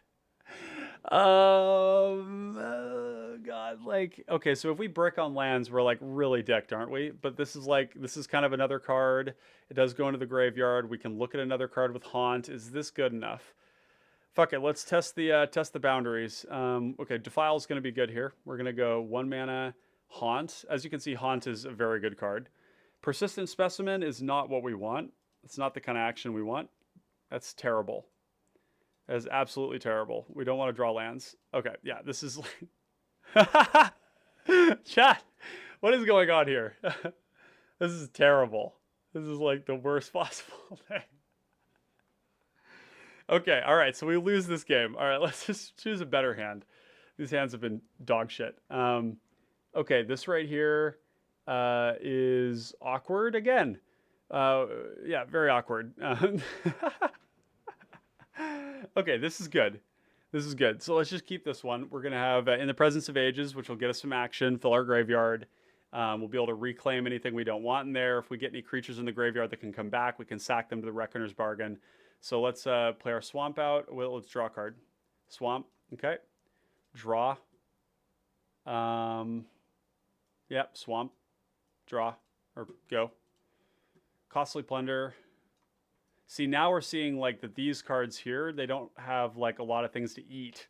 S1: God, like, okay, so if we brick on lands, we're like really decked, aren't we? But this is kind of another card. It does go into the graveyard. We can look at another card with Haunt. Is this good enough? Fuck it, let's test the boundaries. Okay, Defile is going to be good here. We're going to go 1 mana Haunt. As you can see, Haunt is a very good card. Persistent Specimen is not what we want. It's not the kind of action we want. That's terrible. That is absolutely terrible. We don't want to draw lands. Okay, yeah, this is like... Chat, what is going on here? This is terrible. This is like the worst possible thing. Okay, all right, so we lose this game. All right, let's just choose a better hand. These hands have been dog shit. Okay, this right here is awkward again. Yeah, very awkward. Okay, this is good. This is good. So let's just keep this one. We're going to have In the Presence of Ages, which will get us some action, fill our graveyard. We'll be able to reclaim anything we don't want in there. If we get any creatures in the graveyard that can come back, we can sack them to the Reckoner's Bargain. So let's play our Swamp out. Well, let's draw a card. Swamp. Okay. Draw. Yep, Swamp. Draw. Or go. Costly Plunder. See, now we're seeing like that these cards here, they don't have like a lot of things to eat,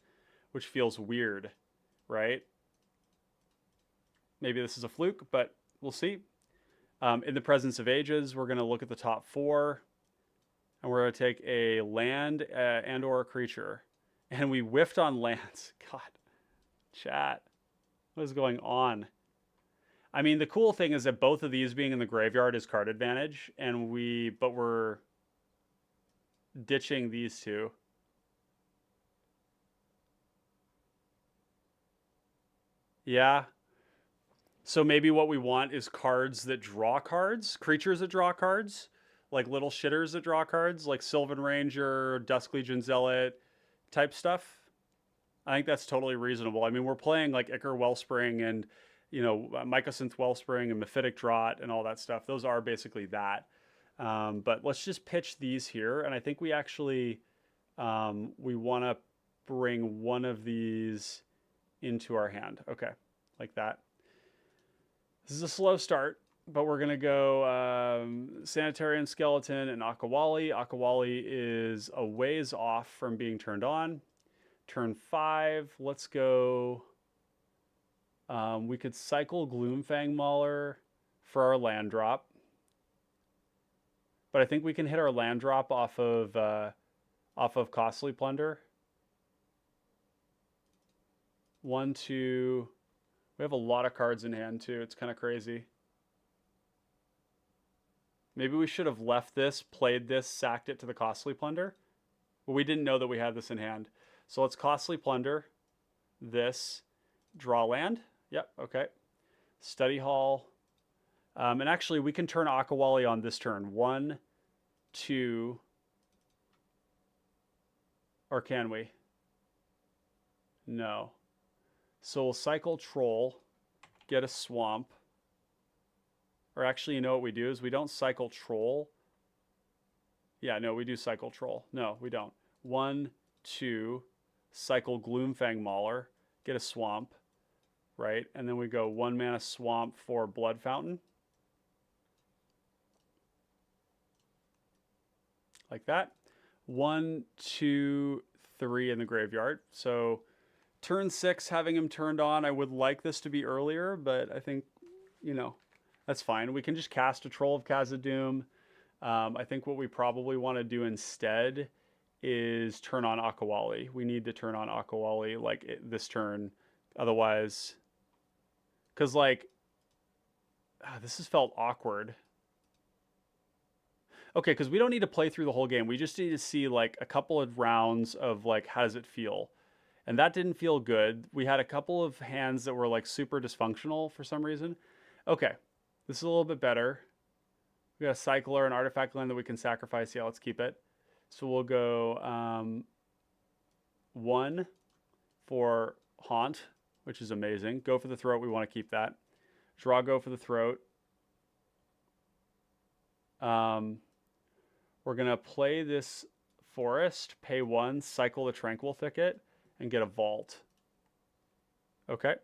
S1: which feels weird, right? Maybe this is a fluke, but we'll see. In the Presence of Ages, we're going to look at the top 4, and we're going to take a land and or a creature. And we whiffed on lands. God, chat, what is going on? I mean, the cool thing is that both of these being in the graveyard is card advantage, and we're ditching these two. Yeah. So maybe what we want is cards that draw cards, creatures that draw cards, like little shitters that draw cards, like Sylvan Ranger, Dusk Legion Zealot type stuff. I think that's totally reasonable. I mean, we're playing like Ichor Wellspring and, Mycosynth Wellspring and Mephitic Draught and all that stuff. Those are basically that. But let's just pitch these here. And I think we actually, we want to bring one of these into our hand. Okay, like that. This is a slow start, but we're going to go Sanitarian Skeleton and Akawalli. Akawalli is a ways off from being turned on. Turn 5, let's go. We could cycle Gloomfang Mauler for our land drop. But I think we can hit our land drop off of Costly Plunder. 1, 2. We have a lot of cards in hand too. It's kind of crazy. Maybe we should have left this, played this, sacked it to the Costly Plunder. But we didn't know that we had this in hand. So let's Costly Plunder this, draw land. Yep, okay. Study Hall. And actually, we can turn Akawalli on this turn. 1, 2. Or can we? No. So we'll cycle Troll, get a Swamp. Or actually, you know what we do is we don't cycle Troll. Yeah, no, we do cycle Troll. No, we don't. 1, 2, cycle Gloomfang Mauler, get a Swamp, right? And then we go 1 mana Swamp for Blood Fountain. Like that. 1, 2, 3 in the graveyard. So turn 6, having him turned on, I would like this to be earlier, but I think, that's fine. We can just cast a Troll of Khazad-dûm. I think what we probably want to do instead is turn on Akawalli. We need to turn on Akawalli this turn. Otherwise, because this has felt awkward. Okay, because we don't need to play through the whole game. We just need to see a couple of rounds of how does it feel. And that didn't feel good. We had a couple of hands that were super dysfunctional for some reason. Okay, this is a little bit better. We got a Cycler, an artifact land that we can sacrifice. Yeah, let's keep it. So we'll go 1 for Haunt, which is amazing. Go for the Throat. We want to keep that. Draw, go for the Throat. We're going to play this Forest, pay 1, cycle the Tranquil Thicket, and get a Vault. Okay.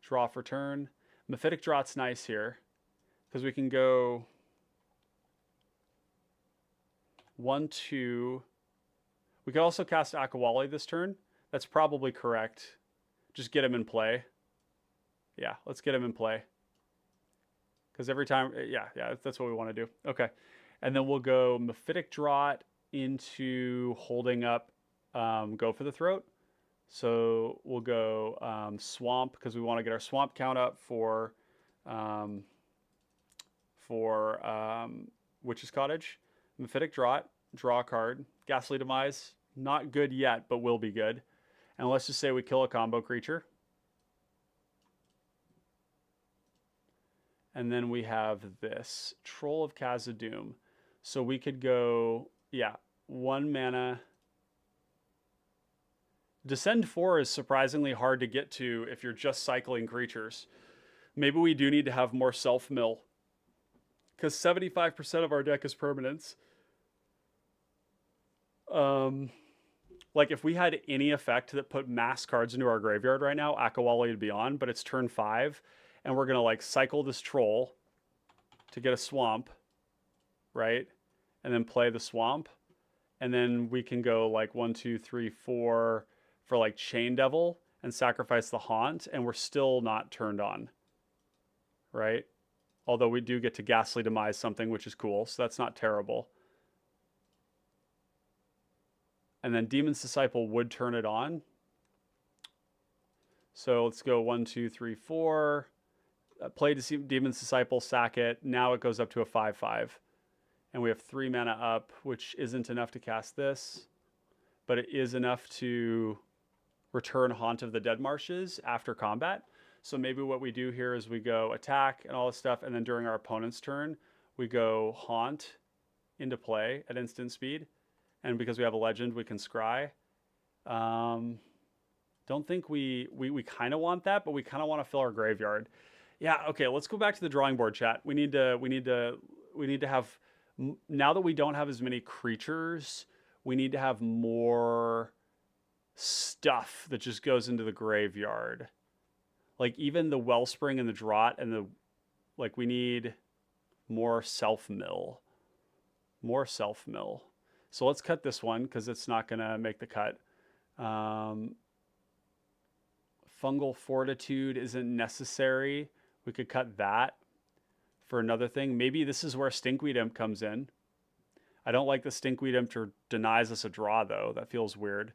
S1: Draw for turn. Mephitic Draught's nice here because we can go 1, 2. We could also cast Akawalli this turn. That's probably correct. Just get him in play. Yeah, let's get him in play. Because every time, yeah, that's what we want to do. Okay. And then we'll go Mephitic Draught into holding up Go for the Throat. So we'll go Swamp because we want to get our Swamp count up for Witch's Cottage. Mephitic Draught, draw a card. Ghastly Demise, not good yet, but will be good. And let's just say we kill a combo creature. And then we have this Troll of Khazad-dûm. So we could go, 1 mana. Descend 4 is surprisingly hard to get to if you're just cycling creatures. Maybe we do need to have more self-mill. Because 75% of our deck is permanents. If we had any effect that put mass cards into our graveyard right now, Akawalli would be on, but it's turn 5. And we're going to cycle this Troll to get a Swamp, right? And then play the Swamp. And then we can go 1, 2, 3, 4 for Chain Devil and sacrifice the Haunt. And we're still not turned on, right? Although we do get to Ghastly Demise something, which is cool. So that's not terrible. And then Demon's Disciple would turn it on. So let's go 1, 2, 3, 4. Play Demon's Disciple, sack it. Now it goes up to a 5/5. And we have 3 mana up, which isn't enough to cast this. But it is enough to return Haunt of the Dead Marshes after combat. So maybe what we do here is we go attack and all this stuff, and then during our opponent's turn, we go haunt into play at instant speed. And because we have a legend, we can scry. Don't think we kind of want that, but we kind of want to fill our graveyard. Yeah, okay, let's go back to the drawing board, chat. We need to have, now that we don't have as many creatures, we need to have more stuff that just goes into the graveyard. Like even the Wellspring and the Draught and the, like, we need more self-mill. More self-mill. So let's cut this one because it's not going to make the cut. Fungal Fortitude isn't necessary. We could cut that for another thing. Maybe this is where Stinkweed Imp comes in. I don't like the Stinkweed Imp denies us a draw, though. That feels weird.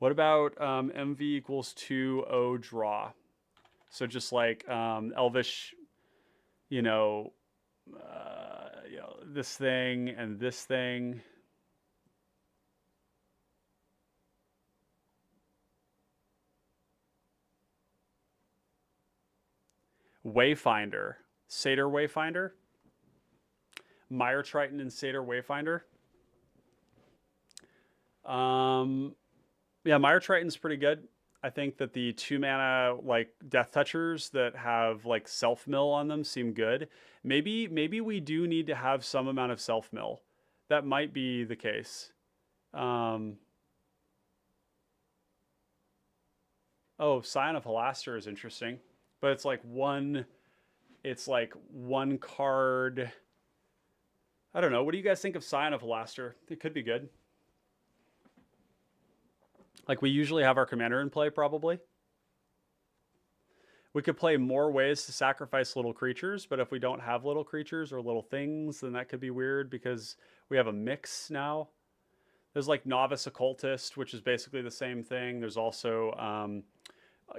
S1: What about MV equals 2O draw? So just like Elvish, this thing and this thing. Wayfinder. Satyr Wayfinder. Mire Triton and Satyr Wayfinder. Yeah, Mire Triton's pretty good. I think that the 2-mana like Death Touchers that have like self-mill on them seem good. Maybe we do need to have some amount of self-mill. That might be the case. Oh, Scion of Halaster is interesting. But it's like one card. I don't know. What do you guys think of Scion of Halaster? It could be good. Like we usually have our commander in play, probably. We could play more ways to sacrifice little creatures, but if we don't have little creatures or little things, then that could be weird because we have a mix now. There's like Novice Occultist, which is basically the same thing. There's also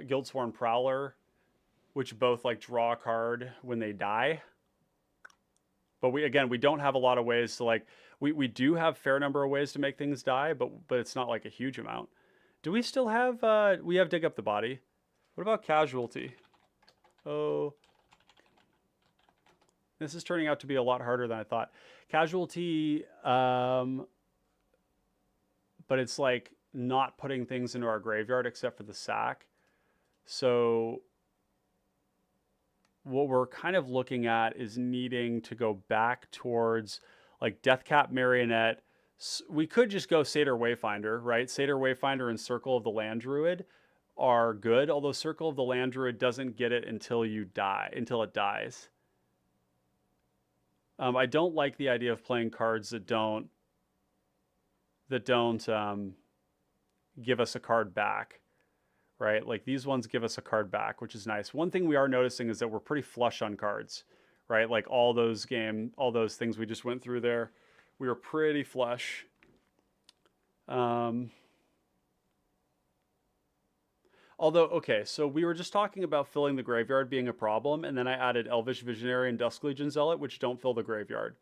S1: Guildsworn Prowler, which both like draw a card when they die. But we don't have a lot of ways to like, we do have a fair number of ways to make things die, but it's not like a huge amount. Do we still have, we have Dig Up the Body. What about Casualty? Oh, this is turning out to be a lot harder than I thought. Casualty, but it's like not putting things into our graveyard except for the sack. So what we're kind of looking at is needing to go back towards like Deathcap Marionette. We could just go Satyr Wayfinder, right? Satyr Wayfinder and Circle of the Land Druid are good, although Circle of the Land Druid doesn't get it until you die, until it dies. I don't like the idea of playing cards that don't give us a card back, right? Like these ones give us a card back, which is nice. One thing we are noticing is that we're pretty flush on cards, right? Like all those things we just went through there, we were pretty flush. Although, okay, so we were just talking about filling the graveyard being a problem, and then I added Elvish Visionary and Dusk Legion Zealot, which don't fill the graveyard.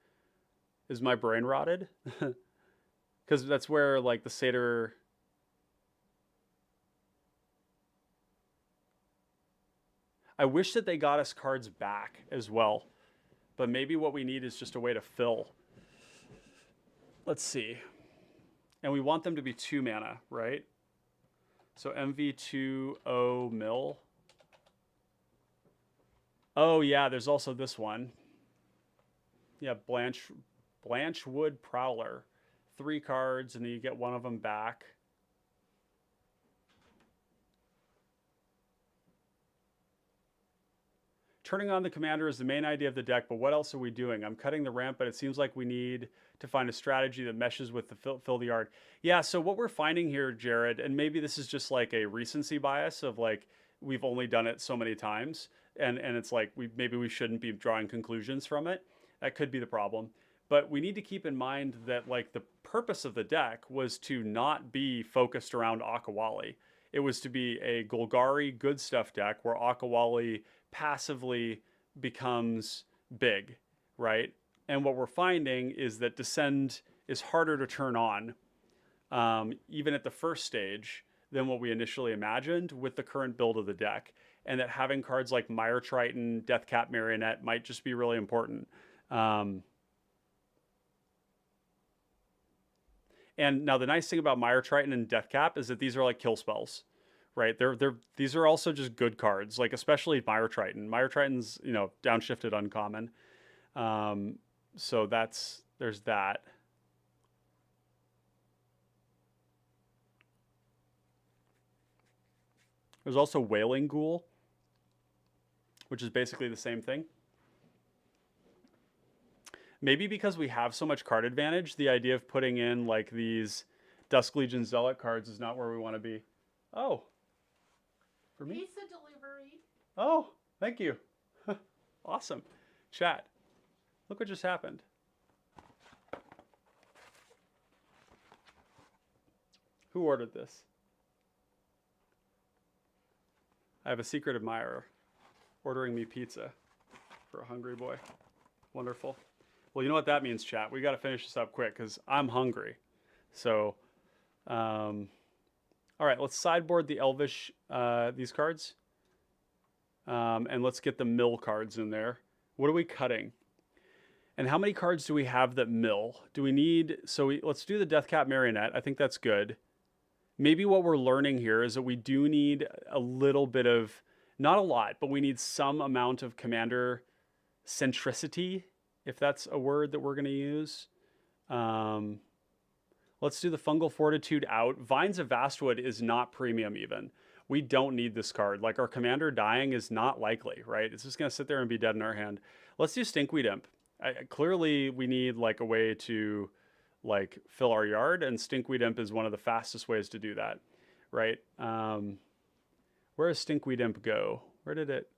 S1: Is my brain rotted? Because that's where, like, the Satyr... I wish that they got us cards back as well. But maybe what we need is just a way to fill. Let's see. And we want them to be 2 mana, right? So MV2O mill. Oh yeah, there's also this one. Yeah, Blanchwood Prowler. 3 cards, and then you get one of them back. Turning on the commander is the main idea of the deck, but what else are we doing? I'm cutting the ramp, but it seems like we need to find a strategy that meshes with the fill the yard. Yeah, so what we're finding here, Jared, and maybe this is just like a recency bias of like, we've only done it so many times, and it's like, maybe we shouldn't be drawing conclusions from it. That could be the problem. But we need to keep in mind that like the purpose of the deck was to not be focused around Akawalli. It was to be a Golgari good stuff deck where Akawalli passively becomes big, right? And what we're finding is that Descend is harder to turn on, even at the first stage, than what we initially imagined with the current build of the deck. and that having cards like Mire Triton, Deathcap Marionette might just be really important. And now the nice thing about Mire Triton and Deathcap is that these are like kill spells, right? These are also just good cards, like especially Mire Triton. Mire Triton's, you know, downshifted uncommon. So there's that. There's also Wailing Ghoul, which is basically the same thing. Maybe because we have so much card advantage, the idea of putting in like these Dusk Legion Zealot cards is not where we want to be. Oh, for me?
S2: Pizza delivery.
S1: Oh, thank you. Awesome. Chat, look what just happened. Who ordered this? I have a secret admirer ordering me pizza for a hungry boy. Wonderful. Well, you know what that means, chat. We got to finish this up quick because I'm hungry. So, all right, let's sideboard the Elvish, these cards. And let's get the mill cards in there. What are we cutting? And how many cards do we have that mill? Do we need, let's do the Deathcap Marionette. I think that's good. Maybe what we're learning here is that we do need a little bit of, not a lot, but we need some amount of commander centricity, if that's a word that we're going to use. Let's do the Fungal Fortitude out. Vines of Vastwood is not premium even. We don't need this card. Like, our commander dying is not likely, right? It's just going to sit there and be dead in our hand. Let's do Stinkweed Imp. Clearly, we need like a way to like fill our yard, and Stinkweed Imp is one of the fastest ways to do that, right? Where does Stinkweed Imp go? Where did it?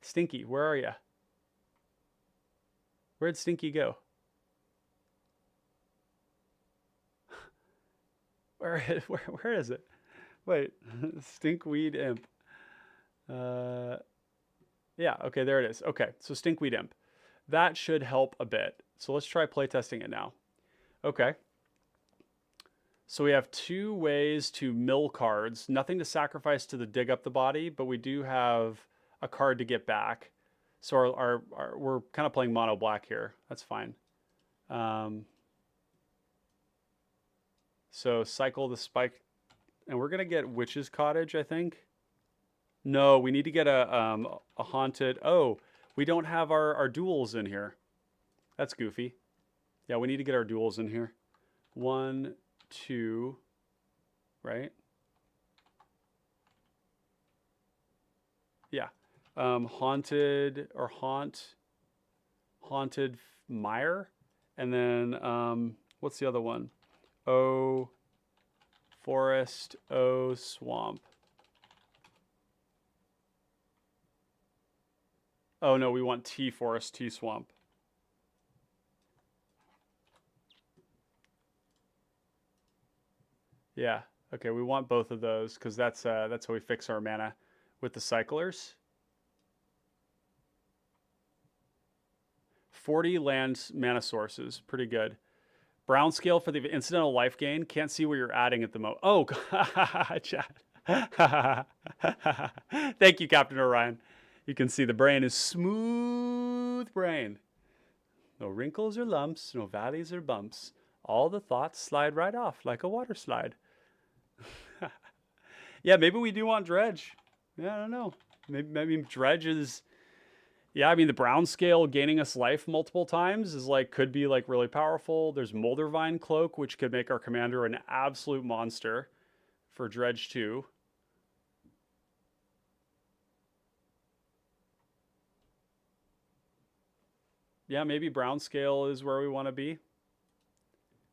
S1: Stinky, where are you? Where'd Stinky go? Where is it? Wait, Stinkweed Imp. Yeah, okay, there it is. Okay, so Stinkweed Imp. That should help a bit. So let's try playtesting it now. Okay. So we have two ways to mill cards. Nothing to sacrifice to the dig up the body, but we do have a card to get back. So we're kind of playing mono black here. That's fine. So cycle the spike, and we're gonna get Witch's Cottage, I think. No, we need to get a haunted. Oh, we don't have our duels in here. That's goofy. Yeah, we need to get our duels in here. 1, 2, right? Yeah. Haunted or haunted mire, and then what's the other one? O forest, O swamp. Oh no, we want T forest, T swamp. Yeah. Okay, we want both of those because that's how we fix our mana with the cyclers. 40 land mana sources, pretty good. Brown scale for the incidental life gain. Can't see where you're adding at the moment. Oh, chat. Thank you, Captain Orion. You can see the brain is smooth brain. No wrinkles or lumps, no valleys or bumps. All the thoughts slide right off like a water slide. Yeah, maybe we do want Dredge. Yeah, I don't know. Maybe Dredge is... Yeah, I mean, the brown scale gaining us life multiple times is like, could be like really powerful. There's Moldervine Cloak, which could make our commander an absolute monster for Dredge 2. Yeah, maybe brown scale is where we want to be.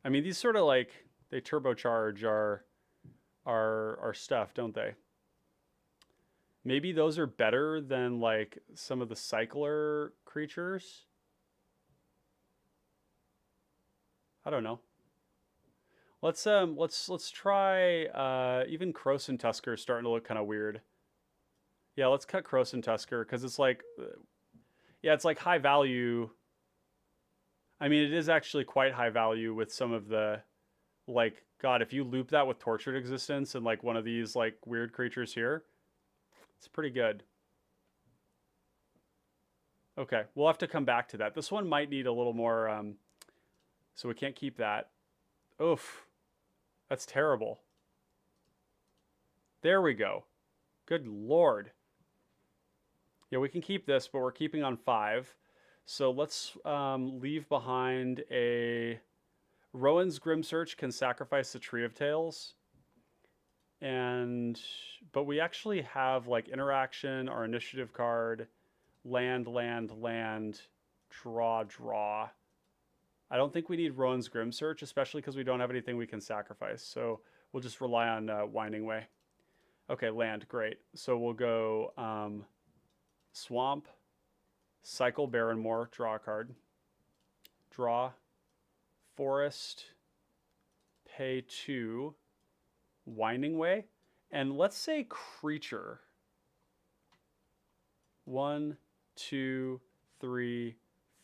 S1: I mean, these sort of like, they turbocharge our stuff, don't they? Maybe those are better than like some of the cycler creatures. I don't know. Let's try even Krosan Tusker is starting to look kind of weird. Yeah, let's cut Krosan Tusker because it's like, yeah, it's like high value. I mean, it is actually quite high value with some of the like God, if you loop that with Tortured Existence and like one of these like weird creatures here, it's pretty good. Okay, we'll have to come back to that. This one might need a little more, so we can't keep that. Oof, that's terrible. There we go. Good Lord. Yeah, we can keep this, but we're keeping on 5. So let's leave behind a... Rowan's Grim Search can sacrifice the Tree of Tales. But we actually have like interaction, our initiative card, land, land, land, draw, draw. I don't think we need Rowan's Grim Search, especially because we don't have anything we can sacrifice. So we'll just rely on Winding Way. Okay, land, great. So we'll go Swamp, cycle Barrenmoor, draw a card, draw, Forest, pay 2, Winding Way, and let's say creature. 1, 2, 3,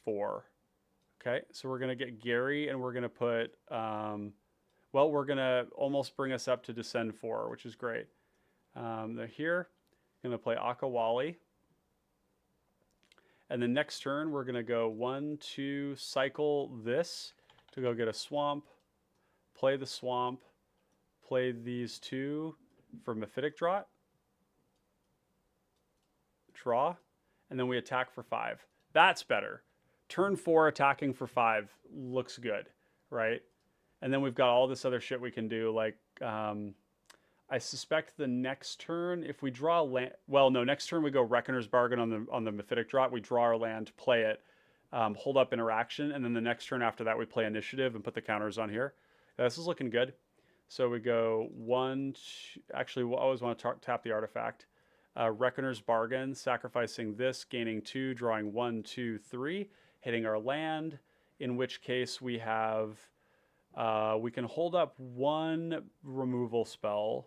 S1: 4. Okay, so we're going to get Gary, and we're going to put, well, we're going to almost bring us up to Descend 4, which is great. They're here. Going to play Akawalli. And then next turn, we're going to go 1, 2, cycle this to go get a swamp, play the swamp, play these 2 for Mephitic Draught, draw, and then we attack for 5. That's better. Turn 4 attacking for 5 looks good, right? And then we've got all this other shit we can do, like I suspect the next turn, if we draw land, well, no, next turn we go Reckoner's Bargain on the Mephitic Draught. We draw our land, play it, hold up interaction, and then the next turn after that we play initiative and put the counters on here. This is looking good. So we go 1, 2, actually we always want to tap the artifact. Reckoner's Bargain, sacrificing this, gaining 2, drawing 1, 2, 3, hitting our land, in which case we have, we can hold up 1 removal spell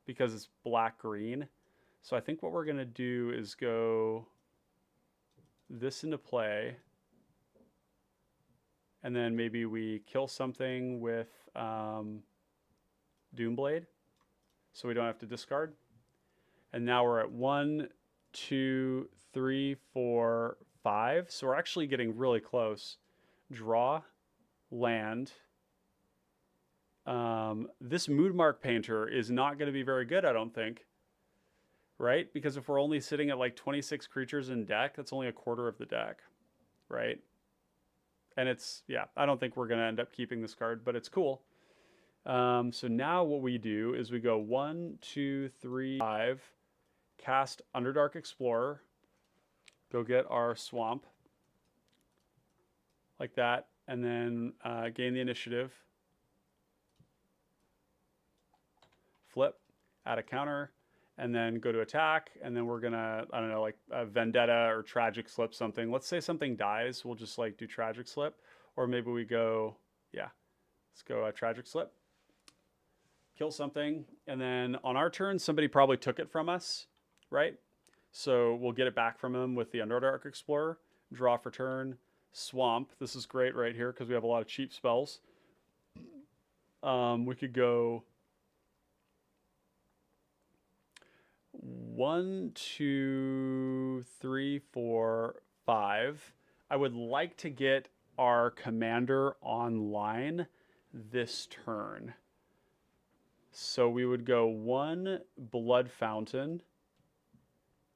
S1: because it's black-green. So I think what we're going to do is go this into play, and then maybe we kill something with Doomblade, so we don't have to discard. And now we're at 1, 2, 3, 4, 5. So we're actually getting really close. Draw, land. This Moodmark Painter is not going to be very good, I don't think. Right? Because if we're only sitting at like 26 creatures in deck, that's only a quarter of the deck. Right? And it's, yeah, I don't think we're going to end up keeping this card, but it's cool. So now what we do is we go 1, 2, 3, 5, cast Underdark Explorer, go get our swamp, like that, and then gain the initiative, flip, add a counter, and then go to attack, and then we're gonna, I don't know, like Vendetta or Tragic Slip something. Let's say something dies, we'll just like do Tragic Slip, or maybe we go, yeah, let's go Tragic Slip. Kill something, and then on our turn, somebody probably took it from us, right? So we'll get it back from them with the Underdark Explorer, draw for turn, swamp. This is great right here because we have a lot of cheap spells. We could go 1, 2, 3, 4, 5. I would like to get our commander online this turn. So we would go 1 Blood Fountain,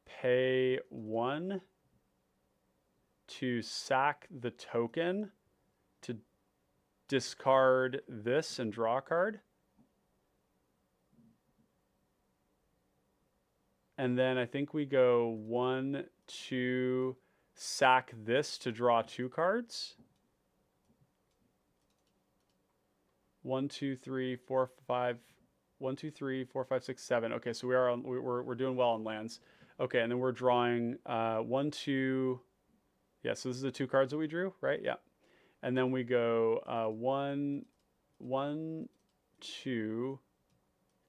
S1: pay 1 to sack the token to discard this and draw a card. And then I think we go 1 to sack this to draw 2 cards. 1, 2, 3, 4, 5. 1, 2, 3, 4, 5, 6, 7. Okay, so we're doing well on lands. Okay, and then we're drawing 1, 2. Yeah, so this is the 2 cards that we drew, right? Yeah. And then we go 1, 2,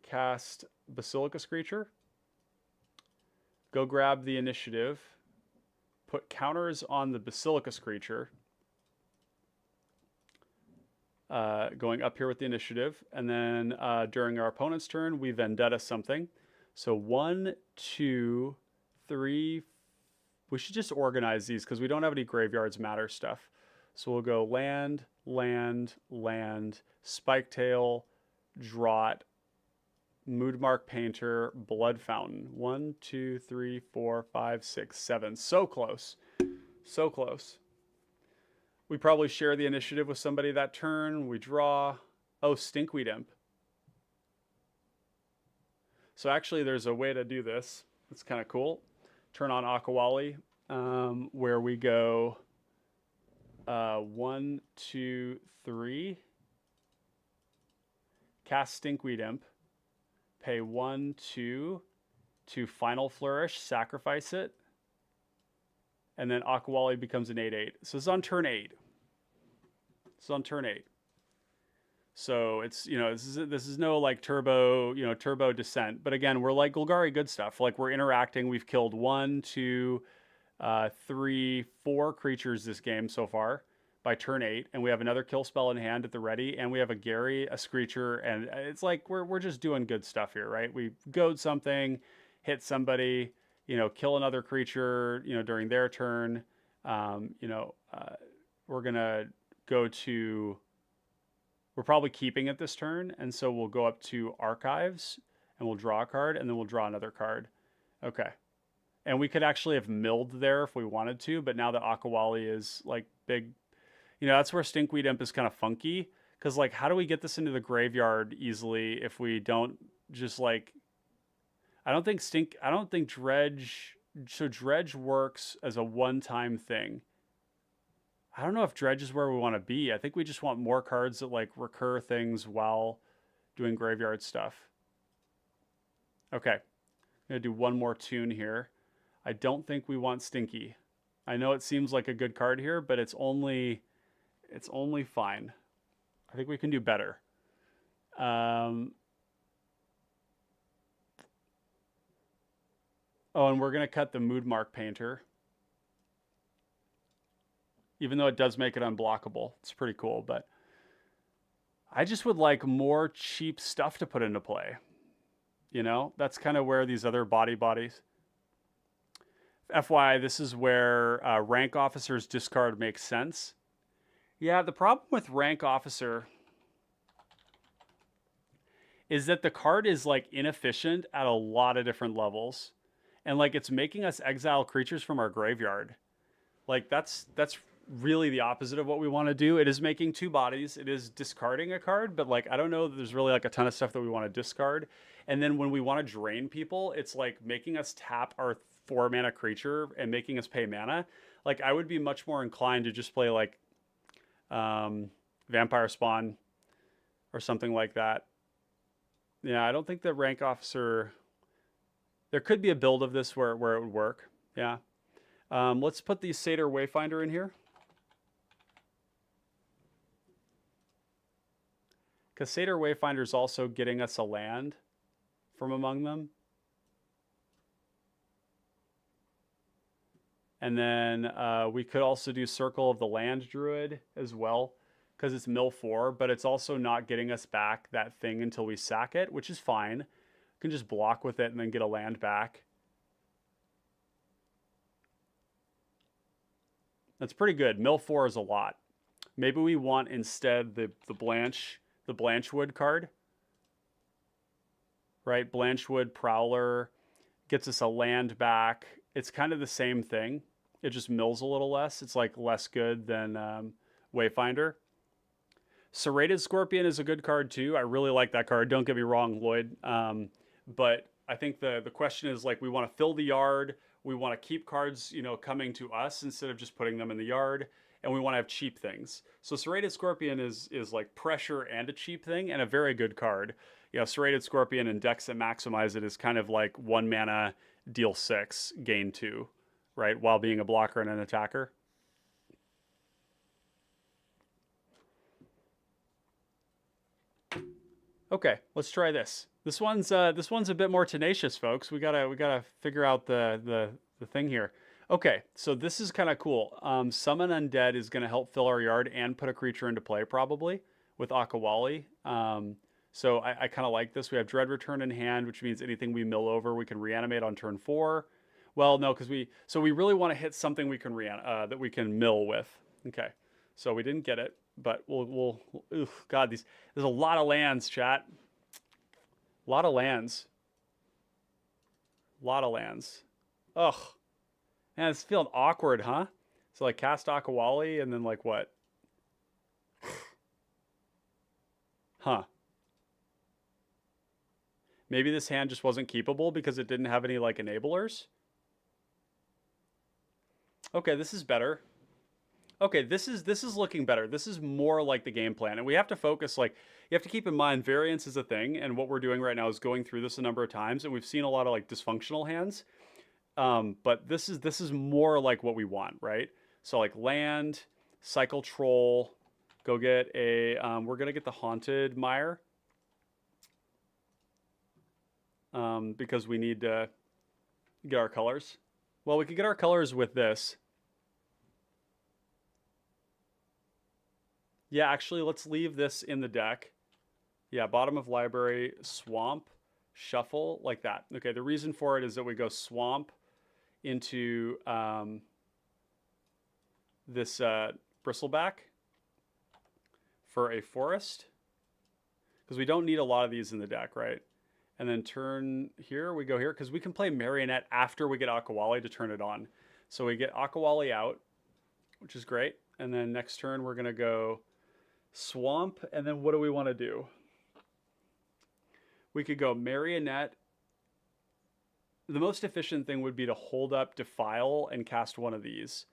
S1: cast Basilica Screecher. Go grab the initiative. Put counters on the Basilica Screecher. going up here with the initiative. And then during our opponent's turn, we vendetta something. So 1, 2, 3. We should just organize these because we don't have any graveyards matter stuff. So we'll go land, land, land, Spiketail, Draught, Moodmark Painter, Blood Fountain. 1, 2, 3, 4, 5, 6, 7. So close. So close. We probably share the initiative with somebody that turn. We draw. Oh, Stinkweed Imp. So actually there's a way to do this. It's kind of cool. Turn on Akawalli, where we go 1, 2, 3. Cast Stinkweed Imp. Pay 1, 2 to Final Flourish, sacrifice it. And then Akawalli becomes an 8/8. So it's on turn 8. It's on turn 8. So it's, you know, this is no like turbo, you know, turbo descent. But again, we're like Golgari good stuff. Like we're interacting. We've killed 1, 2, 3, 4 creatures this game so far by turn 8, and we have another kill spell in hand at the ready, and we have a Gary, a Screecher, and it's like we're just doing good stuff here, right? We goad something, hit somebody, you know, kill another creature, you know, during their turn. We're gonna go to. We're probably keeping it this turn, and so we'll go up to Archives, and we'll draw a card, and then we'll draw another card. Okay. And we could actually have milled there if we wanted to, but now that Akawalli is like big, you know, that's where Stinkweed Imp is kind of funky. Because like, how do we get this into the graveyard easily if we don't just like, I don't think Dredge, so Dredge works as a one-time thing. I don't know if Dredge is where we want to be. I think we just want more cards that like recur things while doing graveyard stuff. Okay. I'm going to do one more tune here. I don't think we want Stinky. I know it seems like a good card here, but it's only fine. I think we can do better. Oh, and we're going to cut the Moodmark Painter. Even though it does make it unblockable. It's pretty cool, but I just would like more cheap stuff to put into play. You know, that's kind of where these other bodies. FYI, this is where rank officer's discard makes sense. Yeah, the problem with rank officer is that the card is like inefficient at a lot of different levels. And like it's making us exile creatures from our graveyard. Like that's really the opposite of what we want to do. It is making 2 bodies. It is discarding a card, but like I don't know that there's really like a ton of stuff that we want to discard. And then when we want to drain people, it's like making us tap our 4 mana creature and making us pay mana. Like I would be much more inclined to just play like Vampire Spawn or something like that. Yeah, I don't think the rank officer. There could be a build of this where it would work. Yeah. Let's put the Satyr Wayfinder in here. Because Satyr Wayfinder is also getting us a land from among them. And then we could also do Circle of the Land Druid as well, because it's mill 4, but it's also not getting us back that thing until we sack it, which is fine. We can just block with it and then get a land back. That's pretty good. Mill 4 is a lot. Maybe we want instead the Blanchwood card. Right? Blanchwood Prowler gets us a land back. It's kind of the same thing. It just mills a little less. It's like less good than Wayfinder. Serrated Scorpion is a good card too. I really like that card. Don't get me wrong, Lloyd. But I think the question is like we want to fill the yard. We want to keep cards, you know, coming to us instead of just putting them in the yard. And we want to have cheap things. So Serrated Scorpion is like pressure and a cheap thing and a very good card. You know, Serrated Scorpion and decks that maximize it is kind of like 1 mana, deal 6, gain 2, right? While being a blocker and an attacker. Okay, let's try this. This one's a bit more tenacious, folks. We gotta figure out the thing here. Okay, so this is kind of cool. Summon Undead is going to help fill our yard and put a creature into play, probably, with Akawalli. So I kind of like this. We have Dread Return in hand, which means anything we mill over, we can reanimate on turn 4. Well, no, because we really want to hit something we can that we can mill with. Okay, so we didn't get it, but God, there's a lot of lands, chat. A lot of lands. A lot of lands. Ugh, man, it's feeling awkward, huh? So like cast Akawalli and then like what? Huh. Maybe this hand just wasn't keepable because it didn't have any like enablers. Okay, this is better. Okay, this is looking better. This is more like the game plan. And we have to focus, like, you have to keep in mind variance is a thing, and what we're doing right now is going through this a number of times, and we've seen a lot of like dysfunctional hands. But this is more like what we want, right? So like land, cycle troll, go get a we're gonna get the Haunted Mire. Because we need to get our colors. Well, we could get our colors with this. Yeah, actually, let's leave this in the deck. Yeah, bottom of library, swamp, shuffle, like that. Okay, the reason for it is that we go swamp into this bristleback for a forest. Because we don't need a lot of these in the deck, right? And then turn here, we go here, because we can play Marionette after we get Akawalli to turn it on. So we get Akawalli out, which is great. And then next turn, we're going to go Swamp. And then what do we want to do? We could go Marionette. The most efficient thing would be to hold up Defile and cast one of these.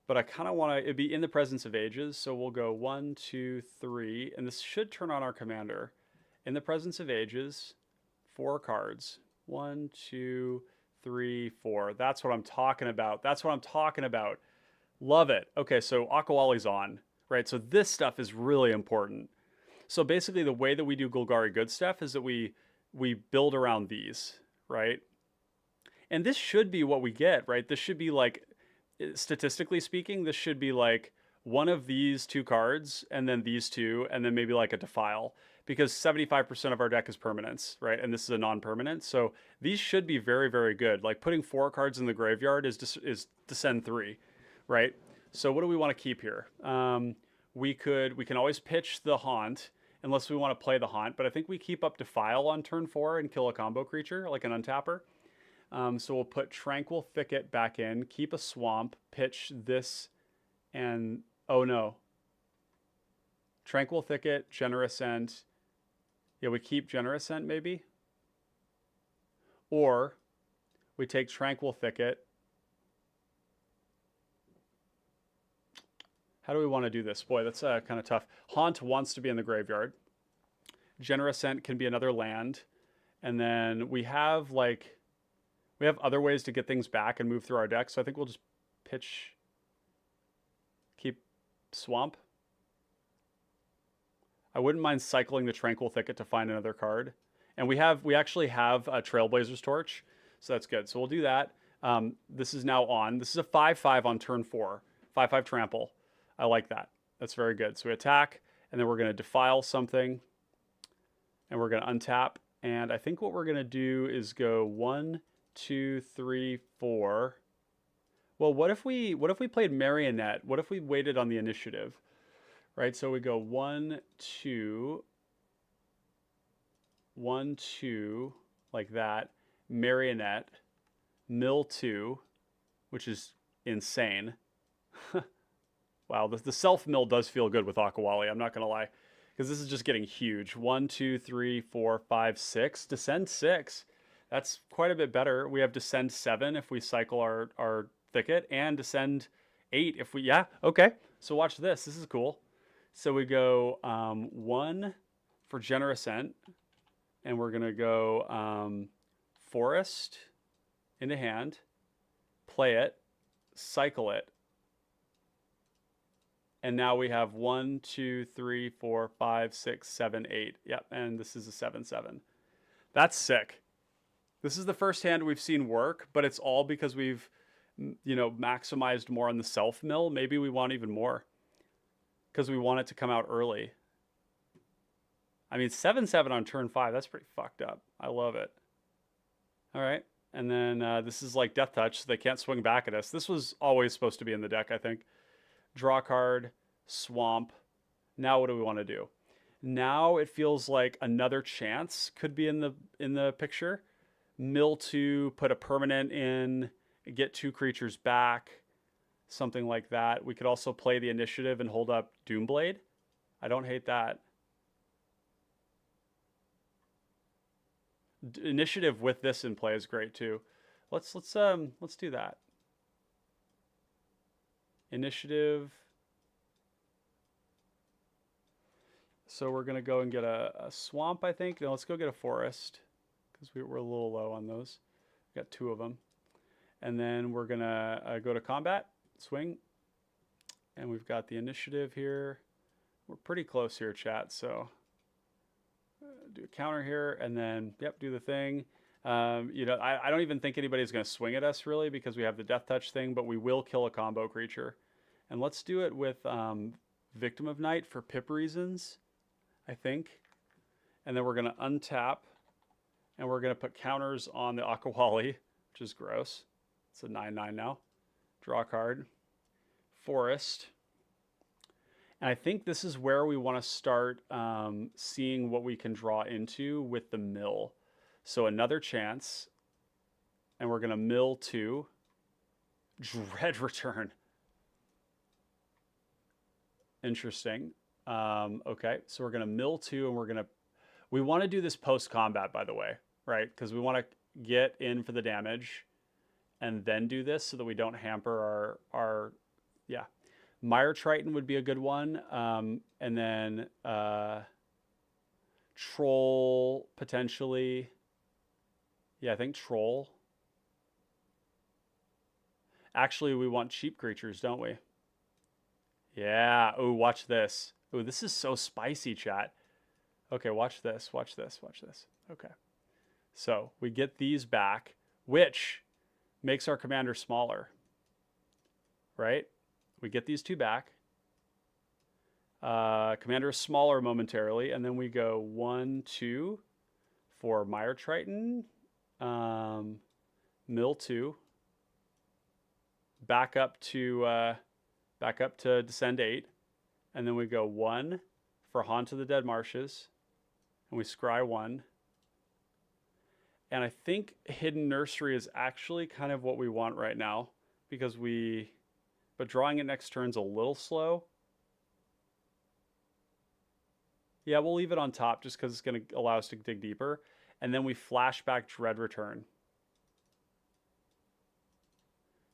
S1: But I kind of want to, it'd be in the presence of ages. So we'll go 1, 2, 3. And this should turn on our commander. In the presence of ages, 4 cards. 1, 2, 3, 4. That's what I'm talking about. That's what I'm talking about. Love it. Okay, so Akawalli's on, right? So this stuff is really important. So basically the way that we do Golgari good stuff is that we build around these, right? And this should be what we get, right? This should be like, statistically speaking, this should be like one of these 2 cards and then these 2 and then maybe like a Defile. Because 75% of our deck is permanents, right? And this is a non-permanent. So these should be very, very good. Like putting 4 cards in the graveyard is descend 3, right? So what do we want to keep here? We can always pitch the Haunt unless we want to play the Haunt. But I think we keep up Defile on turn 4 and kill a combo creature, like an untapper. So we'll put Tranquil Thicket back in, keep a Swamp, pitch this, and oh no. Tranquil Thicket, Generous End. Yeah, we keep Generous Scent maybe. Or we take Tranquil Thicket. How do we want to do this? Boy, that's kind of tough. Haunt wants to be in the graveyard. Generous Scent can be another land. And then we have other ways to get things back and move through our deck. So I think we'll just pitch, keep Swamp. I wouldn't mind cycling the Tranquil Thicket to find another card. And we actually have a Trailblazer's Torch, so that's good. So we'll do that. This is now on. This is a 5/5 on turn 4. 5/5 trample. I like that. That's very good. So we attack, and then we're going to Defile something, and we're going to untap. And I think what we're going to do is go 1, 2, 3, 4. Well, what if we played Marionette? What if we waited on the initiative? Right, so we go 1, 2, 1, 2, like that. Marionette, mill 2, which is insane. Wow, the self mill does feel good with Akawalli. I'm not gonna lie, because this is just getting huge. 1, 2, 3, 4, 5, 6. Descend 6. That's quite a bit better. We have Descend 7 if we cycle our thicket, and Descend 8 if we. Yeah, okay. So watch this. This is cool. So we go 1 for Generous Scent, and we're going to go Forest into hand, play it, cycle it, and now we have 1, 2, 3, 4, 5, 6, 7, 8. Yep, and this is a 7/7. That's sick. This is the first hand we've seen work, but it's all because we've, maximized more on the self mill. Maybe we want even more, because we want it to come out early. I mean, 7/7 on turn 5, that's pretty fucked up. I love it. All right. And then this is like Death Touch, so they can't swing back at us. This was always supposed to be in the deck, I think. Draw card, Swamp. Now what do we want to do? Now it feels like another chance could be in the picture. Mill 2, put a permanent in, get 2 creatures back, something like that. We could also play the initiative and hold up Doomblade. I don't hate that. Initiative with this in play is great too. Let's do that. Initiative. So we're gonna go and get a swamp, I think. No, let's go get a forest because we're a little low on those. We got 2 of them, and then we're gonna go to combat, swing, and we've got the initiative here. We're pretty close here, chat. So do a counter here, and then yep, do the thing. You know, I don't even think anybody's going to swing at us really because we have the Death Touch thing, but we will kill a combo creature. And let's do it with Victim of Night for pip reasons, I think. And then we're going to untap, and we're going to put counters on the Akawalli, which is gross. It's a 9/9 now. Draw a card. Forest. And I think this is where we want to start seeing what we can draw into with the mill. So another chance, and we're going to mill 2. Dread Return. Interesting. Okay, so we're going to mill 2, and we want to do this post-combat, by the way, right? Because we want to get in for the damage and then do this so that we don't hamper our yeah. Mire Triton would be a good one. And then Troll, potentially. Yeah, I think Troll. Actually, we want cheap creatures, don't we? Yeah. Oh, watch this. Oh, this is so spicy, chat. Okay, watch this. Watch this. Watch this. Okay. So we get these back, which makes our commander smaller. Right? We get these 2 back. Commander is smaller momentarily, and then we go 1, 2 for Mire Triton, mill 2, back up to Descend 8, and then we go 1 for Haunt of the Dead Marshes, and we scry 1. And I think Hidden Nursery is actually kind of what we want right now because but drawing it next turn's a little slow. Yeah, we'll leave it on top just because it's going to allow us to dig deeper. And then we flash back Dread Return.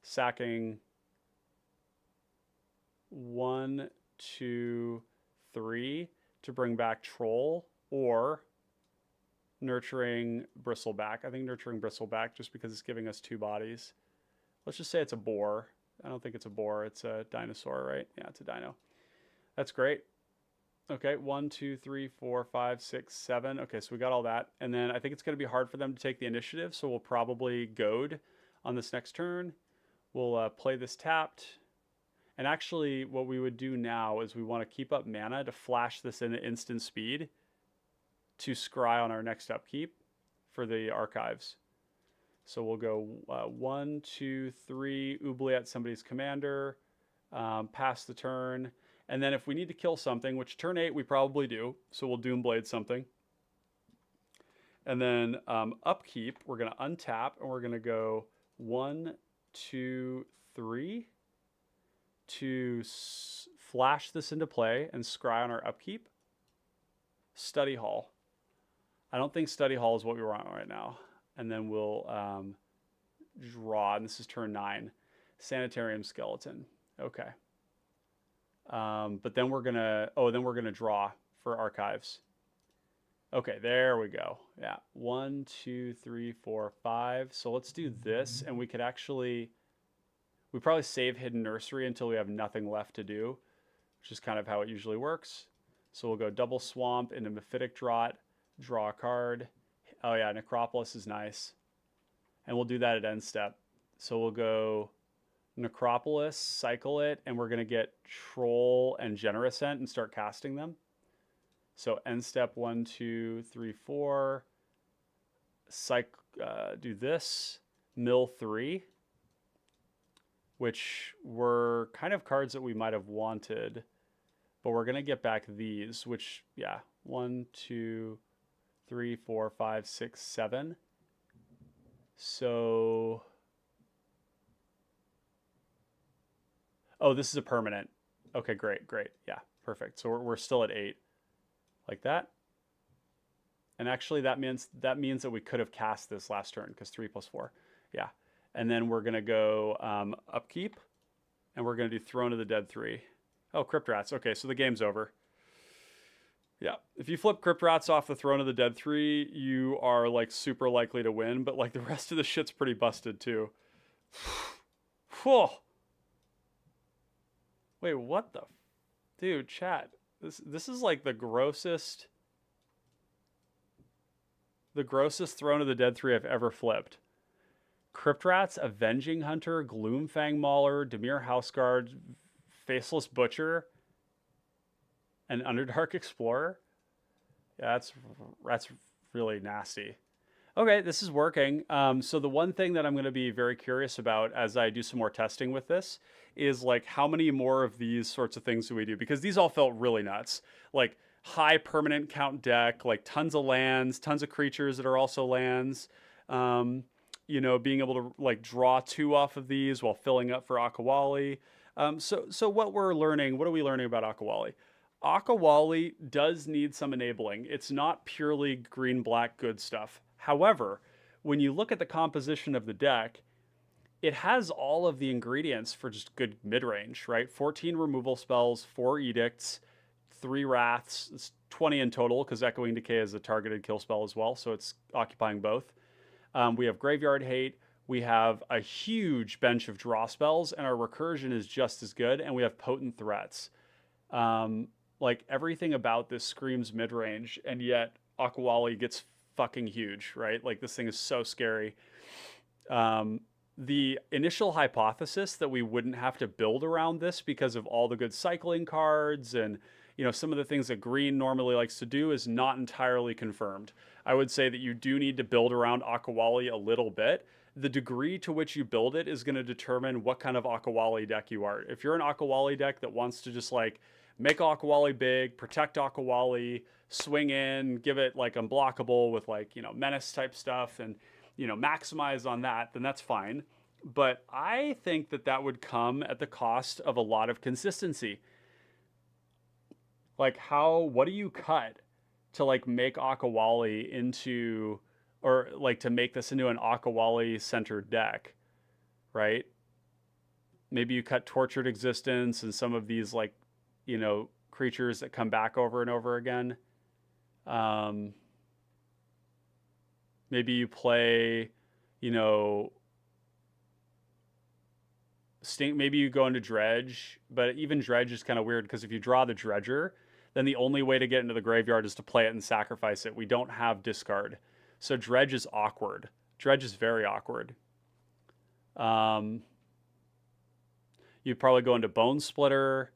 S1: Sacking 1, 2, 3 to bring back Troll, or Nurturing Bristleback. I think Nurturing Bristleback just because it's giving us 2 bodies. Let's just say it's a boar. I don't think it's a boar. It's a dinosaur, right? Yeah, it's a dino. That's great. Okay, 1, 2, 3, 4, 5, 6, 7. Okay, so we got all that. And then I think it's going to be hard for them to take the initiative, so we'll probably goad on this next turn. We'll play this tapped. And actually, what we would do now is we want to keep up mana to flash this in instant speed to scry on our next upkeep for the archives. So we'll go 1, 2, 3, oubliette somebody's commander, pass the turn. And then if we need to kill something, which turn 8 we probably do, so we'll Doomblade something. And then upkeep, we're going to untap, and we're going to go 1, 2, 3 to flash this into play and scry on our upkeep. Study Hall. I don't think Study Hall is what we want right now. And then we'll draw, and this is turn 9. Sanitarium Skeleton. Okay. But then we're gonna draw for archives. Okay, there we go. Yeah, 1, 2, 3, 4, 5. So let's do this, and we probably save Hidden Nursery until we have nothing left to do, which is kind of how it usually works. So we'll go double swamp into Mephitic Draught, draw a card. Oh yeah, Necropolis is nice. And we'll do that at end step. So we'll go cycle it, and we're going to get Troll and Generascent and start casting them. So end step 1, 2, 3, 4. Do this. Mill 3, which were kind of cards that we might have wanted, but we're going to get back these, which, yeah, 1, 2, 3, 4, 5, 6, 7. So, oh, this is a permanent. Okay, great, great. Yeah, perfect. So we're still at 8, like that. And actually, that means that we could have cast this last turn because 3 + 4. Yeah. And then we're going to go upkeep, and we're going to do Throne of the Dead 3. Oh, Crypt Rats. Okay, so the game's over. Yeah. If you flip Crypt Rats off the Throne of the Dead 3, you are like super likely to win, but like the rest of the shit's pretty busted too. Whew. Wait, what the? Dude, chat. This is like the grossest Throne of the Dead 3 I've ever flipped. Crypt Rats, Avenging Hunter, Gloomfang Mauler, Dimir Houseguard, Faceless Butcher, and Underdark Explorer. Yeah, that's really nasty. Okay, this is working. So the one thing that I'm going to be very curious about as I do some more testing with this is like how many more of these sorts of things do we do? Because these all felt really nuts. Like high permanent count deck, like tons of lands, tons of creatures that are also lands. You know, being able to like draw 2 off of these while filling up for Akawalli. So what we're learning, what are we learning about Akawalli? Akawalli does need some enabling. It's not purely green-black good stuff. However, when you look at the composition of the deck, it has all of the ingredients for just good mid-range, right? 14 removal spells, 4 edicts, 3 wraths. It's 20 in total because Echoing Decay is a targeted kill spell as well, so it's occupying both. We have Graveyard Hate. We have a huge bench of draw spells, and our Recursion is just as good, and we have Potent Threats. Like, everything about this screams mid-range, and yet Akawalli gets fucking huge, right? Like, this thing is so scary. The initial hypothesis that we wouldn't have to build around this because of all the good cycling cards and, you know, some of the things that green normally likes to do is not entirely confirmed. I would say that you do need to build around Akawalli a little bit. The degree to which you build it is going to determine what kind of Akawalli deck you are. If you're an Akawalli deck that wants to just like make Akawalli big, protect Akawalli, swing in, give it like unblockable with like, you know, menace type stuff and, you know, maximize on that, then that's fine. But I think that that would come at the cost of a lot of consistency. Like what do you cut to like make Akawalli into, or like to make this into an Akawalli centered deck, right? Maybe you cut Tortured Existence and some of these like, you know, creatures that come back over and over again. Maybe you play, you know, maybe you go into Dredge, but even Dredge is kind of weird because if you draw the Dredger, then the only way to get into the graveyard is to play it and sacrifice it. We don't have discard. So Dredge is awkward. Dredge is very awkward. You probably go into Bone Splitter.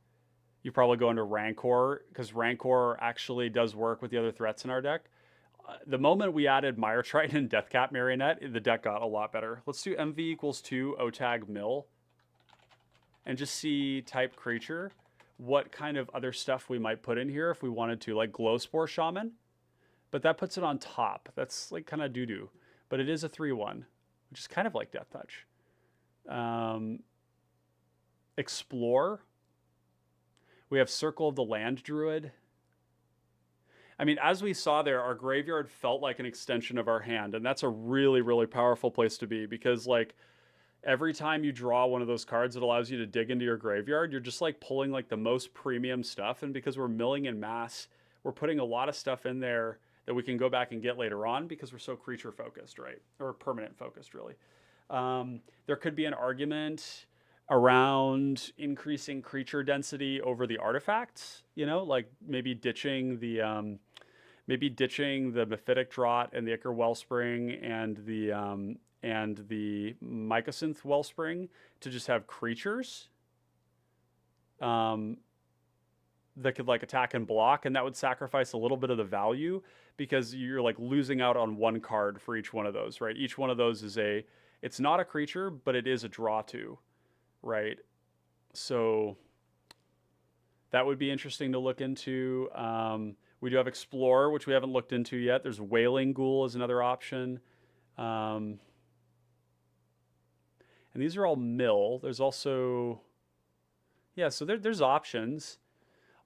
S1: You probably go into Rancor, because Rancor actually does work with the other threats in our deck. The moment we added Mire Triton and Deathcap Marionette, the deck got a lot better. Let's do MV = 2 OTAG Mill and just see type creature, what kind of other stuff we might put in here if we wanted to, like Glowspore Shaman. But that puts it on top. That's like kind of doo-doo. But it is a 3/1, which is kind of like Death Touch. Explore. We have Circle of the Land Druid. I mean, as we saw there, our graveyard felt like an extension of our hand, and that's a really, really powerful place to be because, like, every time you draw one of those cards that allows you to dig into your graveyard, you're just, like, pulling, like, the most premium stuff, and because we're milling in mass, we're putting a lot of stuff in there that we can go back and get later on because we're so creature-focused, right? Or permanent-focused, really. There could be an argument around increasing creature density over the artifacts, you know, like maybe ditching the Mephitic Draught and the Ichor Wellspring and the Mycosynth Wellspring to just have creatures. that could like attack and block, and that would sacrifice a little bit of the value because you're like losing out on one card for each one of those, right? Each one of those is it's not a creature, but it is a draw to, right? So that would be interesting to look into. We do have Explorer, which we haven't looked into yet. There's Wailing Ghoul is another option. And these are all mill. There's also, yeah, so there's options.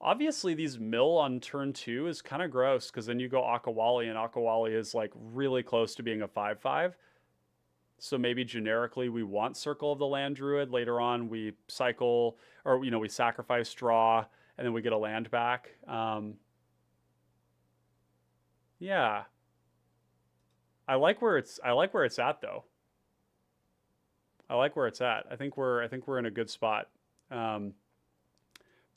S1: Obviously, these mill on turn 2 is kind of gross because then you go Akawalli, and Akawalli is like really close to being a 5/5. So maybe generically we want Circle of the Land Druid. Later on we cycle, or we sacrifice, draw, and then we get a land back. Yeah, I like where it's at though. I like where it's at. I think we're in a good spot.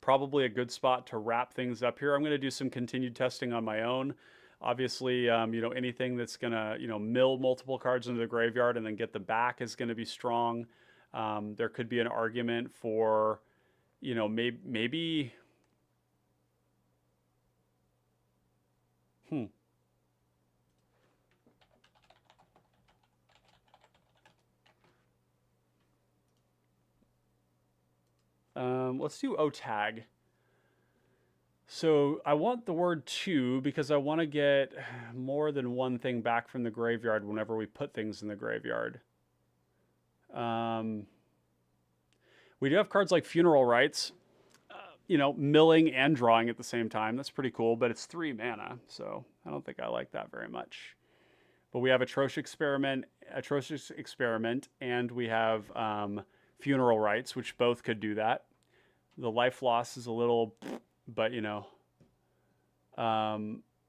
S1: Probably a good spot to wrap things up here. I'm going to do some continued testing on my own. Obviously, anything that's going to, mill multiple cards into the graveyard and then get them back is going to be strong. There could be an argument for, maybe. Let's do O-tag. So I want the word 2 because I want to get more than one thing back from the graveyard whenever we put things in the graveyard. We do have cards like Funeral Rites, milling and drawing at the same time. That's pretty cool, but it's 3 mana, so I don't think I like that very much. But we have Atrocious Experiment, and we have Funeral Rites, which both could do that. The life loss is a little, but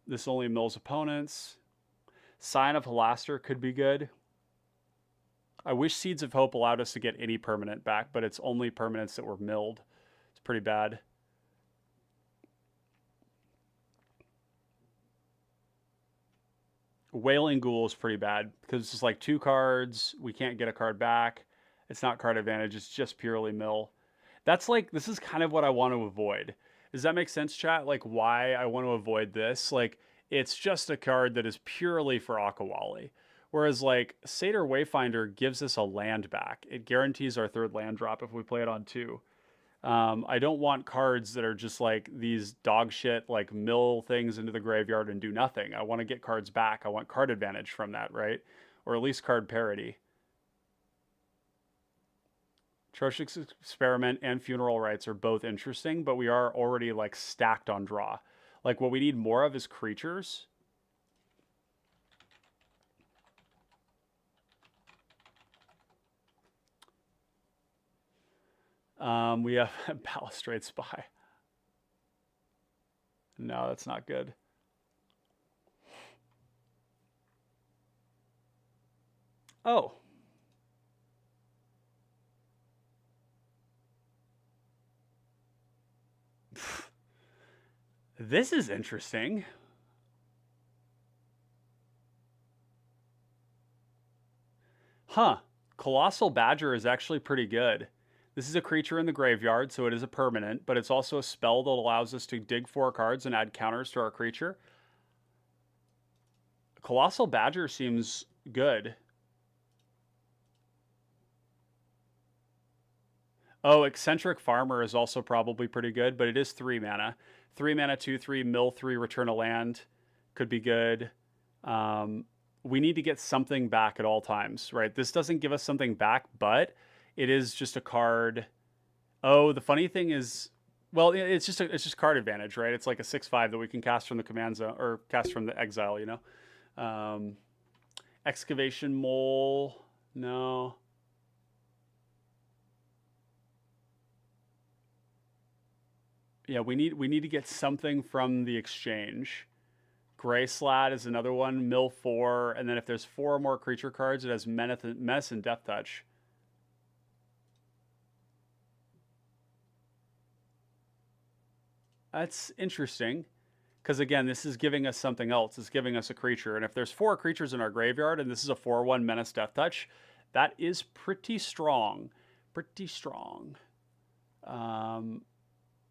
S1: this only mills opponents. Sign of Halaster could be good. I wish Seeds of Hope allowed us to get any permanent back, but it's only permanents that were milled. It's pretty bad. Wailing Ghoul is pretty bad because it's just like 2 cards. We can't get a card back. It's not card advantage. It's just purely mill. That's like, this is kind of what I want to avoid. Does that make sense, chat? Like why I want to avoid this? Like it's just a card that is purely for Akawalli. Whereas like Satyr Wayfinder gives us a land back. It guarantees our 3rd land drop if we play it on 2. I don't want cards that are just like these dog shit, like mill things into the graveyard and do nothing. I want to get cards back. I want card advantage from that, right? Or at least card parity. Atrocious Experiment and Funeral Rites are both interesting, but we are already like stacked on draw. Like what we need more of is creatures. We have Balustrade Spy. No, that's not good. Oh. This is interesting. Huh. Colossal Badger is actually pretty good. This is a creature in the graveyard, so it is a permanent, but it's also a spell that allows us to dig 4 cards and add counters to our creature. Colossal Badger seems good. Oh, Eccentric Farmer is also probably pretty good, but it is 3 mana. 3 mana, 2/3, mill 3, return a land. Could be good. We need to get something back at all times, right? This doesn't give us something back, but it is just a card. Oh, the funny thing is, well, it's just card advantage, right? It's like a 6/5 that we can cast from the command zone or cast from the exile, Excavation Mole, no. Yeah, we need to get something from the exchange. Gray Slat is another one, mill 4, and then if there's 4 more creature cards, it has Menace and Death Touch. That's interesting, because again, this is giving us something else. It's giving us a creature, and if there's 4 creatures in our graveyard, and this is a 4/1 Menace Death Touch, that is pretty strong. Pretty strong.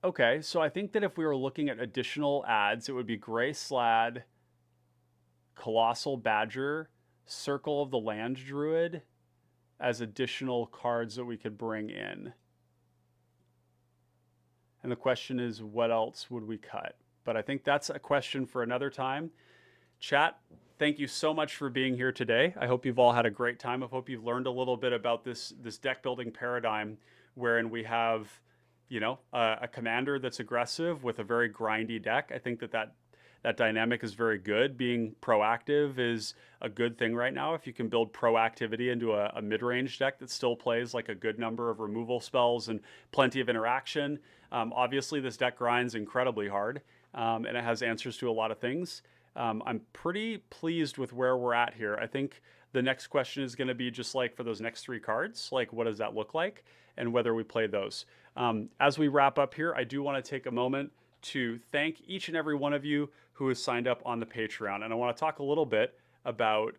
S1: Okay, so I think that if we were looking at additional ads, it would be Gray Slad, Colossal Badger, Circle of the Land Druid as additional cards that we could bring in. And the question is, what else would we cut? But I think that's a question for another time. Chat, thank you so much for being here today. I hope you've all had a great time. I hope you've learned a little bit about this deck building paradigm wherein we have, a commander that's aggressive with a very grindy deck. I think that dynamic is very good. Being proactive is a good thing right now. If you can build proactivity into a mid-range deck that still plays like a good number of removal spells and plenty of interaction. Obviously, this deck grinds incredibly hard, and it has answers to a lot of things. I'm pretty pleased with where we're at here. I think the next question is going to be just like for those next 3 cards, like what does that look like and whether we play those. As we wrap up here, I do want to take a moment to thank each and every one of you who has signed up on the Patreon. And I want to talk a little bit about,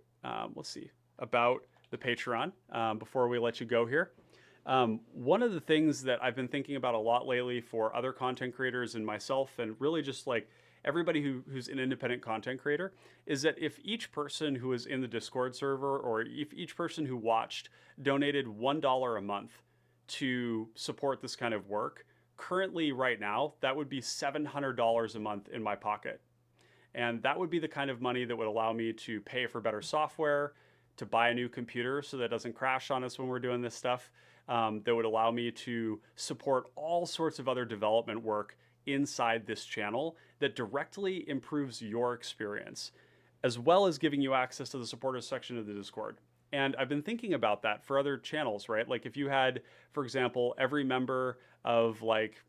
S1: about the Patreon before we let you go here. One of the things that I've been thinking about a lot lately for other content creators and myself, and really just like everybody who's an independent content creator, is that if each person who is in the Discord server or if each person who watched donated $1 a month to support this kind of work, currently right now, that would be $700 a month in my pocket. And that would be the kind of money that would allow me to pay for better software, to buy a new computer so that it doesn't crash on us when we're doing this stuff, that would allow me to support all sorts of other development work inside this channel that directly improves your experience, as well as giving you access to the supporters section of the Discord. And I've been thinking about that for other channels, right? Like if you had, for example, every member of like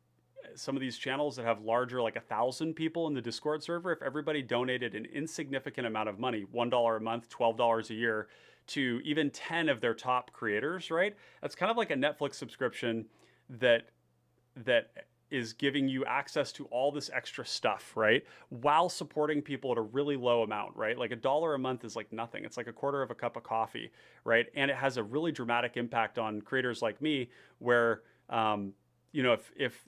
S1: some of these channels that have larger, like 1,000 people in the Discord server, if everybody donated an insignificant amount of money, $1 a month, $12 a year, to even 10 of their top creators, right? That's kind of like a Netflix subscription that is giving you access to all this extra stuff, right? While supporting people at a really low amount, right? Like $1 a month is like nothing. It's like a quarter of a cup of coffee, right? And it has a really dramatic impact on creators like me where, if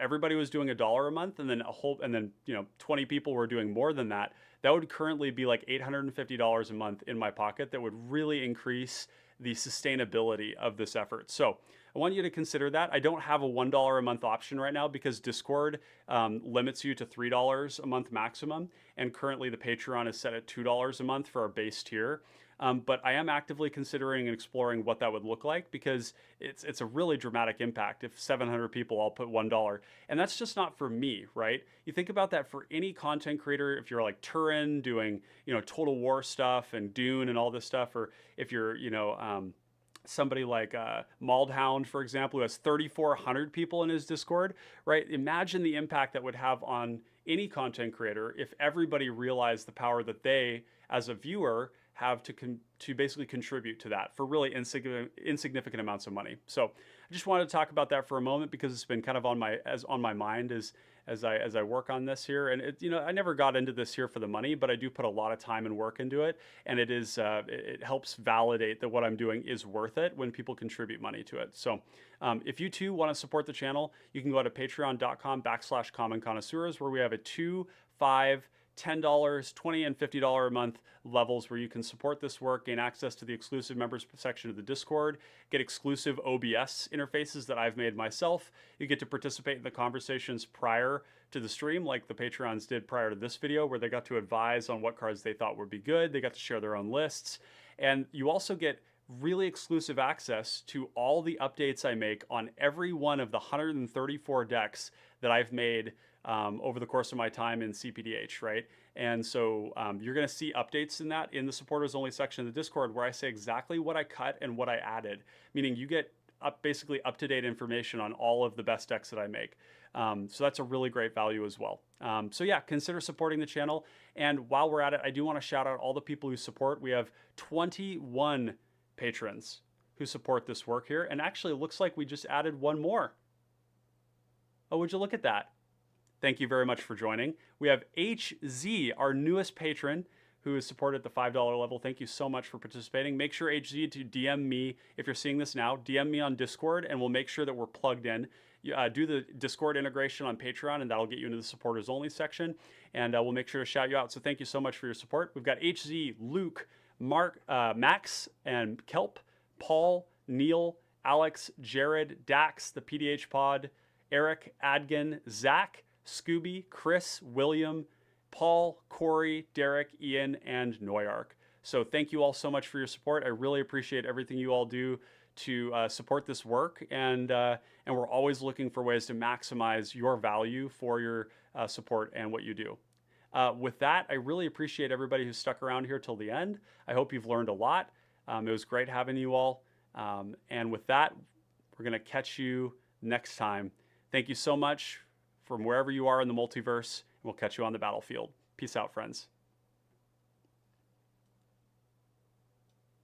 S1: everybody was doing $1 a month and then 20 people were doing more than that, that would currently be like $850 a month in my pocket. That would really increase the sustainability of this effort. So I want you to consider that. I don't have a $1 a month option right now because Discord limits you to $3 a month maximum. And currently the Patreon is set at $2 a month for our base tier. But I am actively considering and exploring what that would look like because it's a really dramatic impact if 700 people all put $1. And that's just not for me, right? You think about that for any content creator, if you're like Turin doing, Total War stuff and Dune and all this stuff, or if you're, somebody like Maldhound, for example, who has 3,400 people in his Discord, right? Imagine the impact that would have on any content creator if everybody realized the power that they, as a viewer, have to basically contribute to that for really insignificant amounts of money. So I just wanted to talk about that for a moment because it's been kind of on my mind as I work on this here. And I never got into this here for the money, but I do put a lot of time and work into it, and it helps validate that what I'm doing is worth it when people contribute money to it. So if you too want to support the channel, you can go to patreon.com/common connoisseurs, where we have a $2, $5, $10, $20, and $50 a month levels where you can support this work, gain access to the exclusive members section of the Discord, get exclusive OBS interfaces that I've made myself. You get to participate in the conversations prior to the stream, like the Patreons did prior to this video, where they got to advise on what cards they thought would be good. They got to share their own lists. And you also get really exclusive access to all the updates I make on every one of the 134 decks that I've made over the course of my time in cPDH, right? And so you're going to see updates in the supporters only section of the Discord where I say exactly what I cut and what I added, meaning you get basically up-to-date information on all of the best decks that I make. So that's a really great value as well. So yeah, consider supporting the channel. And while we're at it, I do want to shout out all the people who support. We have 21 patrons who support this work here. And actually, it looks like we just added one more. Oh, would you look at that? Thank you very much for joining. We have HZ, our newest patron, who is supported at the $5 level. Thank you so much for participating. Make sure, HZ, to DM me if you're seeing this now. DM me on Discord, and we'll make sure that we're plugged in. do the Discord integration on Patreon, and that'll get you into the supporters only section. And we'll make sure to shout you out. So thank you so much for your support. We've got HZ, Luke, Mark, Max, and Kelp, Paul, Neil, Alex, Jared, Dax, the PDH Pod, Eric, Adgan, Zach, Scooby, Chris, William, Paul, Corey, Derek, Ian, and Noyark. So thank you all so much for your support. I really appreciate everything you all do to support this work, and we're always looking for ways to maximize your value for your support and what you do. With that, I really appreciate everybody who stuck around here till the end. I hope you've learned a lot. It was great having you all. And with that, we're going to catch you next time. Thank you so much from wherever you are in the multiverse, and we'll catch you on the battlefield. Peace out, friends.